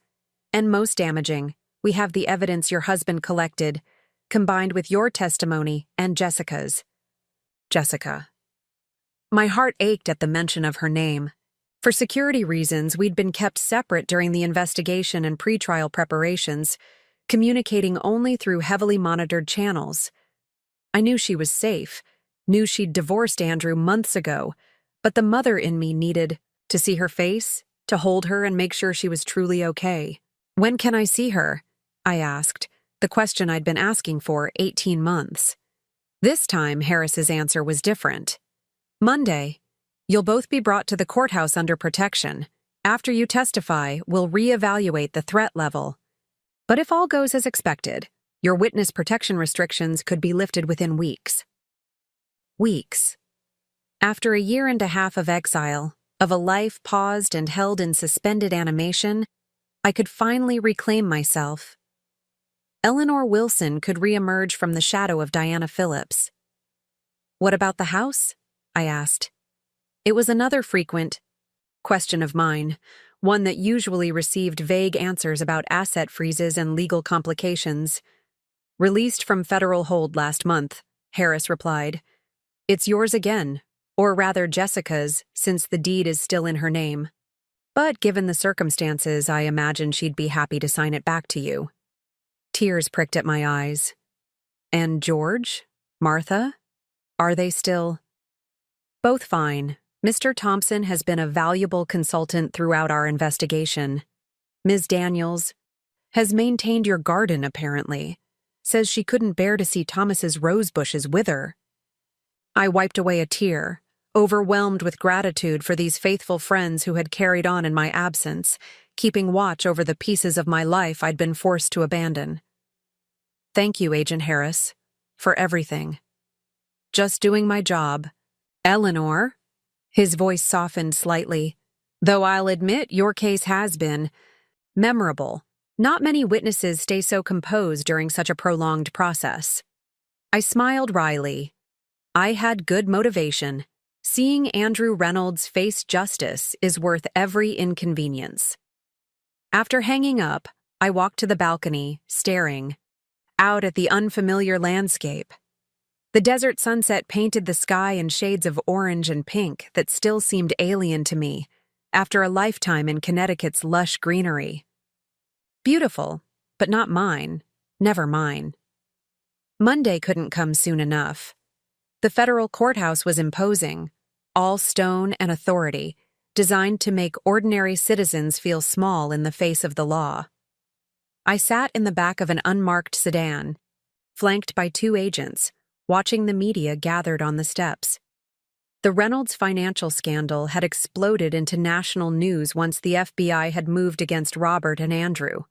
And most damaging, we have the evidence your husband collected, combined with your testimony and Jessica's." Jessica. My heart ached at the mention of her name. For security reasons, we'd been kept separate during the investigation and pretrial preparations, communicating only through heavily monitored channels. I knew she was safe, knew she'd divorced Andrew months ago, but the mother in me needed to see her face, to hold her and make sure she was truly okay. "When can I see her?" I asked, the question I'd been asking for 18 months. This time, Harris's answer was different. "Monday. You'll both be brought to the courthouse under protection. After you testify, we'll reevaluate the threat level. But if all goes as expected, your witness protection restrictions could be lifted within weeks." Weeks. After a year and a half of exile, of a life paused and held in suspended animation, I could finally reclaim myself. Eleanor Wilson could reemerge from the shadow of Diana Phillips. "What about the house?" I asked. It was another frequent question of mine, one that usually received vague answers about asset freezes and legal complications. "Released from federal hold last month," Harris replied. "It's yours again, or rather Jessica's, since the deed is still in her name. But given the circumstances, I imagine she'd be happy to sign it back to you." Tears pricked at my eyes. "And George? Martha? Are they still?" "Both fine. Mr. Thompson has been a valuable consultant throughout our investigation. Ms. Daniels has maintained your garden, apparently. Says she couldn't bear to see Thomas's rose bushes wither." I wiped away a tear, overwhelmed with gratitude for these faithful friends who had carried on in my absence, keeping watch over the pieces of my life I'd been forced to abandon. "Thank you, Agent Harris, for everything. Just doing my job." "Eleanor," his voice softened slightly, "though I'll admit your case has been memorable. Not many witnesses stay so composed during such a prolonged process." I smiled wryly. I had good motivation. Seeing Andrew Reynolds face justice is worth every inconvenience. After hanging up, I walked to the balcony, staring out at the unfamiliar landscape. The desert sunset painted the sky in shades of orange and pink that still seemed alien to me after a lifetime in Connecticut's lush greenery. Beautiful, but not mine. Never mine. Monday couldn't come soon enough. The federal courthouse was imposing, all stone and authority, designed to make ordinary citizens feel small in the face of the law. I sat in the back of an unmarked sedan, flanked by 2 agents, watching the media gathered on the steps. The Reynolds financial scandal had exploded into national news once the FBI had moved against Robert and Andrew.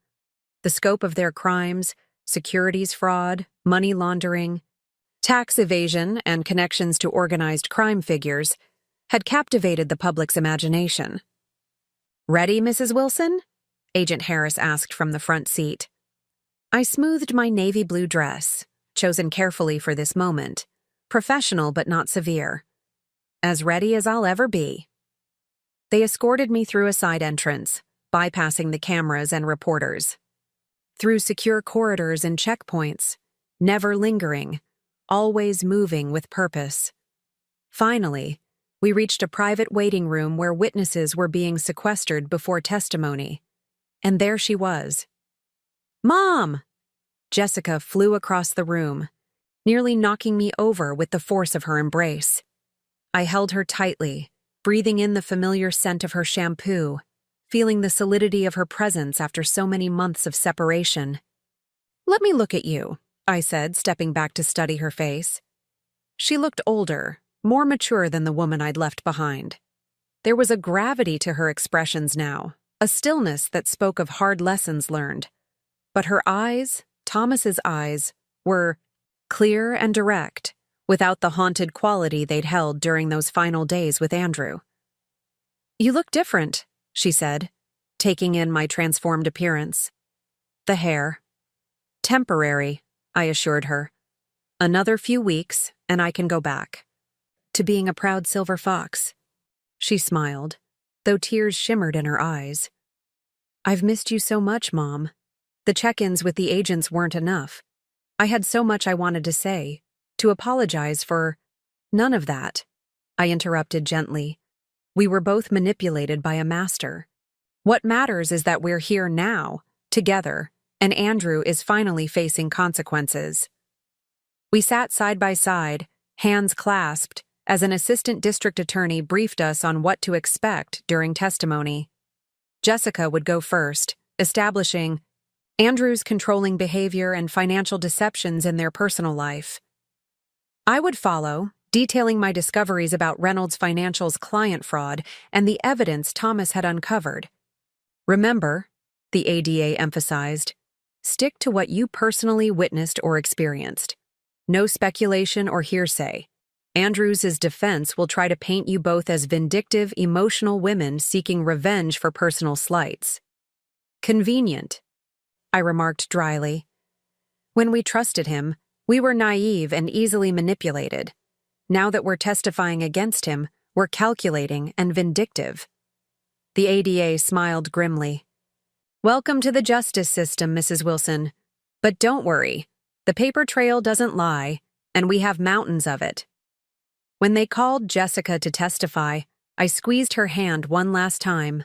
The scope of their crimes, securities fraud, money laundering, tax evasion, and connections to organized crime figures had captivated the public's imagination. "Ready, Mrs. Wilson?" Agent Harris asked from the front seat. I smoothed my navy blue dress, chosen carefully for this moment, professional but not severe. As ready as I'll ever be. They escorted me through a side entrance, bypassing the cameras and reporters. Through secure corridors and checkpoints, never lingering, always moving with purpose. Finally, we reached a private waiting room where witnesses were being sequestered before testimony. And there she was. "Mom!" Jessica flew across the room, nearly knocking me over with the force of her embrace. I held her tightly, breathing in the familiar scent of her shampoo, feeling the solidity of her presence after so many months of separation. "Let me look at you," I said, stepping back to study her face. She looked older, more mature than the woman I'd left behind. There was a gravity to her expressions now, a stillness that spoke of hard lessons learned. But her eyes, Thomas's eyes, were clear and direct, without the haunted quality they'd held during those final days with Andrew. "You look different," she said, taking in my transformed appearance. "The hair." "Temporary," I assured her. "Another few weeks, and I can go back to being a proud silver fox." She smiled, though tears shimmered in her eyes. "I've missed you so much, Mom. The check-ins with the agents weren't enough. I had so much I wanted to say, to apologize for—" "None of that," I interrupted gently. "We were both manipulated by a master. What matters is that we're here now, together, and Andrew is finally facing consequences." We sat side by side, hands clasped, as an assistant district attorney briefed us on what to expect during testimony. Jessica would go first, establishing Andrew's controlling behavior and financial deceptions in their personal life. I would follow, detailing my discoveries about Reynolds Financial's client fraud and the evidence Thomas had uncovered. "Remember," the ADA emphasized, "stick to what you personally witnessed or experienced. No speculation or hearsay. Andrews' defense will try to paint you both as vindictive, emotional women seeking revenge for personal slights." "Convenient," I remarked dryly. When we trusted him, we were naive and easily manipulated. Now that we're testifying against him, we're calculating and vindictive. The ADA smiled grimly. "Welcome to the justice system, Mrs. Wilson. But don't worry, the paper trail doesn't lie, and we have mountains of it." When they called Jessica to testify, I squeezed her hand one last time.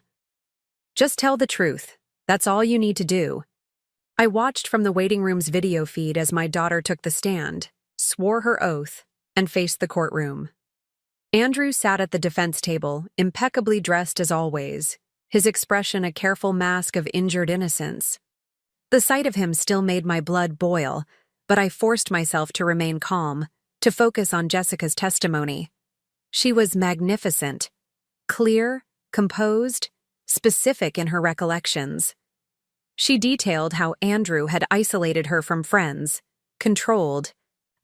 "Just tell the truth. That's all you need to do." I watched from the waiting room's video feed as my daughter took the stand, swore her oath, and faced the courtroom. Andrew sat at the defense table, impeccably dressed as always, his expression a careful mask of injured innocence. The sight of him still made my blood boil, but I forced myself to remain calm, to focus on Jessica's testimony. She was magnificent, clear, composed, specific in her recollections. She detailed how Andrew had isolated her from friends, controlled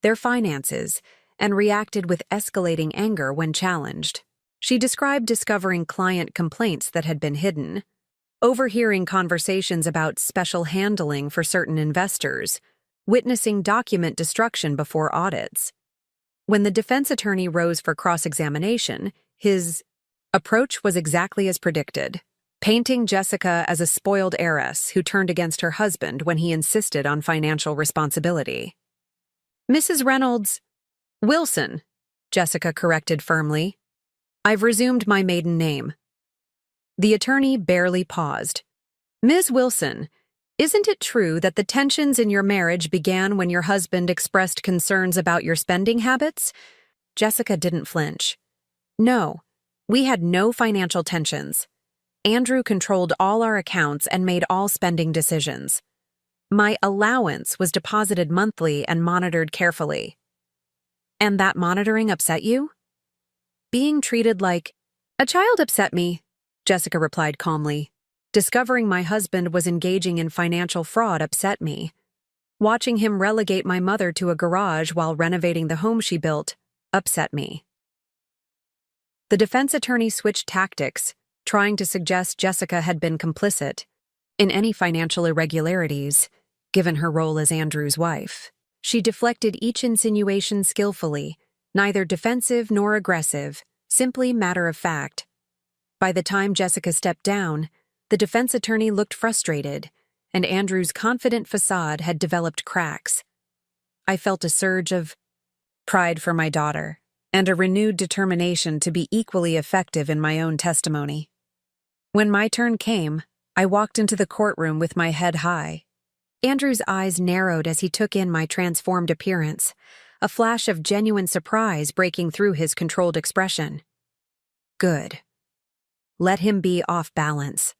their finances, and reacted with escalating anger when challenged. She described discovering client complaints that had been hidden, overhearing conversations about special handling for certain investors, witnessing document destruction before audits. When the defense attorney rose for cross-examination, his approach was exactly as predicted, painting Jessica as a spoiled heiress who turned against her husband when he insisted on financial responsibility. "Mrs. Reynolds," Wilson, Jessica corrected firmly. I've resumed my maiden name. The attorney barely paused. Ms. Wilson, isn't it true that the tensions in your marriage began when your husband expressed concerns about your spending habits? Jessica didn't flinch. No, we had no financial tensions. Andrew controlled all our accounts and made all spending decisions. My allowance was deposited monthly and monitored carefully. And that monitoring upset you? Being treated like a child upset me, Jessica replied calmly. Discovering my husband was engaging in financial fraud upset me. Watching him relegate my mother to a garage while renovating the home she built upset me. The defense attorney switched tactics, trying to suggest Jessica had been complicit in any financial irregularities, given her role as Andrew's wife. She deflected each insinuation skillfully, neither defensive nor aggressive, simply matter of fact. By the time Jessica stepped down, the defense attorney looked frustrated, and Andrew's confident facade had developed cracks. I felt a surge of pride for my daughter, and a renewed determination to be equally effective in my own testimony. When my turn came, I walked into the courtroom with my head high. Andrew's eyes narrowed as he took in my transformed appearance, a flash of genuine surprise breaking through his controlled expression. Good. Let him be off balance.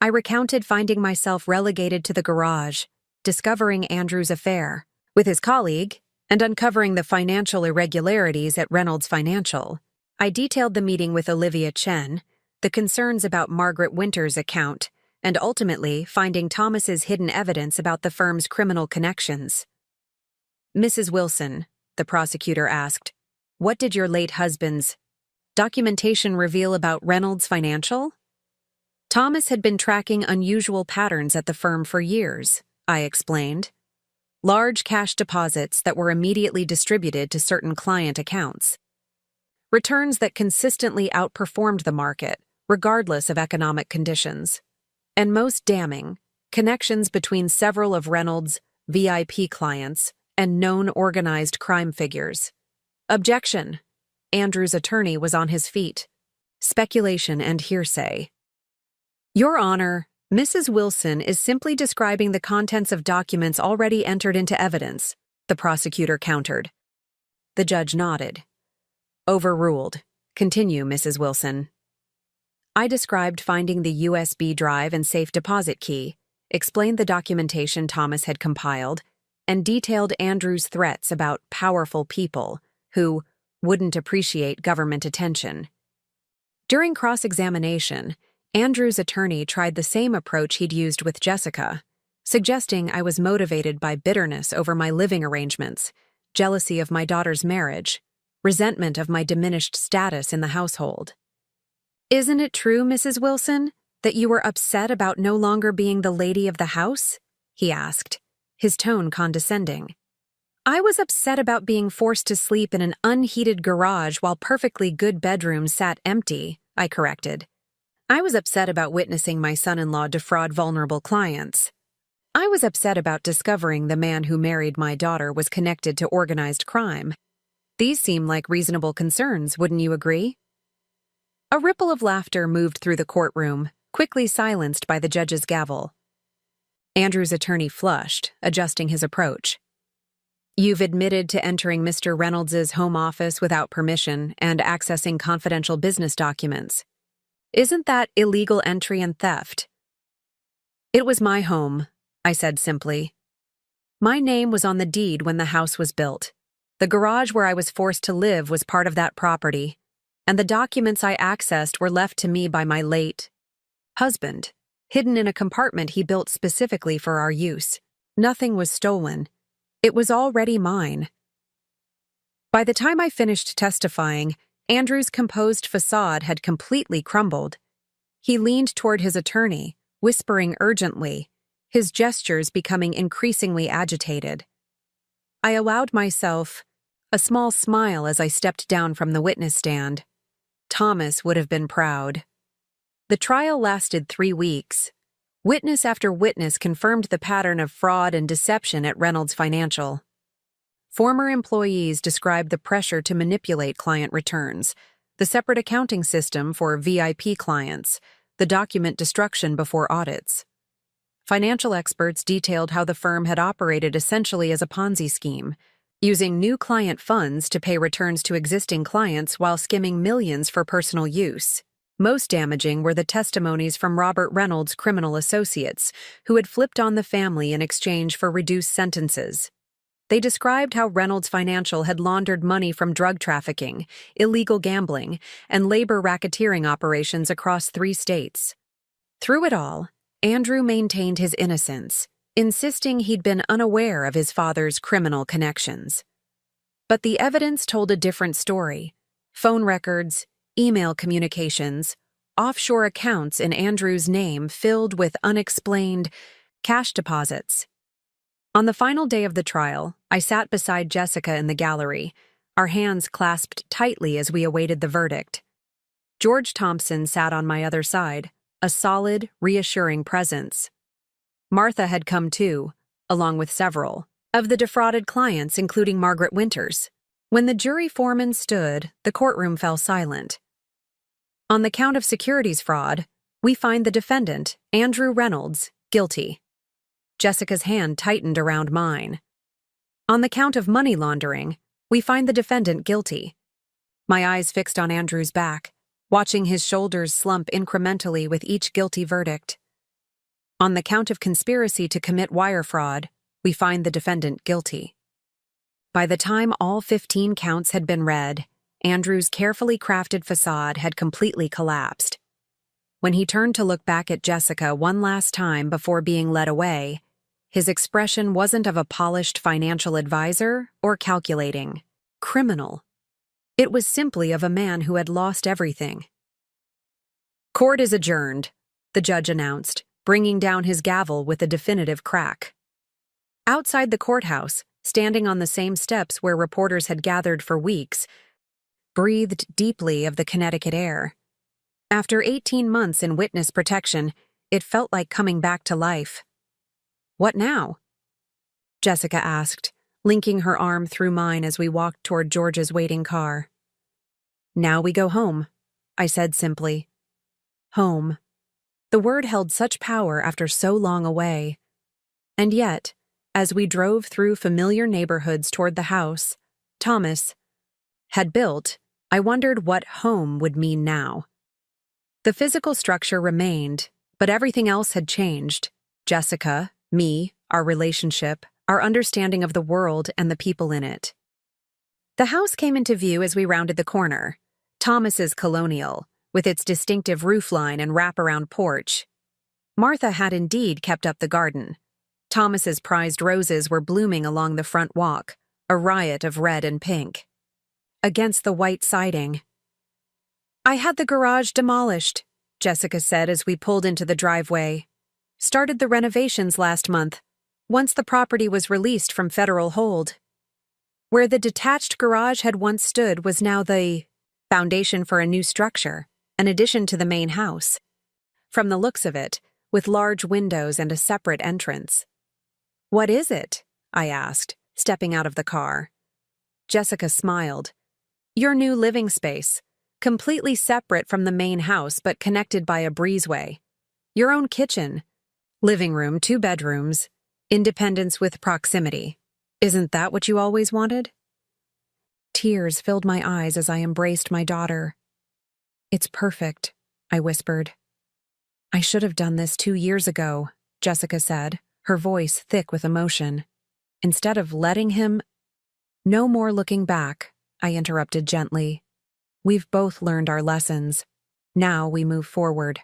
I recounted finding myself relegated to the garage, discovering Andrew's affair with his colleague, and uncovering the financial irregularities at Reynolds Financial. I detailed the meeting with Olivia Chen, the concerns about Margaret Winter's account, and ultimately finding Thomas's hidden evidence about the firm's criminal connections. Mrs. Wilson, the prosecutor asked, what did your late husband's documentation reveal about Reynolds Financial? Thomas had been tracking unusual patterns at the firm for years, I explained. Large cash deposits that were immediately distributed to certain client accounts. Returns that consistently outperformed the market, regardless of economic conditions. And most damning, connections between several of Reynolds' VIP clients and known organized crime figures. Objection. Andrew's attorney was on his feet. Speculation and hearsay. Your Honor, Mrs. Wilson is simply describing the contents of documents already entered into evidence, the prosecutor countered. The judge nodded. Overruled. Continue, Mrs. Wilson. I described finding the USB drive and safe deposit key, explained the documentation Thomas had compiled, and detailed Andrew's threats about powerful people who wouldn't appreciate government attention. During cross-examination, Andrew's attorney tried the same approach he'd used with Jessica, suggesting I was motivated by bitterness over my living arrangements, jealousy of my daughter's marriage, resentment of my diminished status in the household. Isn't it true, Mrs. Wilson, that you were upset about no longer being the lady of the house? He asked, his tone condescending. I was upset about being forced to sleep in an unheated garage while perfectly good bedrooms sat empty, I corrected. I was upset about witnessing my son-in-law defraud vulnerable clients. I was upset about discovering the man who married my daughter was connected to organized crime. These seem like reasonable concerns, wouldn't you agree? A ripple of laughter moved through the courtroom, quickly silenced by the judge's gavel. Andrew's attorney flushed, adjusting his approach. You've admitted to entering Mr. Reynolds's home office without permission and accessing confidential business documents. Isn't that illegal entry and theft? It was my home, I said simply. My name was on the deed when the house was built. The garage where I was forced to live was part of that property, and the documents I accessed were left to me by my late husband, hidden in a compartment he built specifically for our use. Nothing was stolen. It was already mine. By the time I finished testifying, Andrew's composed facade had completely crumbled. He leaned toward his attorney, whispering urgently, his gestures becoming increasingly agitated. I allowed myself a small smile as I stepped down from the witness stand. Thomas would have been proud. The trial lasted 3 weeks. Witness after witness confirmed the pattern of fraud and deception at Reynolds Financial. Former employees described the pressure to manipulate client returns, the separate accounting system for VIP clients, the document destruction before audits. Financial experts detailed how the firm had operated essentially as a Ponzi scheme, using new client funds to pay returns to existing clients while skimming millions for personal use. Most damaging were the testimonies from Robert Reynolds' criminal associates, who had flipped on the family in exchange for reduced sentences. They described how Reynolds Financial had laundered money from drug trafficking, illegal gambling, and labor racketeering operations across 3 states. Through it all, Andrew maintained his innocence, insisting he'd been unaware of his father's criminal connections. But the evidence told a different story. Phone records, email communications, offshore accounts in Andrew's name filled with unexplained cash deposits. On the final day of the trial, I sat beside Jessica in the gallery, our hands clasped tightly as we awaited the verdict. George Thompson sat on my other side, a solid, reassuring presence. Martha had come too, along with several of the defrauded clients, including Margaret Winters. When the jury foreman stood, the courtroom fell silent. On the count of securities fraud, we find the defendant, Andrew Reynolds, guilty. Jessica's hand tightened around mine. On the count of money laundering, we find the defendant guilty. My eyes fixed on Andrew's back, watching his shoulders slump incrementally with each guilty verdict. On the count of conspiracy to commit wire fraud, we find the defendant guilty. By the time all 15 counts had been read, Andrew's carefully crafted facade had completely collapsed. When he turned to look back at Jessica one last time before being led away, his expression wasn't of a polished financial advisor or calculating criminal. It was simply of a man who had lost everything. "Court is adjourned," the judge announced, bringing down his gavel with a definitive crack. Outside the courthouse, standing on the same steps where reporters had gathered for weeks, breathed deeply of the Connecticut air. After 18 months in witness protection, it felt like coming back to life. "What now?" Jessica asked, linking her arm through mine as we walked toward George's waiting car. "Now we go home," I said simply. Home. The word held such power after so long away. And yet, as we drove through familiar neighborhoods toward the house Thomas had built, I wondered what home would mean now. The physical structure remained, but everything else had changed. Jessica, me, our relationship, our understanding of the world and the people in it. The house came into view as we rounded the corner. Thomas's colonial, with its distinctive roofline and wraparound porch. Martha had indeed kept up the garden. Thomas's prized roses were blooming along the front walk, a riot of red and pink. Against the white siding. "I had the garage demolished," Jessica said as we pulled into the driveway. "Started the renovations last month, once the property was released from federal hold. Where the detached garage had once stood was now the foundation for a new structure, an addition to the main house. From the looks of it, with large windows and a separate entrance." "What is it?" I asked, stepping out of the car. Jessica smiled. "Your new living space, completely separate from the main house but connected by a breezeway. Your own kitchen, living room, 2 bedrooms, independence with proximity. Isn't that what you always wanted?" Tears filled my eyes as I embraced my daughter. "It's perfect," I whispered. "I should have done this 2 years ago," Jessica said, her voice thick with emotion. "Instead of letting him—" "No more looking back," I interrupted gently. "We've both learned our lessons. Now we move forward."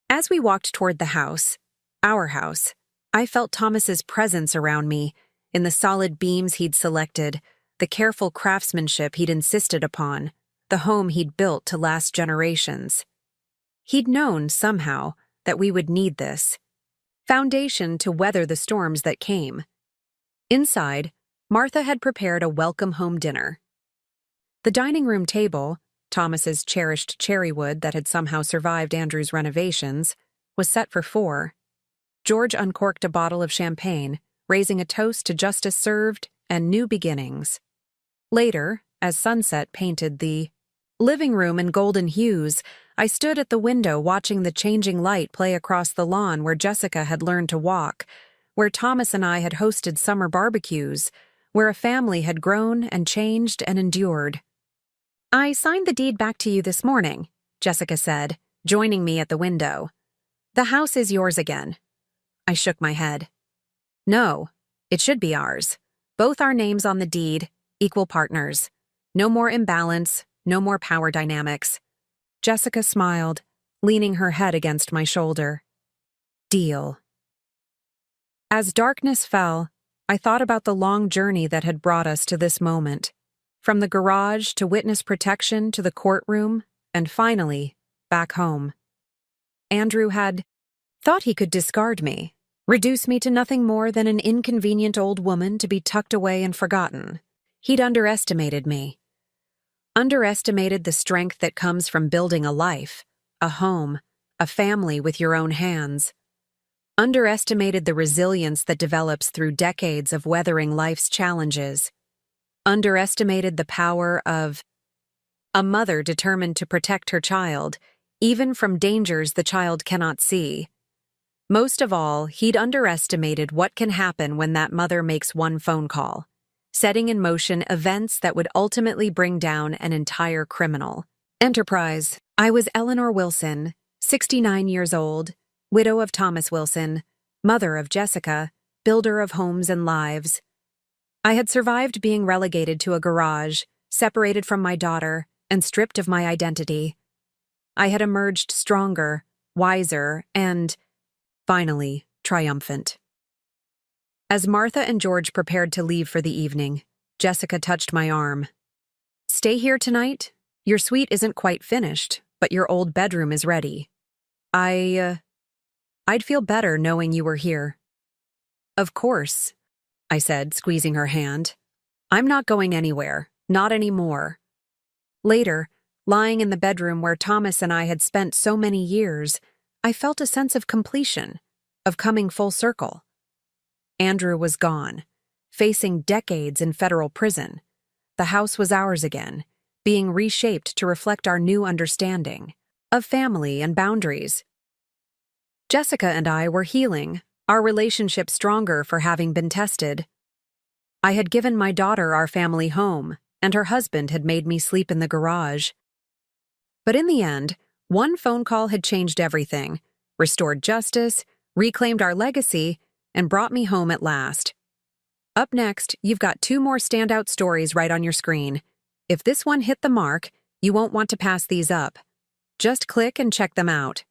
As we walked toward the house, our house, I felt Thomas's presence around me, in the solid beams he'd selected, the careful craftsmanship he'd insisted upon, the home he'd built to last generations. He'd known, somehow, that we would need this foundation to weather the storms that came. Inside, Martha had prepared a welcome home dinner. The dining room table, Thomas's cherished cherry wood that had somehow survived Andrew's renovations, was set for 4. George uncorked a bottle of champagne, raising a toast to justice served and new beginnings. Later, as sunset painted the living room in golden hues, I stood at the window watching the changing light play across the lawn where Jessica had learned to walk, where Thomas and I had hosted summer barbecues, where a family had grown and changed and endured. "I signed the deed back to you this morning," Jessica said, joining me at the window. "The house is yours again." I shook my head. "No, it should be ours. Both our names on the deed, equal partners. No more imbalance, no more power dynamics." Jessica smiled, leaning her head against my shoulder. "Deal." As darkness fell, I thought about the long journey that had brought us to this moment. From the garage to witness protection to the courtroom, and finally, back home. Andrew had thought he could discard me, reduce me to nothing more than an inconvenient old woman to be tucked away and forgotten. He'd underestimated me. Underestimated the strength that comes from building a life, a home, a family with your own hands. Underestimated the resilience that develops through decades of weathering life's challenges. Underestimated the power of a mother determined to protect her child, even from dangers the child cannot see. Most of all, he'd underestimated what can happen when that mother makes one phone call, setting in motion events that would ultimately bring down an entire criminal enterprise. I was Eleanor Wilson, 69 years old, widow of Thomas Wilson, mother of Jessica, builder of homes and lives. I had survived being relegated to a garage, separated from my daughter, and stripped of my identity. I had emerged stronger, wiser, and, finally, triumphant. As Martha and George prepared to leave for the evening, Jessica touched my arm. "Stay here tonight? Your suite isn't quite finished, but your old bedroom is ready. I'd feel better knowing you were here." "Of course," I said, squeezing her hand. "I'm not going anywhere, not anymore." Later, lying in the bedroom where Thomas and I had spent so many years, I felt a sense of completion, of coming full circle. Andrew was gone, facing decades in federal prison. The house was ours again, being reshaped to reflect our new understanding of family and boundaries. Jessica and I were healing, our relationship stronger for having been tested. I had given my daughter our family home, and her husband had made me sleep in the garage. But in the end, one phone call had changed everything, restored justice, reclaimed our legacy, and brought me home at last. Up next, you've got 2 more standout stories right on your screen. If this one hit the mark, you won't want to pass these up. Just click and check them out.